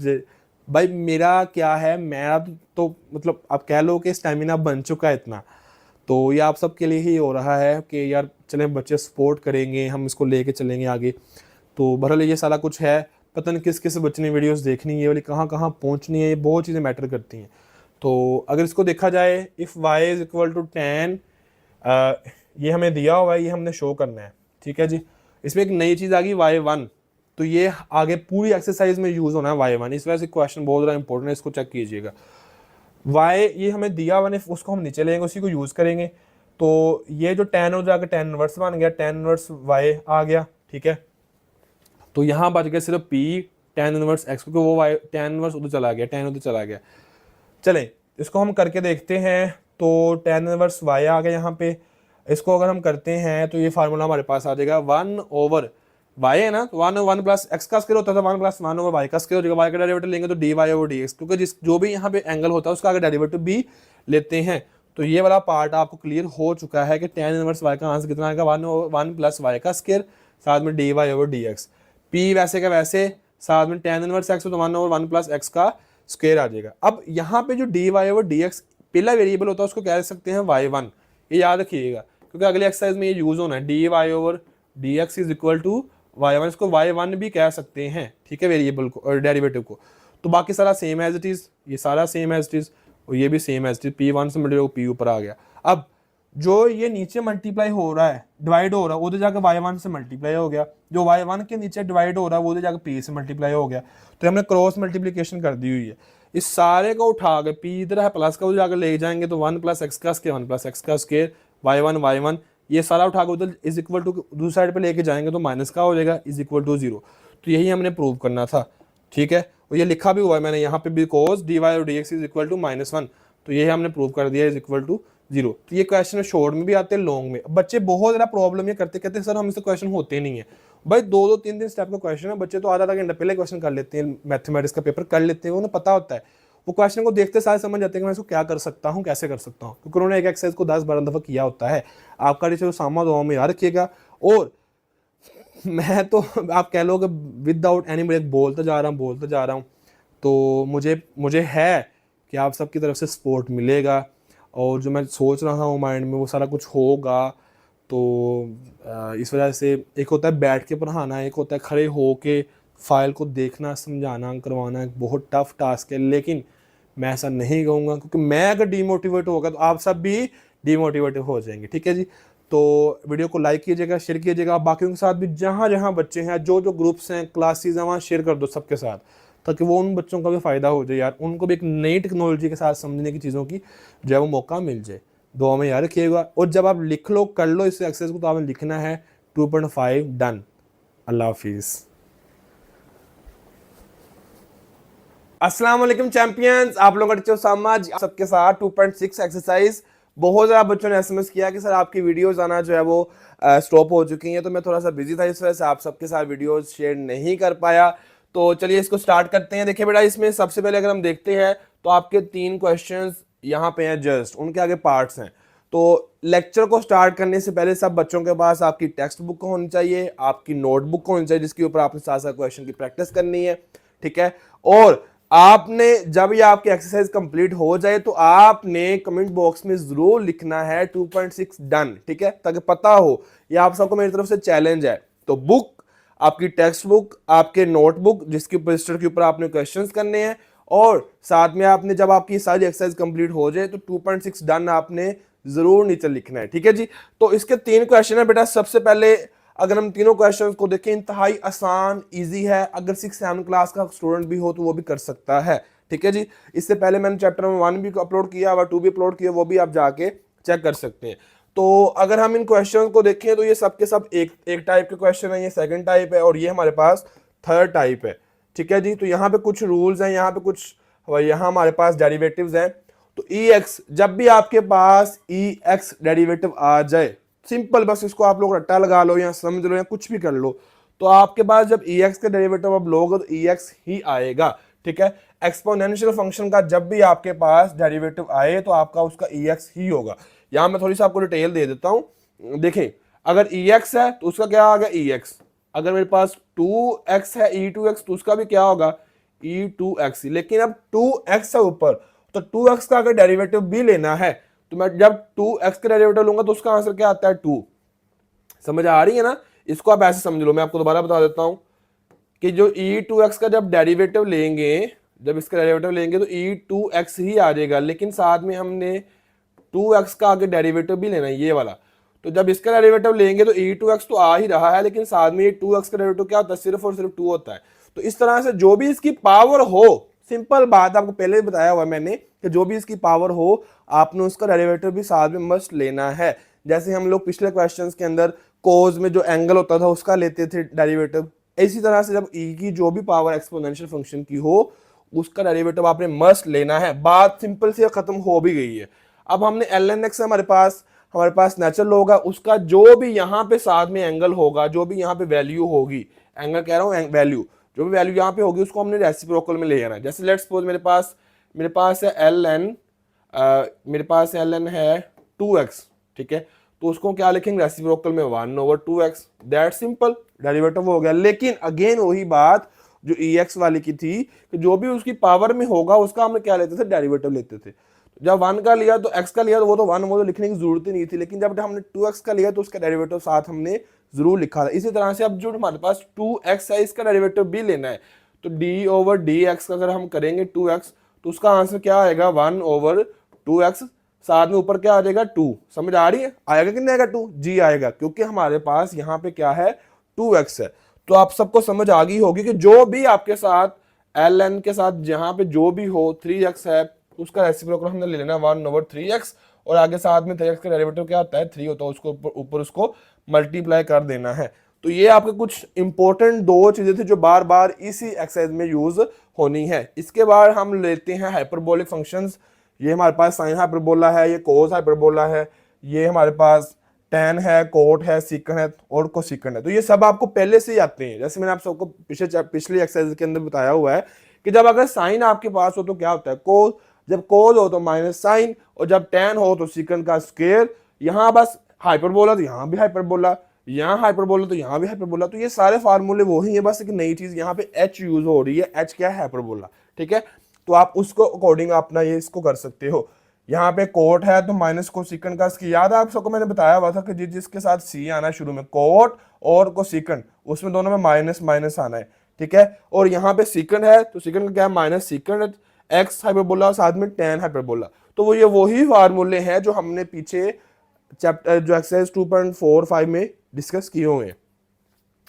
भाई मेरा क्या है, मैं तो मतलब आप कह लो कि स्टेमिना बन चुका है इतना। तो ये आप सबके लिए ही हो रहा है कि यार चलें बच्चे सपोर्ट करेंगे, हम इसको लेके चलेंगे आगे। तो बहरहाल ये सारा कुछ है, पता नहीं किस किस बच्चे ने वीडियोस देखनी है, ये वाली कहाँ कहाँ पहुँचनी है, ये बहुत चीज़ें मैटर करती हैं। तो अगर इसको देखा जाए, if y is equal to 10, ये हमें दिया हुआ है, ये हमने शो करना है, ठीक है जी। इसमें एक नई चीज़ आ गई y1, तो ये आगे पूरी एक्सरसाइज में यूज़ होना है y1, इस वजह से क्वेश्चन बहुत ज़्यादा इंपॉर्टेंट है, इसको चेक कीजिएगा। y ये हमें दिया हुआ है, उसको हम नीचे लेंगे, उसी को यूज़ करेंगे। तो ये जो tan हो जाकर tan इनवर्स बन गया, tan इनवर्स y आ गया, ठीक है। तो यहाँ बच गया सिर्फ p tan इनवर्स x, क्योंकि वो y tan इनवर्स उधर चला गया, tan उधर चला गया। चलें इसको हम करके देखते हैं। तो tan इनवर्स y आ गया यहाँ पे, इसको अगर हम करते हैं तो ये फार्मूला हमारे पास आ जाएगा 1/y है ना, तो 1 प्लस एक्स का स्क्वायर होता था, 1 प्लस 1/y का स्क्वायर हो जाएगा। y का डेरिवेटिव लेंगे तो dy/dx, क्योंकि जो भी यहाँ पे एंगल होता है उसका अगर डेरिवेटिव भी लेते हैं। तो ये वाला पार्ट आपको क्लियर हो चुका है कि tan इनवर्स y का आंसर कितना आएगा, 1 प्लस y का स्क्वायर साथ में dy/dx। p वैसे का वैसे, साथ में tan इनवर्स x तो 1/1 प्लस x का स्क्वायर आ जाएगा। अब यहाँ पे जो dy/dx पहला वेरिएबल होता है उसको कह सकते हैं y1, ये याद रखिएगा, क्योंकि अगले एक्सरसाइज में ये यूज होना है। dy/dx is equal to y1, इसको y1 भी कह सकते हैं, ठीक है, वेरिएबल को और डेरिवेटिव को। तो बाकी सारा सेम एज इट इज, ये सारा सेम एज इट इज, और ये भी same as it is, p1 से मल्टीप्लाई p ऊपर आ गया। अब जो ये नीचे मल्टीप्लाई हो रहा है, डिवाइड हो रहा है, उधर जाकर y1 से मल्टीप्लाई हो गया, जो y1 के नीचे डिवाइड हो रहा है वो उधर जाकर p से मल्टीप्लाई हो गया। तो हमने क्रॉस मल्टीप्लिकेशन कर दी हुई है, इस सारे को उठा के p इधर है प्लस का उधर जाकर ले जाएंगे, तो 1 प्लस एक्स का स्क्वायर, 1 प्लस एक्स का स्क्वायर, y1 ये सारा उठा के उधर इज इक्वल टू दूसरी साइड पे लेके जाएंगे तो माइनस का हो जाएगा, इज इक्वल टू 0। तो यही हमने प्रूव करना था, ठीक है। और ये लिखा भी हुआ है मैंने यहाँ पे, because dy/dx is equal to -1, तो ये हमने प्रूव कर दिया इज इक्वल टू 0। तो ये क्वेश्चन शॉर्ट में भी आते हैं, लॉन्ग में। बच्चे बहुत ज़्यादा प्रॉब्लम ये करते कहते सर हम इससे क्वेश्चन होते नहीं है। भाई 2-2 3-3 स्टेप का क्वेश्चन है, बच्चे तो आधा घंटा पहले क्वेश्चन कर लेते हैं, मैथमेटिक्स का पेपर कर लेते हैं, उन्हें पता होता है, वो क्वेश्चन को देखते सारे समझ जाते हैं कि मैं इसको क्या कर सकता हूँ, कैसे कर सकता हूँ, क्योंकि उन्होंने एक एक्सरसाइज को 10-12 दफ़ा किया होता है। आपका रिचर सामा दुआ में याद रखिएगा। और मैं तो आप कह लो कि विदाउट एनी ब्रेक बोलते जा रहा हूँ। तो मुझे है कि आप सबकी तरफ से सपोर्ट मिलेगा, और जो मैं सोच रहा हूँ माइंड में वो सारा कुछ होगा। तो इस वजह से एक होता है बैठ के पढ़ाना, एक होता है खड़े हो के फाइल को देखना, समझाना, करवाना, एक बहुत टफ टास्क है। लेकिन मैं ऐसा नहीं कहूँगा, क्योंकि मैं अगर डीमोटिवेट होगा तो आप सब भी डीमोटिवेट हो जाएंगे, ठीक है जी। तो वीडियो को लाइक कीजिएगा, शेयर कीजिएगा, बाकियों के साथ भी जहाँ जहाँ बच्चे हैं, जो जो ग्रुप्स हैं, क्लासेस हैं, वहाँ शेयर कर दो सबके साथ, ताकि वो उन बच्चों का भी फ़ायदा हो जाए यार, उनको भी एक नई टेक्नोलॉजी के साथ समझने की चीज़ों की जो है वो मौका मिल जाए। दुआ में याद रखिएगा। और जब आप लिख लो, कर लो इस एक्सरसाइज को, तो आपने लिखना है 2.5 डन। अल्लाह हाफिज़। अस्सलाम वालेकुम चैंपियंस, आप लोगों का टीचर समाज सबके साथ 2.6 एक्सरसाइज। बहुत ज़्यादा बच्चों ने एसएमएस किया कि सर आपकी वीडियोस आना जो है वो स्टॉप हो चुकी हैं, तो मैं थोड़ा सा बिजी था, इस वजह से आप सबके साथ वीडियोस शेयर नहीं कर पाया। तो चलिए इसको स्टार्ट करते हैं। देखिए बेटा, इसमें सबसे पहले अगर हम देखते हैं तो आपके 3 क्वेश्चंस यहाँ पे हैं, जस्ट उनके आगे पार्ट्स हैं। तो लेक्चर को स्टार्ट करने से पहले सब बच्चों के पास आपकी टेक्स्ट बुक होनी चाहिए, आपकी नोटबुक होनी चाहिए, जिसके ऊपर आपने साथ साथ क्वेश्चन की प्रैक्टिस करनी है, ठीक है। और आपने जब ये आपकी एक्सरसाइज कंप्लीट हो जाए तो आपने कमेंट बॉक्स में जरूर लिखना है 2.6 डन, ठीक है, ताकि पता हो। ये आप सबको मेरी तरफ से चैलेंज है। तो बुक, आपकी टेक्स्ट बुक, आपके नोटबुक जिसके ऊपर रजिस्टर के ऊपर आपने क्वेश्चंस करने हैं, और साथ में आपने जब आपकी सारी एक्सरसाइज कंप्लीट हो जाए तो 2.6 डन आपने जरूर नीचे लिखना है, ठीक है जी। तो इसके 3 क्वेश्चन है बेटा। सबसे पहले अगर हम तीनों क्वेश्चंस को देखें, इंतहाई आसान इजी है, अगर 6-7 क्लास का स्टूडेंट भी हो तो वो भी कर सकता है, ठीक है जी। इससे पहले मैंने चैप्टर नंबर 1 भी अपलोड किया और 2 भी अपलोड किया, वो भी आप जाके चेक कर सकते हैं। तो अगर हम इन क्वेश्चंस को देखें तो ये सब के सब एक टाइप के क्वेश्चन है, ये सेकंड टाइप है और ये हमारे पास थर्ड टाइप है, ठीक है जी। तो यहाँ पे कुछ रूल्स हैं, यहाँ पे कुछ, यहाँ हमारे पास डेरिवेटिव्स हैं। तो EX, जब भी आपके पास EX डेरिवेटिव आ जाए, सिंपल बस इसको आप लोग रट्टा लगा लो या समझ लो या कुछ भी कर लो, तो आपके पास जब EX का डेरिवेटिव आप लोगे तो EX ही आएगा, ठीक है। एक्सपोनेंशियल फंक्शन का जब भी आपके पास डेरिवेटिव आए तो आपका उसका EX ही होगा। यहाँ मैं थोड़ी सी आपको डिटेल दे देता हूँ। देखें, अगर EX है तो उसका क्या होगा EX, अगर मेरे पास 2x है E2x तो उसका भी क्या होगा E2x। लेकिन अब 2x है ऊपर, तो 2x का अगर डेरिवेटिव भी लेना है तो मैं जब 2x का डेरिवेटिव लूंगा तो उसका आंसर क्या आता है 2। समझ आ रही है ना? इसको आप ऐसे समझ लो, मैं आपको दोबारा बता देता हूं कि जो E2x का जब डेरिवेटिव लेंगे, जब इसका डेरिवेटिव लेंगे तो E2x ही आ जाएगा, लेकिन साथ में हमने 2x का आगे डेरिवेटिव भी लेना है, ये वाला। तो जब इसका डेरिवेटिव लेंगे तो E2x तो आ ही रहा है, लेकिन साथ में ये 2x का डेरिवेटिव क्या होता है, सिर्फ और सिर्फ 2 होता है। तो इस तरह से जो भी इसकी पावर हो, सिंपल बात आपको पहले भी बताया हुआ मैंने कि जो भी इसकी पावर हो आपने उसका डेरिवेटिव भी साथ में मस्ट लेना है। जैसे हम लोग पिछले क्वेश्चंस के अंदर कोज में जो एंगल होता था उसका लेते थे डेरिवेटिव, इसी तरह से जब ई की जो भी पावर एक्सपोनेंशियल फंक्शन की हो उसका डेरिवेटिव आपने मस्ट लेना है। बात सिंपल से खत्म हो भी गई है। अब हमने ln x हमारे पास नेचुरल होगा, उसका जो भी यहाँ पे साथ में एंगल होगा, जो भी यहाँ पे वैल्यू होगी, एंगल कह रहा हूँ वैल्यू, जो भी वैल्यू यहाँ पे होगी उसको हमने रेसिप्रोकल में ले जाना है। जैसे लेट्स सपोज मेरे पास है ln, मेरे पास ln है 2x, ठीक है, तो उसको क्या लिखेंगे रेसिप्रोकल में 1/2x, दैट सिंपल, डेरिवेटिव हो गया। लेकिन अगेन वही बात जो EX वाली की थी कि जो भी उसकी पावर में होगा उसका हम क्या लेते थे, डेरिवेटिव लेते थे। जब 1 का लिया तो x का लिया तो वो तो 1 वो तो लिखने की जरूरत ही नहीं थी, लेकिन जब हमने 2x का लिया तो उसका डेरिवेटिव साथ हमने जरूर लिखा था। इसी तरह से अब जो हमारे पास 2x है इसका डेरिवेटिव भी लेना है, तो d/dx अगर हम करेंगे 2x तो उसका आंसर क्या आएगा 1/2x, साथ में ऊपर क्या आ जाएगा 2। समझ आ रही है? आएगा कि नहीं आएगा 2 जी आएगा, क्योंकि हमारे पास यहाँ पे क्या है 2x है। तो आप सबको समझ आ गई होगी कि जो भी आपके साथ ln के साथ जहां पे जो भी हो 3x है उसका रेसिप्रोकल हमने ले लेना 1/3x, और आगे साथ में 3x का डेरिवेटिव क्या होता है 3 होता है, उसको ऊपर उसको मल्टीप्लाई कर देना है। तो ये आपके कुछ इंपॉर्टेंट दो चीजें थी जो बार बार इसी एक्सरसाइज में यूज होनी है। इसके बाद हम लेते हैं हाइपरबोलिक फंक्शंस। ये हमारे पास साइन हाइपरबोला है, ये कोस हाइपरबोला है, ये हमारे पास टेन है, कोट है, सीकन है और कोसिकन है। तो ये सब आपको पहले से ही आते हैं। जैसे मैंने आप सबको पिछली एक्सरसाइज के अंदर बताया हुआ है कि जब अगर साइन आपके पास हो तो क्या होता है कोस, जब कोस हो तो माइनस साइन, और जब टेन हो तो सीकन का स्क्वायर। यहाँ बस हाइपरबोला तो यहाँ भी हाइपरबोला, यहाँ हाइपरबोला तो यहाँ भी हाइपरबोला। तो ये सारे फार्मूले वही है, बस एक नई चीज यहाँ पे एच यूज हो रही है। एच क्या है? हाइपरबोला, ठीक है। तो आप उसको अकॉर्डिंग अपना ये इसको कर सकते हो। यहाँ पे कोट है तो माइनस कोसिकन का याद है आप सबको मैंने बताया हुआ था कि जिसके साथ सी आना है शुरू में, कोट और कोसिकन, उसमें दोनों में माइनस माइनस आना है, ठीक है। और यहाँ पे सीकन है तो सीकन का क्या है माइनस सीकन एक्स हाइपरबोला, साथ में टेन हाइपरबोला। तो वो ये वही फार्मूले हैं जो हमने पीछे चैप्टर जो एक्सरसाइज 2.45 में डिस्कस किए हुए हैं।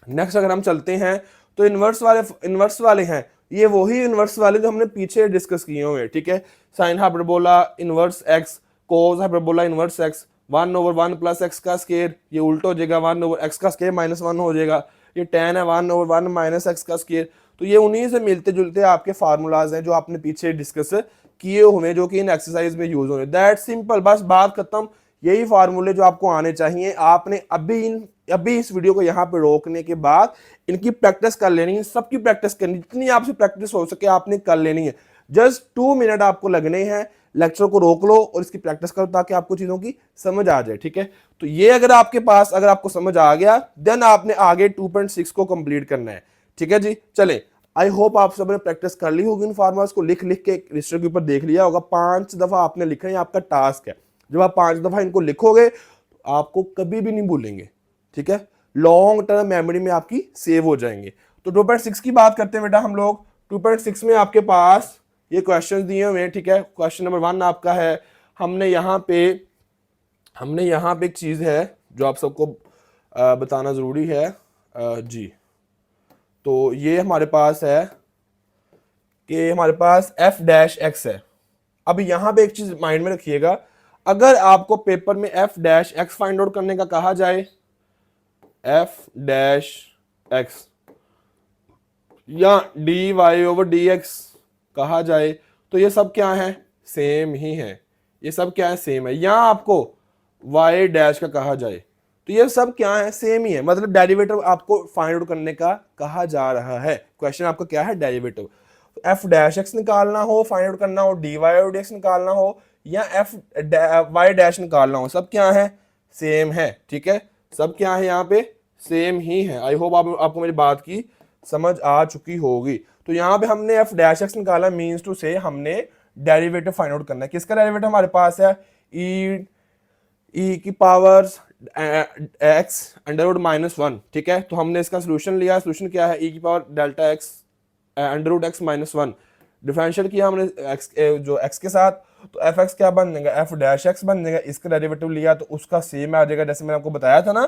नेक्स्ट अगर हम चलते हैं तो इनवर्स वाले हैं, ये वही इनवर्स वाले जो हमने पीछे डिस्कस किए हुए हैं, ठीक है। Sine hyperbola inverse X, cos hyperbola inverse X, 1/1 plus X का स्क्वायर, ये उल्टा हो जाएगा 1/x का स्क्वायर -1 हो जाएगा। ये टेन है 1/1 माइनस एक्स का स्क्वायर। तो ये उन्हीं से मिलते जुलते आपके फार्मूलाज हैं जो आपने पीछे डिस्कस किए हुए, जो कि इन एक्सरसाइज में यूज हो रहे हैं। दैट सिंपल, बस बात खत्म। यही फार्मूले जो आपको आने चाहिए, आपने अभी इस वीडियो को यहाँ पे रोकने के बाद इनकी प्रैक्टिस कर लेनी है, सबकी प्रैक्टिस करनी, जितनी आपसे प्रैक्टिस हो सके आपने कर लेनी है। जस्ट 2 मिनट आपको लगने हैं, लेक्चर को रोक लो और इसकी प्रैक्टिस करो ताकि आपको चीजों की समझ आ जाए, ठीक है। तो ये अगर आपको समझ आ गया देन आपने आगे 2.6 को कंप्लीट करना है, ठीक है जी। चले, आई होप आप सबने प्रैक्टिस कर ली होगी, इन फार्मूलाज को लिख के रजिस्टर के ऊपर देख लिया होगा। 5 दफा आपने लिखना है, आपका टास्क है। जब आप 5 दफा इनको लिखोगे तो आपको कभी भी नहीं भूलेंगे, ठीक है। लॉन्ग टर्म मेमोरी में आपकी सेव हो जाएंगे। तो 2.6 की बात करते हैं बेटा हम लोग। 2.6 में आपके पास ये क्वेश्चन दिए हुए हैं, ठीक है। क्वेश्चन नंबर 1 आपका है, हमने यहाँ पे एक चीज है जो आप सबको बताना जरूरी है जी। तो ये हमारे पास है कि हमारे पास f-x है। अब यहाँ पे एक चीज माइंड में रखिएगा, अगर आपको पेपर में f-x फाइंड आउट करने का कहा जाए, f-x या dy/dx कहा जाए, तो ये सब क्या है? सेम ही है। ये सब क्या है? सेम है। या आपको y' का कहा जाए तो ये सब क्या है? सेम ही है। मतलब डेरिवेटिव आपको फाइंड आउट करने का कहा जा रहा है। क्वेश्चन आपका क्या है? डेरिवेटिव। f-x निकालना हो, फाइंड आउट करना हो, dy/dx निकालना हो या y' निकालना हो, सब क्या है? सेम है, ठीक है। सब क्या है यहाँ पे, सेम ही है। आई होप आपको मेरी बात की समझ आ चुकी होगी। तो यहाँ पे हमने एफ डैश एक्स निकाला, मीन्स टू से हमने डेरिवेटिव फाइंड आउट करना है। किसका डेरिवेटिव हमारे पास है, ई की पावर एक्स अंडर रूट -1, ठीक है। तो हमने इसका सोल्यूशन लिया, सोल्यूशन क्या है, ई की power delta x under root x -1, differentiate किया हमने एक्स जो एक्स के साथ, तो एफ एक्स क्या बन जाएगा, एफ डैश एक्स बन जाएगा। इसका डेरिवेटिव लिया तो उसका सेम आ जाएगा, जैसे मैंने आपको बताया था ना।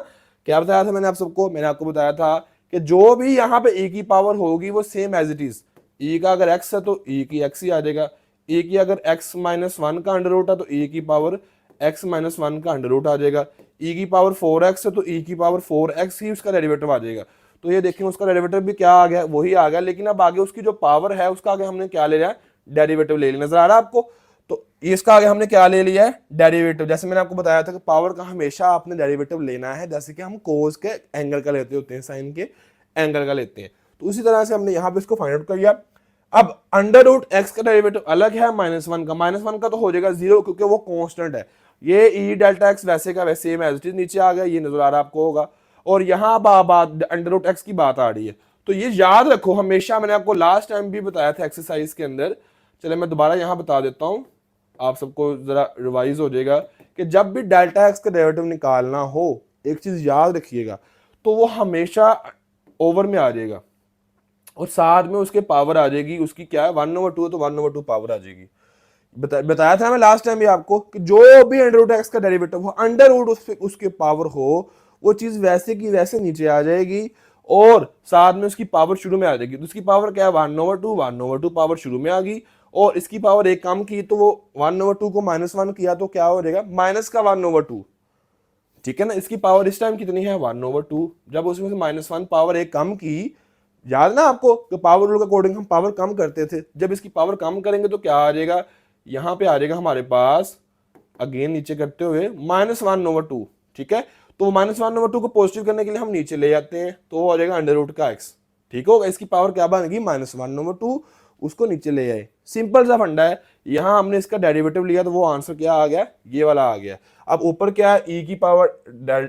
क्या बताया था मैंने आप सबको, मैंने आपको बताया था कि जो भी यहाँ पे e की पावर होगी वो same as it is, e का अगर x है तो e की x ही आ जाएगा, e की अगर x -1 का अंडर रूट है तो e की पावर x -1 का अंडर रूट आ जाएगा, e की पावर 4x है तो e की पावर 4x ही उसका डेरिवेटिव आ जाएगा। तो ये देखिए उसका डेरिवेटिव भी क्या आ गया, वही आ गया, लेकिन अब आगे उसकी जो पावर है उसका आगे हमने क्या ले लिया, डेरिवेटिव ले लिया। नजर आ रहा है आपको। तो इसका आगे हमने क्या ले लिया है, डेरिवेटिव। जैसे मैंने आपको बताया था कि पावर का हमेशा आपने डेरिवेटिव लेना है, जैसे कि हम कोस के एंगल का लेते होते हैं, साइन के एंगल का लेते हैं। तो उसी तरह से हमने यहाँ पे इसको फाइंड आउट कर लिया। अब अंडर रूट एक्स का डेरिवेटिव अलग है -1 का, -1 का तो हो जाएगा 0 क्योंकि वो कांस्टेंट है। ये ई डेल्टा एक्स वैसे का वैसे सेम एज इट इज नीचे आ गया, ये नजर आ रहा आपको होगा। और यहाँ बात अंडर रूट एक्स की बात आ रही है, तो ये याद रखो हमेशा। मैंने आपको लास्ट टाइम भी बताया था एक्सरसाइज के अंदर, चले मैं दोबारा यहाँ बता देता हूँ, आप सबको जरा रिवाइज हो जाएगा कि जब भी डेल्टा एक्स का डेरिवेटिव निकालना हो, एक चीज याद रखिएगा, तो वो हमेशा ओवर में आ जाएगा और साथ में उसके पावर आ जाएगी, उसकी क्या है 1/2 है तो 1/2 पावर आ जाएगी। बताया था मैं लास्ट टाइम भी आपको कि जो भी अंडर रूट एक्स का डेरिवेटिव हो, अंडर रूट उसके पावर हो, वो चीज वैसे की वैसे नीचे आ जाएगी और साथ में उसकी पावर शुरू में आ जाएगी। तो उसकी पावर क्या है 1/2 पावर शुरू में आ गई और इसकी पावर एक कम की तो वो 1/2 को -1 किया तो क्या हो जाएगा, माइनस का 1/2, ठीक है ना। इसकी पावर इस टाइम कितनी है 1/2, जब उसमें से -1 पावर एक कम की, याद ना आपको कि पावर रूल के अकॉर्डिंग हम पावर कम करते थे, जब इसकी पावर कम करेंगे तो क्या आ जाएगा, यहाँ पे आ जाएगा हमारे पास अगेन नीचे करते हुए -1/2, ठीक है। तो -1/2 को पॉजिटिव करने के लिए हम नीचे ले जाते हैं तो वो हो जाएगा अंडर रूट का x, ठीक होगा। इसकी पावर क्या बनेगी -1/2, उसको नीचे ले आए, सिंपल सा फंडा है। यहाँ हमने इसका डेरिवेटिव लिया तो वो आंसर क्या आ गया, ये वाला आ गया। अब ऊपर क्या है, e की पावर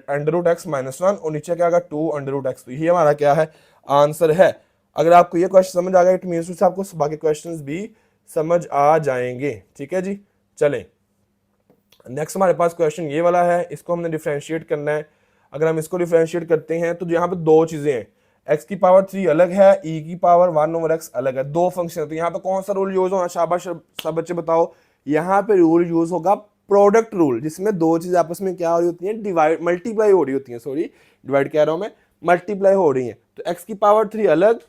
अंडर रूट एक्स -1 और नीचे क्या आएगा 2 अंडर रूट एक्स। तो ये हमारा क्या है, आंसर है। अगर आपको ये क्वेश्चन समझ आ गया इट मींस से आपको बाकी क्वेश्चंस भी समझ आ जाएंगे, ठीक है जी। चलें नेक्स्ट हमारे पास क्वेश्चन ये वाला है, इसको हमने डिफरेंशिएट करना है। अगर हम इसको डिफरेंशिएट करते हैं तो यहाँ पे दो चीजें हैं, x की पावर 3 अलग है, e की पावर 1/x अलग है, दो फंक्शन है। तो यहाँ पे कौन सा रूल यूज होना, शाबाश सब बच्चे बताओ। यहाँ पे रूल यूज होगा प्रोडक्ट रूल, जिसमें दो चीज आपस में क्या हो रही होती है, डिवाइड मल्टीप्लाई हो रही होती है, सॉरी डिवाइड कह रहा हूं मैं, मल्टीप्लाई हो रही है। तो x की पावर 3 अलग,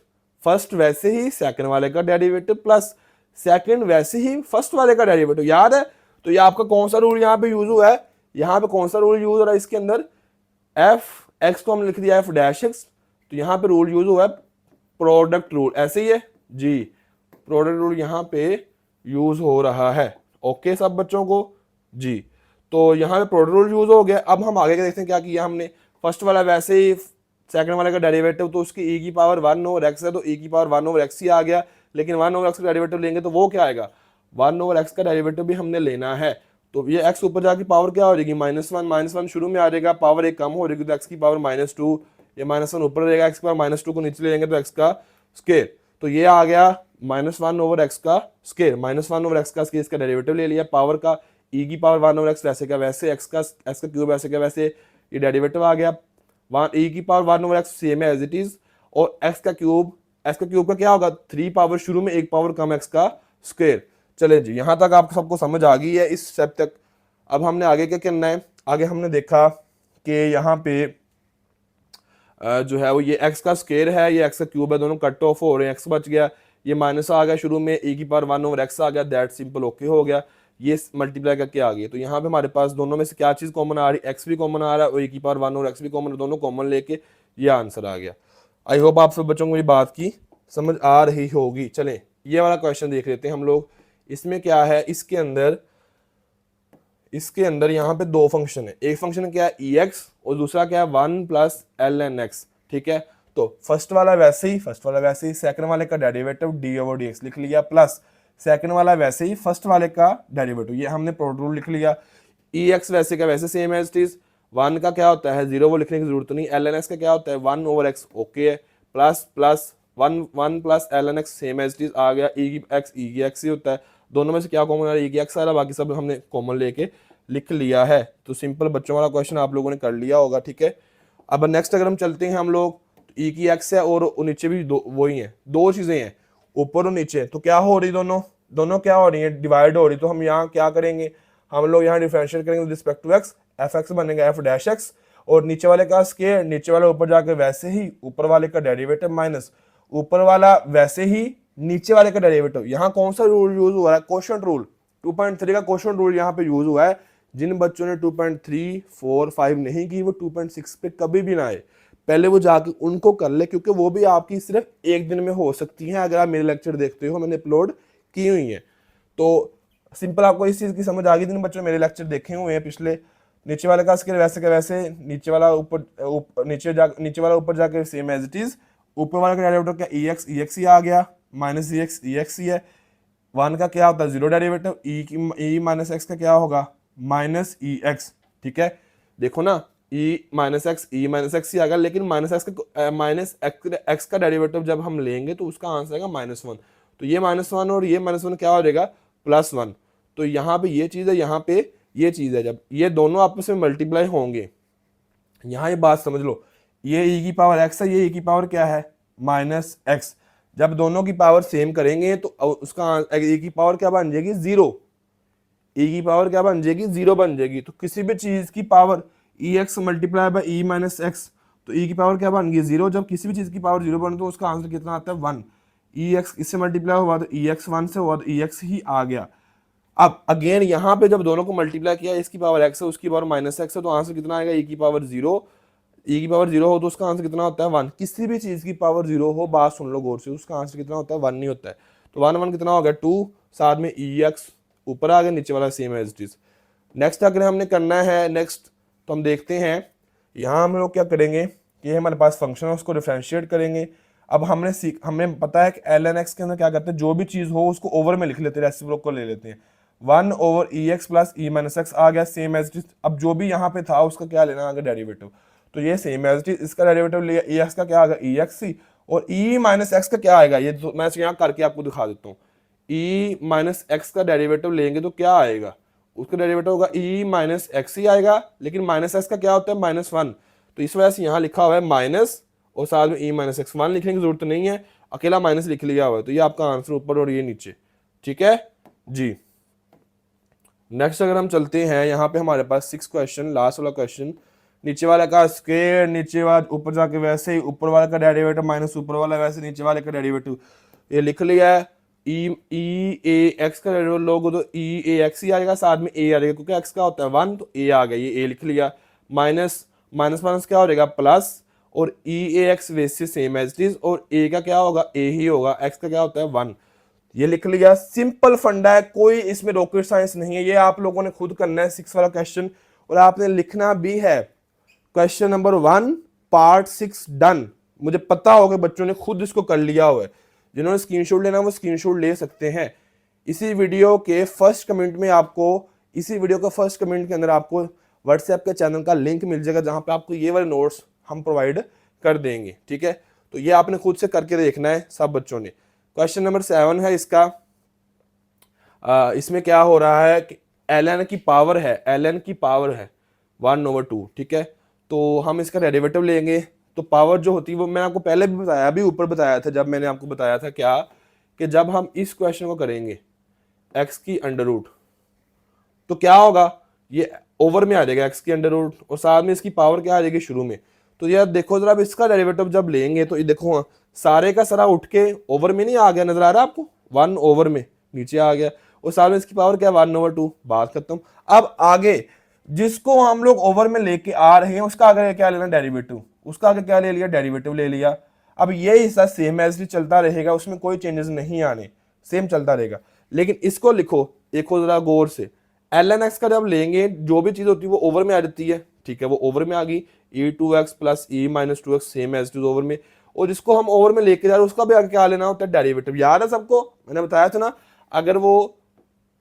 फर्स्ट वैसे ही सेकंड वाले का डेरिवेटिव प्लस सेकंड वैसे ही फर्स्ट वाले का डेरिवेटिव, याद है। तो ये आपका कौन सा रूल यहाँ पे यूज हुआ है, यहाँ पे कौन सा रूल यूज हो रहा है इसके अंदर, एफ एक्स को हमने लिख दिया एफ डैश एक्स, तो यहाँ पे रूल यूज हुआ है प्रोडक्ट रूल, ऐसे ही है जी, प्रोडक्ट रूल यहाँ पे यूज हो रहा है। ओके सब बच्चों को जी, तो यहाँ पे प्रोडक्ट रूल यूज हो गया। अब हम आगे देखते हैं क्या किया हमने, फर्स्ट वाला वैसे ही सेकंड वाले का डेरिवेटिव, तो उसकी e की पावर 1/x है तो e की पावर 1/x ही आ गया, लेकिन 1/x का डेरिवेटिव लेंगे तो वो क्या आएगा 1/x का डेरिवेटिव भी हमने लेना है। तो ये x ऊपर जाके पावर क्या हो जाएगी -1 शुरू में आ जाएगा, पावर एक कम हो जाएगी तो x की पावर -2, ये -1 ऊपर रहेगा, x की पावर -2 को नीचे ले लेंगे तो x का स्क्वायर, तो ये आ गया -1/x का स्क्वायर, -1/x का स्क्वायर, इसका डेरिवेटिव ले लिया पावर का, e की पावर 1/x वैसे का वैसे, x का क्यूब वैसे का वैसे, ये डेरिवेटिव आ गया। e की पावर 1/x सेम है एज इट इज, और x का क्यूब का क्या होगा 3 पावर शुरू में, 1 पावर कम x का स्क्वायर। चले जी, यहां तक आपको सबको समझ आ गई है इस स्टेप तक। अब हमने आगे क्या करना है, आगे हमने देखा कि यहाँ पे जो है वो ये x का स्क्वायर है, ये x का क्यूब है, दोनों कट ऑफ हो रहे हैं, x बच गया, ये माइनस आ गया शुरू में, e की पावर 1/x आ गया, दैट सिंपल ओके हो गया, ये मल्टीप्लाई करके आ गई। तो यहाँ पे हमारे पास दोनों में से क्या चीज कॉमन आ रही है, x भी कॉमन आ रहा है और e की पावर 1/x भी कॉमन, दोनों कॉमन लेके ये आंसर आ गया। आई होप आप सब बच्चों को ये बात की समझ आ रही होगी। चलें ये वाला क्वेश्चन देख लेते हैं हम लोग। इसमें क्या है, इसके अंदर यहाँ पे दो फंक्शन है, एक फंक्शन क्या है ex और दूसरा क्या है 1 + ln x, ठीक है। तो फर्स्ट वाला वैसे ही सेकंड वाले का डेरिवेटिव d/dx लिख लिया, प्लस सेकंड वाला वैसे ही फर्स्ट वाले का डेरिवेटिव, ये हमने प्रोडक्ट रूल लिख लिया, ex वैसे का वैसे सेम एज इट इज, 1 का क्या होता है 0 वो लिखने की जरूरत नहीं, ln x का क्या होता है 1 ओवर x, ओके है, plus plus 1 plus ln x same as it is आ गया, e की x ही होता है, दोनों में से क्या कॉमन आ रहा है e की x आ रहा है, बाकी सब हमने कॉमन लेके लिख लिया है। तो सिंपल बच्चों वाला क्वेश्चन आप लोगों ने कर लिया होगा, ठीक है। अब नेक्स्ट अगर हम चलते हैं हम लोग, e की x है और नीचे भी दो वही है, दो चीजें हैं ऊपर और नीचे, तो क्या हो रही दोनों क्या हो रही है डिवाइड हो रही, तो हम यहाँ क्या करेंगे, हम लोग यहाँ डिफरेंशिएट करेंगे with respect to x, f x बनेगा एफ डैश एक्स, और नीचे वाले का स्क्वायर, नीचे वाले ऊपर जाकर वैसे ही ऊपर वाले का डेरिवेटिव माइनस ऊपर वाला वैसे ही नीचे वाले का डेरिवेटिव। यहाँ कौन सा रूल यूज हुआ है, क्वोशंट रूल, 2.3 का क्वोशंट रूल यहाँ पे यूज हुआ है। जिन बच्चों ने 2.3, 4, 5 नहीं की वो 2.6 पे कभी भी ना आए, पहले वो जाके उनको कर ले, क्योंकि वो भी आपकी सिर्फ एक दिन में हो सकती है अगर आप मेरे लेक्चर देखते हो, मैंने अपलोड की हुई है। तो सिंपल आपको इस चीज की समझ आ गई, जिन बच्चों ने मेरे लेक्चर देखे हुए हैं पिछले, नीचे वाले का स्केल वैसे का वैसे, नीचे वाला ऊपर नीचे वाला ऊपर जाके सेम एज इट इज, ऊपर वाला का डेरिवेटिव क्या एक्स ही आ गया, माइनस एक्स ही है, 1 का क्या होता है 0 डेरिवेटिव, ई माइनस एक्स का क्या होगा माइनस ई एक्स, ठीक है। देखो ना ई माइनस एक्स ही आ गया, लेकिन माइनस एक्स का डेरिवेटिव जब हम लेंगे तो उसका आंसर आएगा -1, तो ये -1 और ये -1 क्या हो जाएगा +1। तो यहाँ पे ये चीज़ है, यहाँ पे ये चीज़ है, जब ये दोनों आपस में मल्टीप्लाई होंगे, यहाँ ये बात समझ लो, ये e की पावर x है, ये e की पावर क्या है -x, जब दोनों की पावर सेम करेंगे तो उसका e की पावर क्या बन जाएगी 0, e की पावर क्या बन जाएगी 0 बन जाएगी। तो किसी भी चीज की power ex multiply by e minus x, तो e की पावर क्या बन गई 0, जब किसी भी चीज की पावर 0 बने तो उसका आंसर कितना आता है 1, ex इससे मल्टीप्लाई हुआ तो ex 1 से हुआ तो ex ही आ गया। अब अगेन यहाँ पे जब दोनों को मल्टीप्लाई किया, इसकी पावर x है उसकी पावर -x है, तो आंसर कितना आएगा e की पावर 0, e की पावर 0 हो तो उसका आंसर कितना होता है 1, किसी भी चीज की पावर 0 हो, बात सुन लो गौर से, उसका आंसर कितना होता है 1 नहीं होता है। तो 1 कितना हो गया 2, साथ में ex ऊपर आ गया, नीचे वाला same as it is. Next अगर हमने करना है नेक्स्ट, तो हम देखते हैं यहाँ हम लोग क्या करेंगे, ये हमारे पास फंक्शन है उसको डिफरेंशिएट करेंगे। अब हमें पता है कि ln x के अंदर क्या करते हैं, जो भी चीज हो उसको ओवर में लिख लेते हैं, रेसिप्रोकल को ले लेते हैं, 1 ओवर ई x plus E minus x आ गया सेम एज इट इज। अब जो भी यहाँ पे था उसका क्या लेना आगे डेरिवेटिव, तो ये सेम एज इट इज, इसका डेरिवेटिव लिया ई एक्स का क्या आएगा ई एक्स सी, और ई माइनस एक्स का क्या आएगा, ये तो मैं यहाँ करके आपको दिखा देता हूँ, ई माइनस एक्स का डेरिवेटिव लेंगे तो क्या आएगा, उसका डेरिवेटिव होगा ई माइनस एक्स ही आएगा, लेकिन माइनस एक्स का क्या होता है -1, तो इस वजह से यहाँ लिखा हुआ है माइनस और साथ में ई माइनस एक्स, 1 लिखने की जरूरत नहीं है, अकेला माइनस लिख लिया हुआ है, तो ये आपका आंसर ऊपर और ये नीचे, ठीक है जी। नेक्स्ट अगर हम चलते हैं, यहाँ पे हमारे पास 6 क्वेश्चन, लास्ट वाला क्वेश्चन, नीचे वाले का स्क्वायर, नीचे वाला ऊपर जाके वैसे ही ऊपर वाले का डेरिवेटिव माइनस ऊपर वाला वैसे नीचे वाले का डेरिवेटिव, ये लिख लिया है। ई ए एक्स का डेरिवेटिव लोगे तो ई ए एक्स ही आएगा, साथ में ए आ जाएगा, क्योंकि एक्स का होता है 1 तो ए आ गया, ये ए लिख लिया, माइनस माइनस क्या हो जाएगा प्लस, और ई ए एक्स वैसे सेम एज इट इज, और ए का क्या होगा ए ही होगा, एक्स का क्या होता है 1, ये लिख लिया। सिंपल फंडा है, कोई इसमें रॉकेट साइंस नहीं है, ये आप लोगों ने खुद करना है 6 वाला क्वेश्चन, और आपने लिखना भी है क्वेश्चन नंबर 1 पार्ट 6 डन। मुझे पता होगा बच्चों ने खुद इसको कर लिया हुआ है, जिन्होंने स्क्रीनशॉट लेना वो स्क्रीनशॉट ले सकते हैं। इसी वीडियो के फर्स्ट कमेंट में आपको, इसी वीडियो का फर्स्ट कमेंट के अंदर आपको व्हाट्सएप के चैनल का लिंक मिल जाएगा, जहां पे आपको ये वाले नोट्स हम प्रोवाइड कर देंगे, ठीक है। तो ये आपने खुद से करके देखना है सब बच्चों ने। क्वेश्चन नंबर 7 है इसका, इसमें क्या हो रहा है कि ln की पावर है, ln की पावर है 1/2, ठीक है। तो हम इसका डेरिवेटिव लेंगे, तो पावर जो होती है वो मैंने आपको पहले भी बताया, अभी ऊपर बताया था, जब मैंने आपको बताया था क्या कि जब हम इस क्वेश्चन को करेंगे x की अंडर रूट, तो क्या होगा ये ओवर में आ जाएगा x की अंडर रूट, और साथ में इसकी पावर क्या आ जाएगी शुरू में। तो यार देखो जरा, अब इसका डेरिवेटिव जब लेंगे तो ये देखो हाँ, सारे का सारा उठ के ओवर में नहीं आ गया, नजर आ रहा है आपको, 1 ओवर में नीचे आ गया, और साथ में इसकी पावर क्या 1/2, बात खत्म। अब आगे जिसको हम लोग ओवर में लेके आ रहे हैं उसका आगे क्या लेना डेरिवेटिव, उसका आगे क्या ले लिया डेरिवेटिव ले लिया। अब ये हिस्सा सेम एज इट चलता रहेगा, उसमें कोई चेंजेस नहीं आने, सेम चलता रहेगा। लेकिन इसको लिखो, देखो जरा गौर से, ln x का जब लेंगे जो भी चीज होती है वो ओवर में आ जाती है, ठीक है, वो ओवर में आ गई, e2x plus e minus 2x same as it is over में, और जिसको हम ओवर में लेके जा रहे हैं उसका भी आगे क्या लेना होता है डेरिवेटिव। याद है सबको, मैंने बताया था ना, अगर वो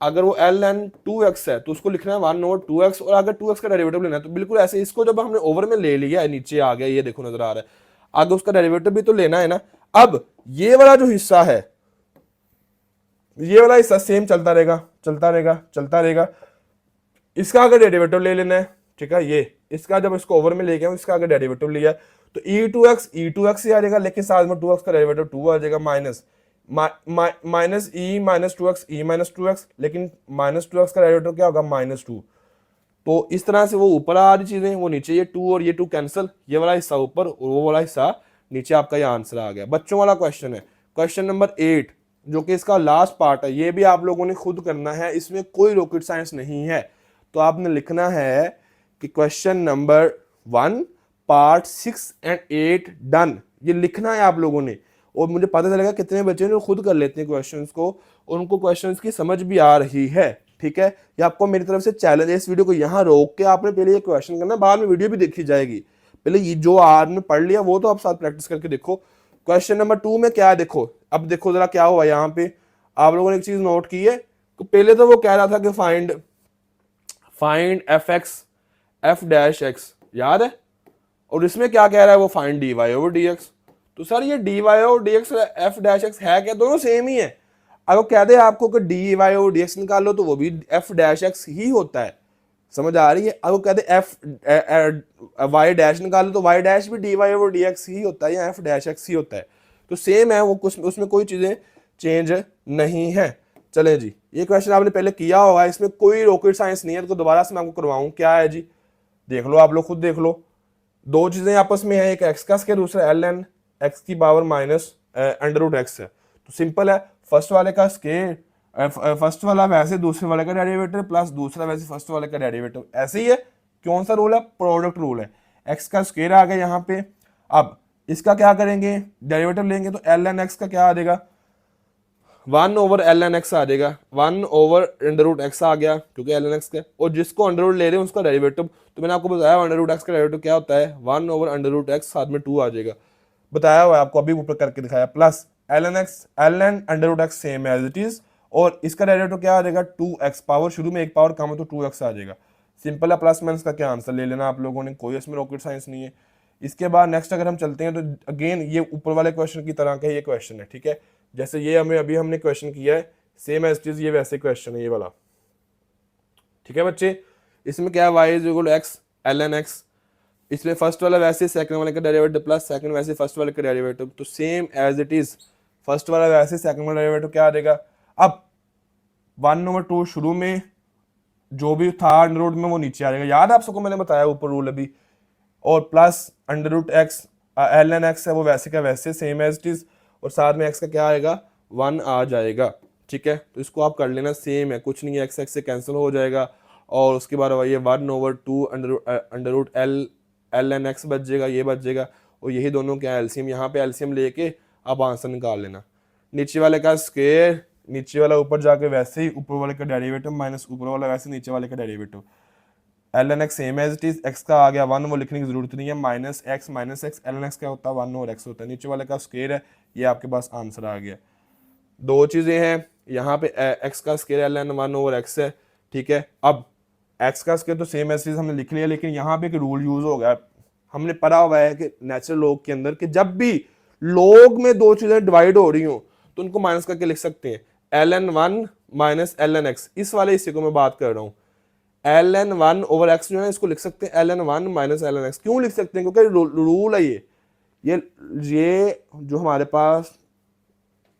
अगर वो एल एन टू एक्स है तो उसको लिखना है 1/2x, और अगर 2x का डेरिवेटिव लेना है तो बिल्कुल ऐसे, इसको जब हमने ओवर में ले लिया है, नीचे आ गया, ये देखो नजर आ रहा है, आगे उसका डेरिवेटिव भी तो लेना है ना। अब ये वाला जो हिस्सा है, ये वाला हिस्सा सेम चलता रहेगा, चलता रहेगा, चलता रहेगा। इसका अगर डेरिवेटिव ले लेना है, ठीक है, ये इसका जब इसको ओवर में लेके इसका अगर डेरिवेटिव लिया तो e2x ही आ जाएगा, लेकिन साथ में 2x का डेरिवेटिव 2 आ जाएगा, minus minus E minus two x, लेकिन माइनस 2x का डेरिवेटिव क्या होगा, -2। तो इस तरह से वो ऊपर आ रही चीजें, वो नीचे, ये 2 और ये 2 कैंसिल, ये वाला हिस्सा ऊपर और वो वाला हिस्सा नीचे, आपका ये आंसर आ गया। बच्चों वाला क्वेश्चन है, क्वेश्चन नंबर 8, जो कि इसका लास्ट पार्ट है। ये भी आप लोगों ने खुद करना है, इसमें कोई रॉकेट साइंस नहीं है। तो आपने लिखना है कि question number 1 part 6 and 8 done, ये लिखना है आप लोगों ने। और मुझे पता चलेगा कितने बच्चे जो खुद कर लेते हैं क्वेश्चंस को, उनको क्वेश्चंस की समझ भी आ रही है, ठीक है। ये आपको मेरी तरफ से चैलेंज है, इस वीडियो को यहाँ रोक के आपने पहले ये क्वेश्चन करना, बाद में वीडियो भी देखी जाएगी। पहले ये जो आपने पढ़ लिया वो तो आप साथ प्रैक्टिस करके देखो। क्वेश्चन नंबर 2 में क्या है देखो, अब देखो जरा क्या हुआ यहाँ पे। आप लोगों ने एक चीज नोट की है, तो पहले तो वो कह रहा था कि फाइंड एफ डैश एक्स, याद है, और इसमें क्या कह रहा है वो फाइंड dy ओवर dx। तो सर ये dy over dx F dash x है क्या, दोनों सेम ही है। अगर कह दे आपको कि dy ओवर dx निकाल लो तो वो भी एफ डैश एक्स ही होता है, समझ आ रही है। अगर कह दे एफ y डैश निकाल लो तो y डैश भी dy ओवर dx ही होता है या एफ डैश एक्स ही होता है, तो सेम है वो, कुछ उसमें कोई चीजें चेंज नहीं है। चले जी, ये क्वेश्चन आपने पहले किया होगा, इसमें कोई रॉकेट साइंस नहीं है, तो दोबारा से मैं आपको करवाऊं, क्या है जी, देख लो, आप लोग खुद देख लो। दो चीजें आपस में है, एक एक्स का स्क्वायर, दूसरा एल एन एक्स की power minus under root x है। तो सिंपल है, फर्स्ट वाले का स्क्वायर, फर्स्ट वाला वैसे दूसरे वाले का डेरिवेटिव प्लस दूसरा वैसे फर्स्ट वाले का डेरिवेटिव, ऐसे ही है। कौन सा रूल है, प्रोडक्ट रूल है। एक्स का स्क्वायर आ गया यहाँ पे, अब इसका क्या करेंगे, डेरिवेटिव लेंगे, तो एल एन एक्स का क्या आ जाएगा, 1 ओवर एल एन एक्स आ जाएगा, 1 ओवर अंडर रूट एक्स आ गया, क्योंकि एल एन एक्स का, और जिसको अंडर रूट ले रहे हैं उसका डेरिवेटिव, तो मैंने आपको बताया अंडर रूट एक्स का डेरिवेटिव क्या होता है, 1 ओवर अंडर रूट एक्स, साथ में 2 आ जाएगा, बताया हुआ है आपको, अभी ऊपर करके दिखाया, plus l n under root x same as it is, और इसका डेरिवेटिव क्या आ जाएगा, 2x, पावर शुरू में एक पावर कम है तो 2x आ जाएगा। सिंपल है, प्लस माइनस का क्या आंसर ले लेना आप लोगों ने, कोई इसमें रॉकेट साइंस नहीं है। इसके बाद नेक्स्ट अगर हम चलते हैं तो अगेन ये ऊपर वाले क्वेश्चन की तरह का ये क्वेश्चन है, ठीक है। जैसे ये हमने क्वेश्चन किया है सेम एज इट इज, ये वैसे क्वेश्चन है ये वाला, ठीक है बच्चे। इसमें क्या है, y is equal to x l N x, इसमें फर्स्ट वाला वैसे सेकंड वाले का डेरिवेटिव प्लस सेकंड वैसे फर्स्ट वाले का डेरिवेटिव, तो same as it is, first वाला वैसे सेकंड वाला डेरिवेटिव क्या आ जाएगा। अब 1/2 शुरू में जो भी था अंडर रूट में वो नीचे आ जाएगा, याद है आप सबको, मैंने बताया ऊपर रूल अभी, और plus under root x l N x है वो वैसे का वैसे सेम एज इट इज, और साथ में एक्स का क्या आएगा, 1 आ जाएगा, ठीक है। तो इसको आप कर लेना, सेम है, कुछ नहीं है, एक्स एक्स से कैंसिल हो जाएगा, और उसके बाद ये 1/2 under root l N x बच जाएगा, ये बच जाएगा, और यही दोनों क्या एलसीएम, यहाँ पे एलसीएम लेके आप आंसर निकाल लेना। नीचे वाले का स्क्वायर, नीचे वाला ऊपर जाके वैसे ही ऊपर वाले का डेरिवेटिव, माइनस ऊपर वाला वैसे नीचे वाले का derivative, l N x same as it is, x का आ गया 1, वो लिखने की जरूरत नहीं है, minus x l N x क्या होता है, 1 और एक्स होता है, नीचे वाले का स्क्वायर है, ये आपके पास आंसर आ गया। दो चीजें हैं, यहाँ पे एक्स का square l N 1 over x है, ठीक है। अब एक्स का स्क्वायर तो सेम एज इट इज हमने लिख लिया, लेकिन यहाँ पे एक रूल यूज हो गया, हमने पढ़ा हुआ है कि नेचुरल लॉग के अंदर कि जब भी लॉग में दो चीजें डिवाइड हो रही हो तो उनको माइनस करके लिख सकते हैं, L N 1 minus L N x, इस वाले हिस्से को मैं बात कर रहा हूँ। एल एन 1 ओवर एक्स जो है इसको लिख सकते हैं L N 1 minus L N x, क्यों लिख सकते हैं, क्योंकि रूल है ये जो हमारे पास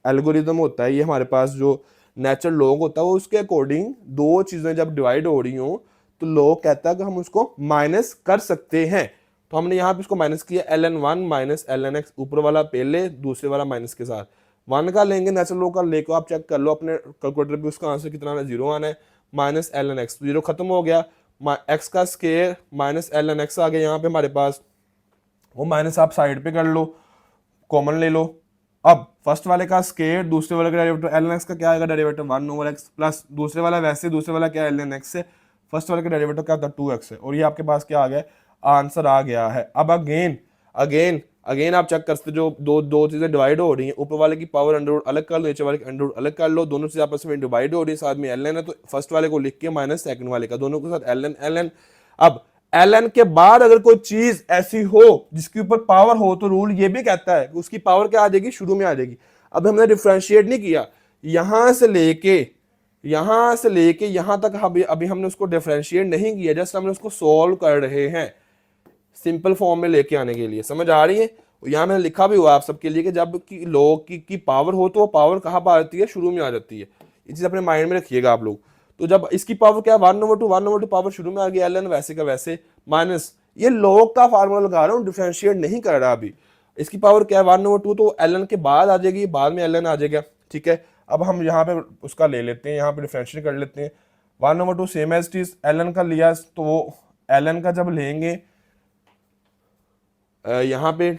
एल्गोरिदम होता है, ये हमारे पास जो नेचुरल लॉग होता है वो उसके अकॉर्डिंग दो चीजें जब डिवाइड हो रही हो तो लॉग कहता है कि हम उसको माइनस कर सकते हैं, तो हमने यहाँ पे इसको माइनस किया, L N 1 minus L N x, ऊपर वाला पहले दूसरे वाला माइनस के साथ, 1 का लेंगे नेचुरल लॉग का, लेको आप चेक कर लो अपने कैलकुलेटर पे, उसका आंसर कितना आना है, 0 आना है, माइनस एल एन एक्स, 0 खत्म हो गया, एक्स का square minus L N X आ गया यहाँ पे हमारे पास, वो माइनस आप साइड पे कर लो, कॉमन ले लो। अब फर्स्ट वाले का स्क्वायर, दूसरे वाले का डेरिवेटिव एल एन एक्स का क्या आएगा, डेरिवेटिव 1 ओवर एक्स, प्लस दूसरे वाला वैसे दूसरे वाला क्या एल एन एक्स है, फर्स्ट वाले का डेरिवेटिव क्या था 2x है, और ये आपके पास क्या आ गया, आंसर आ गया है। अब अगेन अगेन आप चेक कर सकते, जो दो दो चीजें डिवाइड हो रही हैं, ऊपर वाले की पावर अंडर रूट अलग कर लो, नीचे वाले की अंडर रूट अलग कर लो, दोनों चीजें आपस में डिवाइड हो रही है, साथ में एल एन है, तो फर्स्ट वाले को लिख के माइनस सेकंड वाले का, दोनों के साथ एल एन। अब एल एन के बाद अगर कोई चीज ऐसी हो जिसके ऊपर पावर हो, तो रूल ये भी कहता है कि उसकी पावर क्या आ जाएगी, शुरू में आ जाएगी। अब हमने डिफ्रेंशिएट नहीं किया, यहां से लेके यहां तक, अभी हमने उसको डिफ्रेंशिएट नहीं किया, जस्ट हमने उसको सोल्व कर रहे हैं सिंपल फॉर्म में लेके आने के लिए। समझ आ रही है? यहाँ मैंने लिखा भी हुआ आप सबके लिए कि जब की लॉग की पावर हो तो वो पावर कहाँ पर आती है, शुरू में आ जाती है। ये चीज अपने माइंड में रखिएगा आप लोग। तो जब इसकी पावर क्या, 1/2 पावर शुरू में आ गई, एल एन वैसे का वैसे माइनस, ये लॉग का फार्मूला लगा रहा हूँ, डिफरेंशिएट नहीं कर रहा अभी। इसकी पावर क्या है 1/2, तो एल एन के बाद आ जाएगी, बाद में एल एन आ जाएगा। ठीक है, अब हम यहाँ पे उसका ले लेते हैं, यहाँ पे डिफरेंशिएट कर लेते हैं। 1/2 same as it, L N का लिया, तो वो एल एन का जब लेंगे यहाँ पे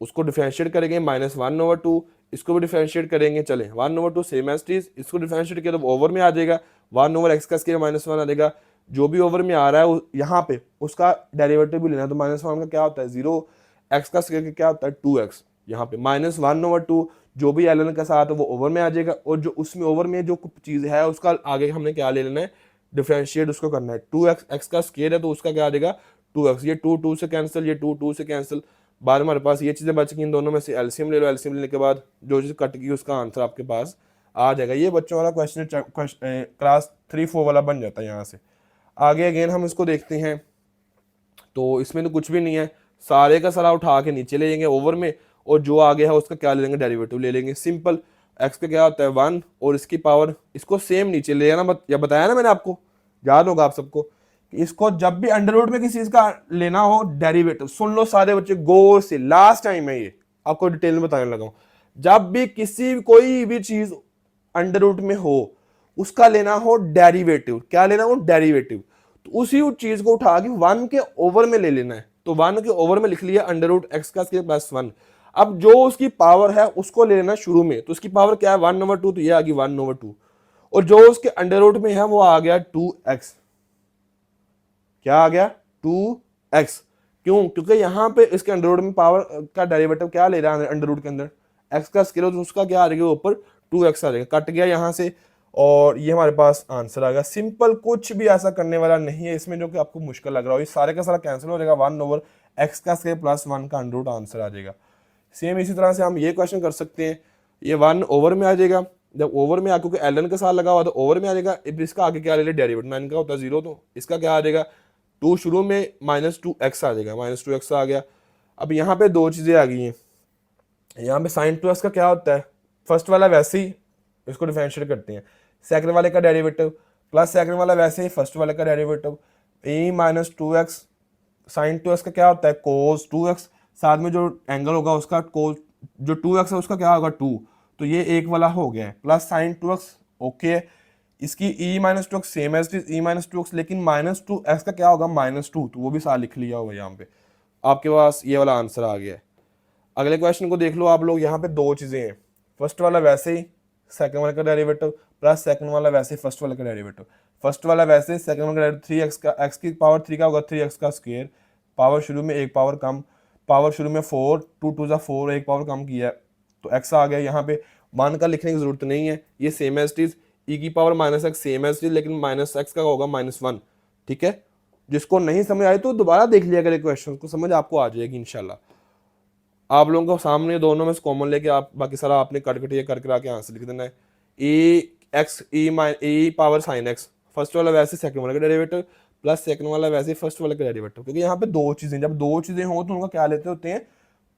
उसको डिफरेंशिएट करेंगे -1/2, इसको भी डिफरेंशिएट करेंगे, चले 1/2 सेम एज इट, इसको डिफरेंशिएट किया तो ओवर में आ जाएगा 1/x का स्क्वायर -1 आ जाएगा। जो भी ओवर में आ रहा है यहाँ पे उसका डेरिवेटिव भी लेना है, तो -1 का क्या होता है 0, x का स्क्वायर क्या होता है 2x, यहाँ पे -1/2 जो भी एल एन के साथ है वो ओवर में आ जाएगा, और जो उसमें ओवर में जो चीज है उसका आगे हमने क्या ले लेना है, डिफरेंशिएट उसको करना है। 2x x का स्क्वायर है तो उसका क्या आ जाएगा 2x, ये 2 से कैंसिल, ये 2 से कैंसिल, बाद में हमारे पास ये चीज़ें बच गई, इन दोनों में से एलसीएम ले लो, एलसीएम लेने के बाद जो चीज़ कट गई उसका आंसर आपके पास आ जाएगा। ये बच्चों वाला क्वेश्चन क्लास 3-4 वाला बन जाता है। यहाँ से आगे अगेन हम इसको देखते हैं, तो इसमें तो कुछ भी नहीं है, सारे का सारा उठा के नीचे ले लेंगे ओवर में, और जो आगे है उसका क्या ले लेंगे, डेरिवेटिव ले लेंगे। सिंपल, एक्स का क्या होता है 1, और इसकी पावर इसको सेम नीचे ले लेना, या बताया ना मैंने आपको, याद होगा आप सबको, इसको जब भी अंडर रूट में किसी चीज का लेना हो डेरिवेटिव, सुन लो सारे बच्चे गौर से, लास्ट टाइम है ये, आपको डिटेल में बताने लगा हूं, जब भी कोई भी चीज अंडर रूट में हो उसका लेना हो डेरिवेटिव, क्या लेना हो डेरिवेटिव, तो उसी चीज को उठा के 1 के ओवर में ले लेना है, तो 1 के ओवर में लिख लिया अंडर रूट एक्स का स्क्वायर प्लस 1। अब जो उसकी पावर है उसको ले लेना शुरू में, तो उसकी पावर क्या है 1/2, तो ये आ गई 1/2, और जो उसके अंडर रूट में है वो आ गया 2x, क्या आ गया 2x। क्यों? क्योंकि यहाँ पे इसके अंडर रूट में पावर का डेरिवेटिव क्या ले रहा है अंडर रूट के अंदर, x का स्क्वायर, तो उसका क्या आ जाएगा ऊपर 2x आ जाएगा, कट गया यहाँ से, और ये हमारे पास आंसर आ गया। सिंपल, कुछ भी ऐसा करने वाला नहीं है इसमें जो कि आपको मुश्किल लग रहा हो, ये सारे का सारा कैंसिल हो जाएगा, 1/x का स्क्वायर प्लस 1 का अंडर रूट आंसर आ जाएगा। सेम इसी तरह से हम ये क्वेश्चन कर सकते हैं, ये 1 ओवर में आ जाएगा, जब ओवर में आ, क्योंकि एल एन के साथ लगा हुआ तो ओवर में आ जाएगा, इसका आगे क्या ले ले डेरिवेटिव, 9 का होता है 0, तो इसका क्या आ जाएगा 2 शुरू में -2x आ जाएगा, -2x आ गया। अब यहाँ पे दो चीज़ें आ गई हैं, यहाँ पे sin 2x का क्या होता है, फर्स्ट वाला वैसे ही इसको डिफरेंशिएट करते हैं, सेकंड वाले का डेरिवेटिव प्लस सेकंड वाला वैसे ही फर्स्ट वाले का डेरिवेटिव, e-2x, sin 2x का क्या होता है cos 2x, साथ में जो एंगल होगा उसका cos, जो 2x है उसका क्या होगा 2, तो ये एक वाला हो गया है, प्लस sin 2x ओके है। इसकी e-2x same as it is e-2x, लेकिन -2x का क्या होगा -2, तो वो भी साथ लिख लिया होगा, यहाँ पे आपके पास ये वाला आंसर आ गया है। अगले क्वेश्चन को देख लो आप लोग, यहाँ पे दो चीजें हैं, फर्स्ट वाला वैसे ही सेकंड वाले का डेरिवेटिव, प्लस सेकंड वाला वैसे ही फर्स्ट वाले का डेरिवेटिव, फर्स्ट वाला वैसे ही सेकंड वाला का 3x का, x की पावर 3 का होगा 3x का स्क्वायर, पावर शुरू में एक पावर कम, पावर शुरू में 4, 2 2 4, एक पावर कम किया तो x आ गया। यहाँ पे 1 का लिखने की जरूरत नहीं है, ये same as it is, e की power -x same as it is, लेकिन -x का होगा -1। ठीक है, जिसको नहीं समझ आए तो दोबारा देख लिया करें क्वेश्चन को, समझ आपको आ जाएगी इंशाल्लाह। आप लोगों को सामने दोनों में से कॉमन लेके आप बाकी सारा आपने कट कटिए करके आके आंसर लिख देना है। e power sine x, first वाला वैसे सेकंड वाले का डेरिवेटिव, प्लस सेकंड वाला वैसे फर्स्ट वाले का डेरिवेटिव, क्योंकि यहाँ पे दो चीजें, जब दो चीजें हो तो उनका क्या लेते होते हैं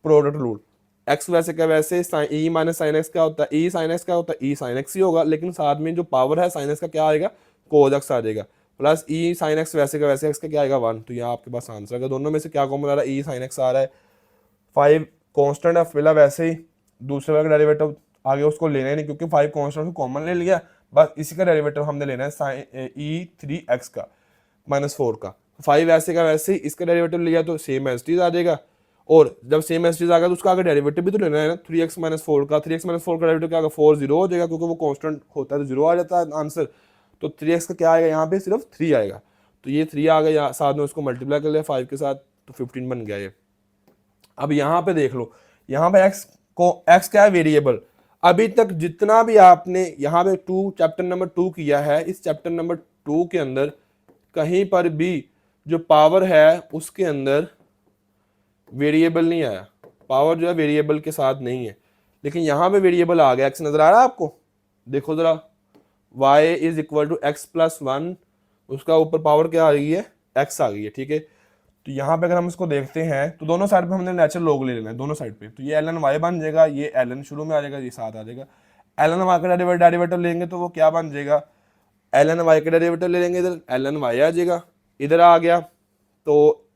प्रोडक्ट रूल। एक्स वैसे का वैसे, ई माइनस साइन एक्स क्या होता है, ई साइन एक्स क्या होता है, ई साइन एक्स ही होगा, लेकिन साथ में जो पावर है साइन एक्स का क्या आएगा कोज एक्स आ जाएगा, प्लस ई साइन एक्स वैसे का वैसे एक्स का क्या आएगा 1, तो यहाँ आपके पास आंसर आएगा। दोनों में से क्या कॉमन आ रहा है, ई साइन एक्स आ रहा है, 5 कांस्टेंट है फिलहाल, वैसे ही दूसरे वाला डेरिवेटिव आगे उसको लेना ही नहीं, क्योंकि 5 कांस्टेंट को कॉमन ले लिया, बस इसी का डेरिवेटिव हमने लेना है साइन e3x का -4 का, 5 ऐसे का वैसे ही इसका डेरिवेटिव लिया तो सेम एज इट इज आ जाएगा, और जब सेम एज इट इज आ गया तो उसका आगे डेरिवेटिव भी तो लेना है ना, 3x -4 का, 3x -4 का डेरिवेटिव क्या आएगा 4 0 हो जाएगा, क्योंकि वो कांस्टेंट होता है तो 0 आ जाता है आंसर, तो 3x का क्या आएगा यहाँ पे सिर्फ 3 आएगा, तो ये 3 आ गया, साथ में उसको मल्टीप्लाई कर लिया 5 के साथ, तो 15 बन गया ये। अब यहाँ पे देख लो, यहाँ पे x क्या है, वेरिएबल। अभी तक जितना भी आपने यहाँ पे चैप्टर नंबर 2 किया है, इस चैप्टर नंबर 2 के अंदर कहीं पर भी जो पावर है उसके अंदर वेरिएबल नहीं आया, पावर जो है वेरिएबल के साथ नहीं है, लेकिन यहाँ पे वेरिएबल आ गया। x नजर आ रहा है आपको, देखो जरा, y is equal to x plus one, उसका ऊपर पावर क्या आ गई है, x आ गई है, ठीक है। तो यहाँ पे अगर हम इसको देखते हैं तो दोनों साइड पे हमने नेचुरल लॉग ले लेना है, दोनों साइड पे, तो ये ln y बन जाएगा, ये ln शुरू में आ जाएगा, ये साथ आ जाएगा। ln y का डेरिवेटिव लेंगे तो वो क्या बन जाएगा, ln y का डेरिवेटिव ले लेंगे, इधर ln y आ जाएगा, इधर आ गया। तो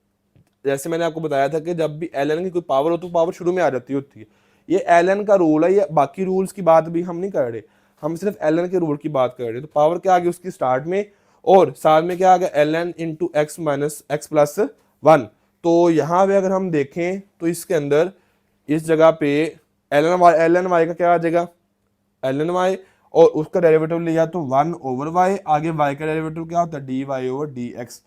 जैसे मैंने आपको बताया था कि जब भी ln की कोई पावर हो तो पावर शुरू में आ जाती होती है, ये ln का रूल है, ये बाकी रूल्स की बात भी हम नहीं कर रहे, हम सिर्फ ln के रूल की बात कर रहे हैं। तो पावर क्या आ गई उसकी स्टार्ट में, और साथ में क्या आ गया, ln into x minus x plus one. तो यहाँ पे अगर हम देखें तो इसके अंदर इस जगह पे ln y का क्या आ जाएगा, ln y, और उसका डेरिवेटिव लिया तो 1/y, आगे y का डेरिवेटिव क्या होता है, dy/dx।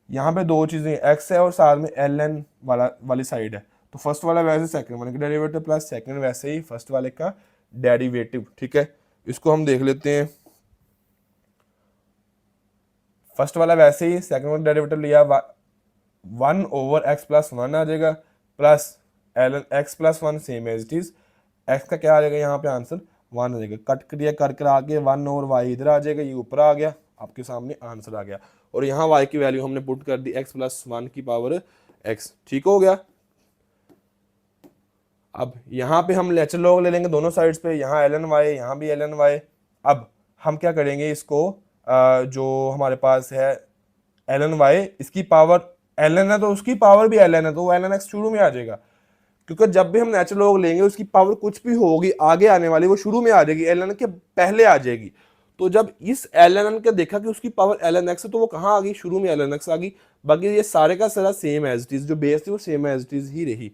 यहाँ पे दो चीजें, x है और साथ में ln वाली साइड है, तो फर्स्ट वाला वैसे सेकंड वाले का डेरिवेटिव प्लस सेकंड वैसे ही फर्स्ट वाले का डेरिवेटिव, ठीक है। इसको हम देख लेते हैं, फर्स्ट वाला वैसे ही, सेकंड वाला डेरिवेटिव लिया 1/x प्लस वन आ जाएगा, plus ln x plus one same as it is, x का क्या आ जाएगा यहाँ पे आंसर 1 आ जाएगा, कट क्रिया कर आगे 1/y इधर आ जाएगा, ये ऊपर आ गया, आपके सामने आंसर आ गया। और यहाँ y की वैल्यू हमने पुट कर दी x प्लस वन की पावर x, ठीक हो गया। अब यहाँ पे हम नेचुरल लॉग ले लेंगे दोनों साइड्स पे, यहाँ ln y, यहाँ भी ln y। अब हम क्या करेंगे, इसको जो हमारे पास है ln y, इसकी पावर ln है तो उसकी पावर भी ln है, तो वो ln x शुरू में आ जाएगा, क्योंकि जब भी हम नेचुरल लॉग लेंगे उसकी पावर कुछ भी होगी आगे आने वाली वो शुरू में आ जाएगी, ln के पहले आ जाएगी। तो जब इस ln का देखा कि उसकी पावर ln x है तो वो कहाँ आ गई, शुरू में ln x आ गई। बाकी ये सारे का सारा सेम एज इट इज, जो बेस थी वो सेम एज इट इज ही रही।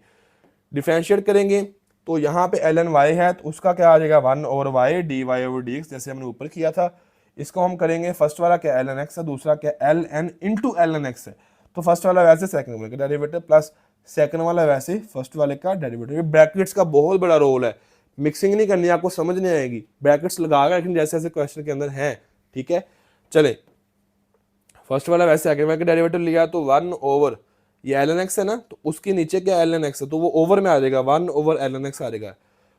डिफरेंशिएट करेंगे तो यहाँ पे ln y है तो उसका क्या आ जाएगा 1/y dy/dx, जैसे हमने ऊपर किया था। इसको हम करेंगे, फर्स्ट वाला क्या ln x है, दूसरा क्या ln इंटू ln x है, तो फर्स्ट वाला वैसे सेकंड वाले का डेरिवेटिव प्लस सेकंड वाला वैसे फर्स्ट वाले का डेरिवेटिव। ब्रैकेट्स का बहुत बड़ा रोल है, मिक्सिंग नहीं करनी, आपको समझ नहीं आएगी, ब्रैकेट्स लगाएगा, लेकिन जैसे जैसे क्वेश्चन के अंदर है, ठीक है। चले, फर्स्ट वाला वैसे सेकंड वाले का डेरिवेटिव लिया तो 1/, ये ln x है ना, तो उसके नीचे क्या ln x है तो वो ओवर में आ जाएगा, 1/ln x आ जाएगा,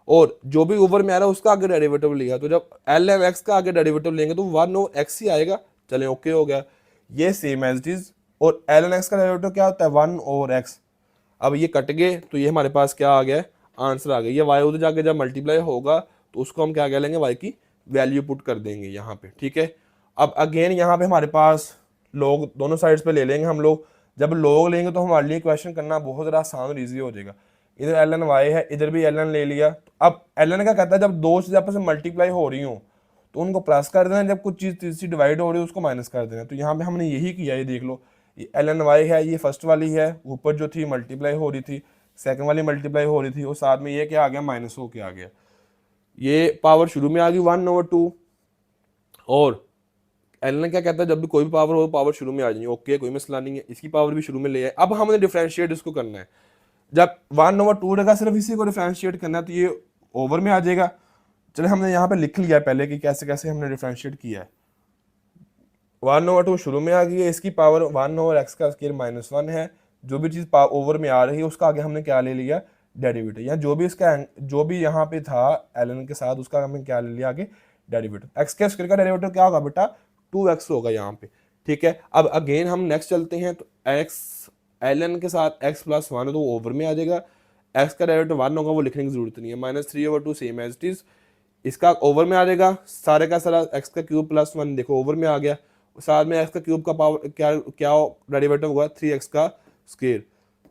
और जो भी ओवर में आ रहा है उसका आगे डेरिवेटिव लिया, तो जब ln x का आगे डेरिवेटिव लेंगे तो 1/x ही आएगा। चले, ओके हो गया, ये सेम एज इट इज। और ln x का डेरिवेटिव क्या होता है 1/x। अब ये कट गए तो ये हमारे पास क्या आ गया, आंसर आ गया। ये y उधर जाके जब मल्टीप्लाई होगा तो उसको हम क्या कह लेंगे, y की वैल्यू पुट कर देंगे यहाँ पे, ठीक है। अब अगेन यहाँ पे हमारे पास लोग दोनों साइड्स पे ले लेंगे हम लोग, जब लोग लेंगे तो हमारे लिए क्वेश्चन करना बहुत ज़्यादा आसान और ईजी हो जाएगा। इधर ln y है, इधर भी ln ले लिया। तो अब ln का कहता है जब दो चीज़ें आपस में मल्टीप्लाई हो रही हो तो उनको प्लस कर देना, जब कुछ चीज़ तीसरी डिवाइड हो रही है उसको माइनस कर देना। तो यहाँ पे हमने यही किया, ये देख लो, ये ln y है, ये फर्स्ट वाली है, ऊपर जो थी मल्टीप्लाई हो रही थी, सेकंड वाली मल्टीप्लाई हो रही थी, और साथ में ये क्या आ गया, माइनस हो के आ गया। ये पावर शुरू में आ गई 1/2, और एलन क्या कहता है जब भी कोई भी पावर हो पावर शुरू में आ जाएगी, ओके कोई मसला नहीं है, इसकी पावर भी शुरू में ले आए। अब हमने डिफरेंशिएट इसको करना है, जब 1/2 रहेगा सिर्फ इसी को डिफरेंशिएट करना है तो ये ओवर में आ जाएगा। चले, हमने यहाँ पे लिख लिया पहले कि कैसे कैसे हमने डिफरेंशिएट किया है। 1/2 शुरू में आ गई है, इसकी पावर 1/x का स्क्वायर -1 है, जो भी चीज़ ओवर में आ रही है उसका आगे हमने क्या ले लिया, डेरिवेटिव, या जो भी इसका जो भी यहाँ पे था एलन के साथ उसका हमने क्या ले लिया आगे, डेरिवेटिव। एक्स के स्क्वायर का डेरिवेटिव क्या होगा बेटा, 2x होगा यहाँ पे, ठीक है। अब अगेन हम नेक्स्ट चलते हैं, तो x ln के साथ x प्लस वन है तो वो ओवर में आ जाएगा, x का डेरिवेटिव 1 होगा वो लिखने की जरूरत नहीं है, -3/2 सेम एज इट इज, इसका ओवर में आ जाएगा, सारे का सारा x का क्यूब प्लस वन देखो ओवर में आ गया, साथ में x का क्यूब का पावर क्या क्या डेरिवेटिव होगा 3x का स्क्वायर।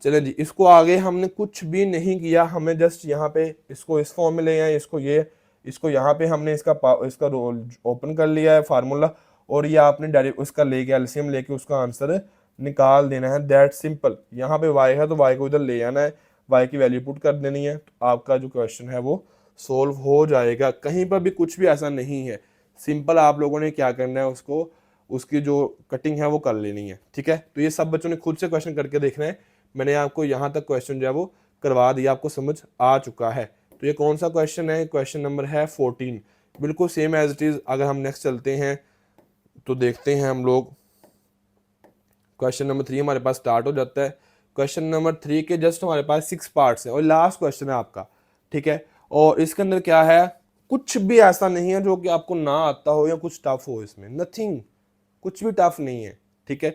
चलें जी, इसको आगे हमने कुछ भी नहीं किया, हमें जस्ट यहाँ पे इसको इस फॉर्म में ले आए, इसको यहाँ पे हमने इसका रोल ओपन कर लिया है फार्मूला, और ये आपने उसका लेके एलसीएम लेके उसका आंसर निकाल देना है, दैट सिंपल। यहाँ पे y है तो y को इधर ले आना है, y की वैल्यू पुट कर देनी है, तो आपका जो क्वेश्चन है वो सोल्व हो जाएगा। कहीं पर भी कुछ भी ऐसा नहीं है, सिंपल आप लोगों ने क्या करना है, उसको उसकी जो कटिंग है वो कर लेनी है, ठीक है। तो ये सब बच्चों ने खुद से क्वेश्चन करके देखना है, मैंने आपको यहाँ तक क्वेश्चन जो है वो करवा दिया, आपको समझ आ चुका है। तो ये कौन सा क्वेश्चन है? क्वेश्चन नंबर है 14, बिल्कुल सेम एज इट इज। अगर हम नेक्स्ट चलते हैं तो देखते हैं हम लोग, क्वेश्चन नंबर 3 हमारे पास स्टार्ट हो जाता है। क्वेश्चन नंबर 3 के जस्ट हमारे पास 6 पार्ट्स हैं और लास्ट क्वेश्चन है आपका, ठीक है। और इसके अंदर क्या है, कुछ भी ऐसा नहीं है जो कि आपको ना आता हो या कुछ टफ हो, इसमें नथिंग, कुछ भी टफ नहीं है, ठीक है।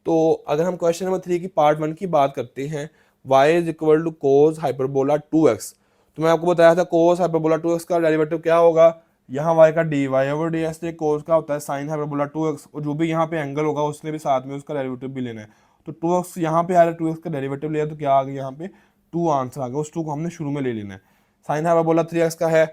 तो अगर हम क्वेश्चन नंबर 3 की पार्ट 1 की बात करते हैं, y is equal to cos hyperbola 2x, तो मैं आपको बताया था कोस हाइपरबोला 2x का डेरिवेटिव क्या होगा, यहाँ y का dy ओवर dx, कोस का होता है साइन हाइपरबोला 2x, और जो भी यहाँ पे एंगल होगा उसने भी साथ में उसका डेरिवेटिव भी लेना है। तो 2x यहाँ पे आ रहा है, 2x का डेरिवेटिव लिया तो क्या आ गया यहाँ पे 2 आंसर आ गया, उस 2 को हमने शुरू में ले लेना है। साइन हाइपरबोला 3x का है,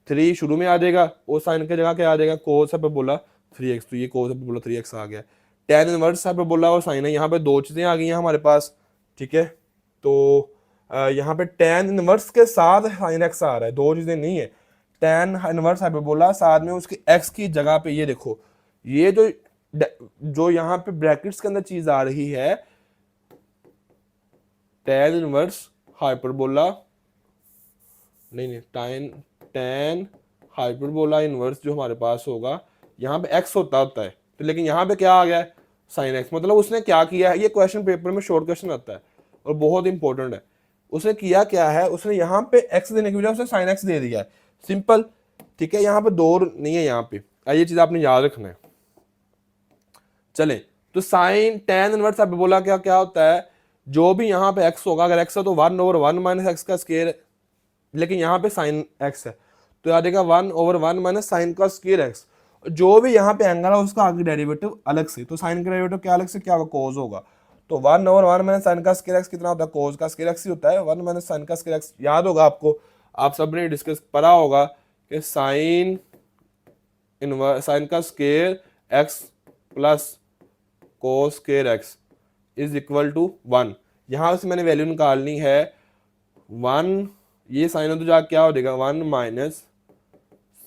3 शुरू में आ जाएगा और साइन की जगह क्या आ जाएगा कोस हाइपरबोला 3x, तो ये कोस हाइपरबोला 3x आ गया। tan इनवर्स हाइपरबोला और साइन है, यहाँ पे दो चीजें आ गई हैं हमारे पास, ठीक है। तो यहाँ पे tan इनवर्स के साथ साइन x आ रहा है, दो चीजें नहीं है। tan इनवर्स हाइपरबोला साथ में उसके x की जगह पे ये देखो, ये जो यहाँ पे ब्रैकेट्स के अंदर चीज आ रही है, tan इनवर्स हाइपरबोला नहीं tan हाइपरबोला इनवर्स जो हमारे पास होगा, यहाँ पे x होता है, तो लेकिन यहाँ पे क्या आ गया है साइन x। मतलब उसने क्या किया है, ये क्वेश्चन पेपर में शॉर्ट क्वेश्चन आता है और बहुत इंपॉर्टेंट है। उसने किया क्या है, उसने यहाँ पे x देने की वजह उसने साइन x दे दिया है, सिंपल, ठीक है। यहाँ पे दो नहीं है, यहाँ पे ये चीज आपने याद रखना है। चले तो साइन tan इनवर्स हाइपरबोला क्या क्या होता है, जो भी यहाँ पे x होगा, अगर x है तो 1 ओवर 1 माइनस एक्स का स्क्वायर, लेकिन यहाँ पे साइन x है तो याद देगा 1 ओवर 1 माइनस साइन का स्क्वायर x, जो भी यहाँ पे एंगल है उसका आगे डेरिवेटिव अलग से, तो साइन का डेरिवेटिव क्या अलग से क्या होगा कोस होगा। तो 1 ओवर 1 माइनस साइन का स्क्वायर x कितना होता है, कोस का स्क्वायर x ही होता है, 1 माइनस साइन का स्क्वायर x। याद होगा आपको, आप सबने डिस्कस पढ़ा होगा कि साइन साइन का square x plus cos square x is equal to 1। यहां से मैंने वैल्यू निकालनी है 1, ये साइन हो तो जा क्या हो जाएगा 1 माइनस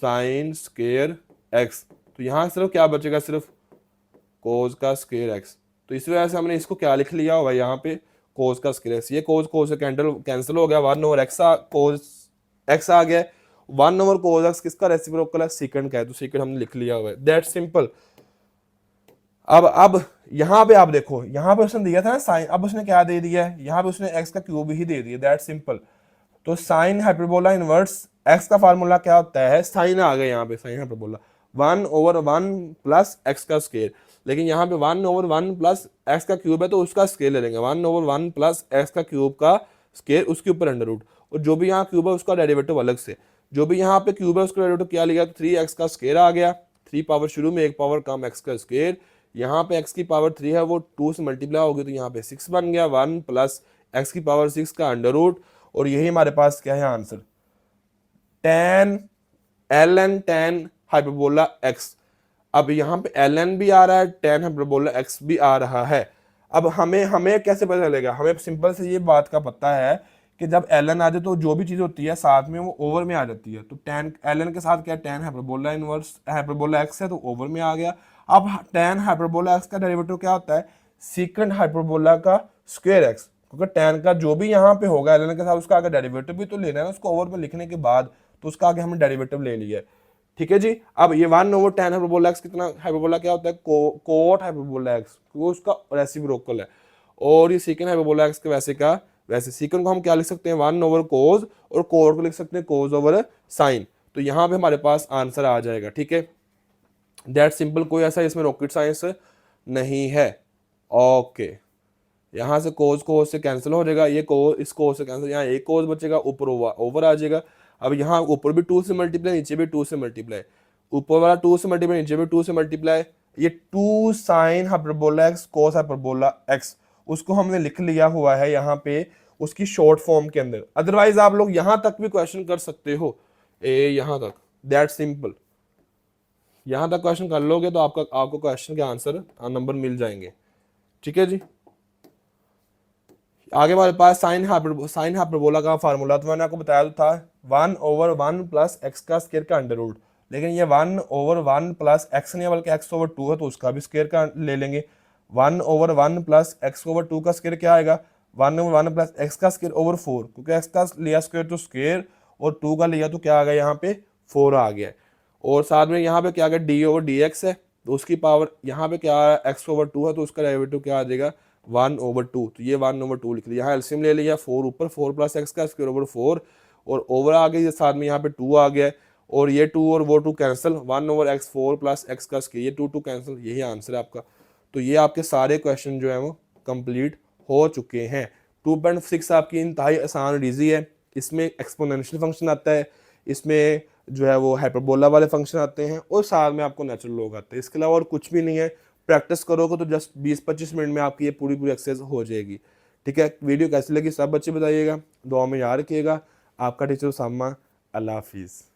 साइन स्क्वायर x, तो यहां सिर्फ क्या बचेगा, सिर्फ कोस का स्क्वायर x। तो इस वजह से हमने इसको क्या लिख लिया होगा यहाँ पे कोस का स्क्वायर x, ये कोस कोस से कैंसिल हो गया, 1 ओवर x कोस x आ गया, 1 ओवर कोस x किसका रेसिप्रोकल है, सेकंड का है, तो सेकंड हमने लिख लिया हुआ है, दैट्स सिंपल। अब यहाँ पे आप देखो, यहाँ पे उसने दिया था ना साइन, अब उसने क्या दे दिया है, यहाँ पे उसने x का क्यूब ही दे दिया, दैट्स सिंपल। तो साइन हाइपरबोला इनवर्स x का फार्मूला क्या होता है, साइन आ गया यहाँ पे sine hyperbola 1 over 1 plus x का स्क्वायर, लेकिन यहाँ पे 1 ओवर 1 प्लस x का क्यूब है तो उसका स्क्वायर ले लेंगे, 1 ओवर 1 प्लस x का क्यूब का स्क्वायर, उसके ऊपर अंडर रूट, और जो भी यहाँ क्यूब है उसका डेरिवेटिव अलग से, जो भी यहाँ पे क्यूब है उसका डेरिवेटिव क्या लिया, तो 3x का स्क्वायर आ गया, 3 पावर शुरू में, 1 पावर कम x का स्क्वायर, यहाँ पे x की पावर 3 है वो 2 से मल्टीप्लाई होगी तो यहाँ पे 6 बन गया, 1 प्लस x की पावर 6 का अंडर रूट, और यही हमारे पास क्या है answer, tan ln tan hyperbola x। अब यहाँ पे ln भी आ रहा है, tan हाइपरबोला x भी आ रहा है। अब हमें कैसे पता चलेगा, हमें सिंपल से ये बात का पता है कि जब ln आ जाए तो जो भी चीज होती है साथ में वो ओवर में आ जाती है, तो tan ln के साथ क्या, tan hyperbola inverse hyperbola x है तो ओवर में आ गया। अब tan हाइपरबोला x का डेरिवेटिव क्या होता है, सीकेंड हाइपरबोला का स्क्वायर x, क्योंकि tan का जो भी यहाँ पे होगा ln के साथ उसका आगे डेरिवेटिव भी तो लेना है उसको ओवर में लिखने के बाद, तो उसका आगे हमने डेरिवेटिव ले लिया है, ठीक है जी। अब ये 1 ओवर tan हाइपरबोला x कितना, हाइपरबोला क्या होता है कोट हाइपरबोला x, क्योंकि उसका रेसिप्रोकल है, और ये सीकेंड हाइपरबोला x के वैसे का वैसे, सीकेंड को हम क्या लिख सकते हैं 1 ओवर कोस, और कोट को लिख सकते हैं कोस ओवर साइन, तो यहाँ पे हमारे पास आंसर आ जाएगा, ठीक है, दैट सिंपल, कोई ऐसा इसमें रॉकेट साइंस नहीं है। ओके, यहाँ से कोस से कैंसिल हो जाएगा, ये कोस इस कोस से कैंसिल, यहाँ एक कोस बचेगा, ऊपर ओवर आ जाएगा। अब यहाँ ऊपर भी 2 से मल्टीप्लाई, नीचे भी 2 से मल्टीप्लाई, ऊपर वाला 2 से मल्टीप्लाई, नीचे भी 2 से मल्टीप्लाई, ये 2 साइन हाइपरबोला x कोस हाइपरबोला x, उसको हमने लिख लिया हुआ है यहाँ पे उसकी शॉर्ट फॉर्म के अंदर। अदरवाइज आप लोग यहाँ तक भी क्वेश्चन कर सकते हो, यहाँ तक, दैट सिंपल, यहाँ तक क्वेश्चन कर लोगे तो आपको क्वेश्चन के आंसर नंबर मिल जाएंगे, ठीक है जी। आगे हमारे पास साइन हाइपरबोला का फार्मूला, तो मैंने आपको बताया तो था 1 ओवर 1 प्लस एक्स का स्क्वायर का अंडर रूट, लेकिन ये 1 ओवर 1 प्लस एक्स नहीं बल्कि x ओवर 2 है तो उसका भी स्क्वायर का ले लेंगे, 1 ओवर 1 प्लस एक्स ओवर 2 का स्क्वायर क्या आएगा, 1/1 प्लस एक्स का स्क्वायर ओवर 4, क्योंकि एक्स का लिया स्क्वायर तो स्क्वायर और 2 का लिया तो क्या आ गया यहाँ पे 4 आ गया। और साथ में यहाँ पे क्या आ गया डी ओवर डी एक्स है, तो उसकी पावर यहाँ पे क्या आ रहा है एक्स ओवर 2 है, तो उसका डेरिवेटिव क्या आ जाएगा 1/2। तो ये 1/2 लिख लिया, यहाँ एलसीएम ले लिया 4 ऊपर, 4 प्लस एक्स का स्क्वायर ओवर 4 और ओवर आ गई, साथ में यहाँ पे 2 आ गया और ये 2 और वो 2 कैंसिल, 1/x 4 प्लस एक्स का स्क्वायर, ये 2 कैंसिल, यही आंसर है आपका। तो ये आपके सारे क्वेश्चन जो है वो कंप्लीट हो चुके हैं। 2.6 आपकी इंतहाई आसान और ईजी है। इसमें एक्सपोनेंशियल फंक्शन आता है, इसमें जो है वो हाइपरबोला वाले फंक्शन आते हैं और साथ में आपको नेचुरल लॉग आते हैं। इसके अलावा और कुछ भी नहीं है। प्रैक्टिस करोगे तो जस्ट 20-25 मिनट में आपकी ये पूरी एक्सरसाइज हो जाएगी। ठीक है, वीडियो कैसी लगी सब बच्चे बताइएगा, दुआ में याद रखिएगा। आपका टीचर उसामा, अल्लाह हाफिज़।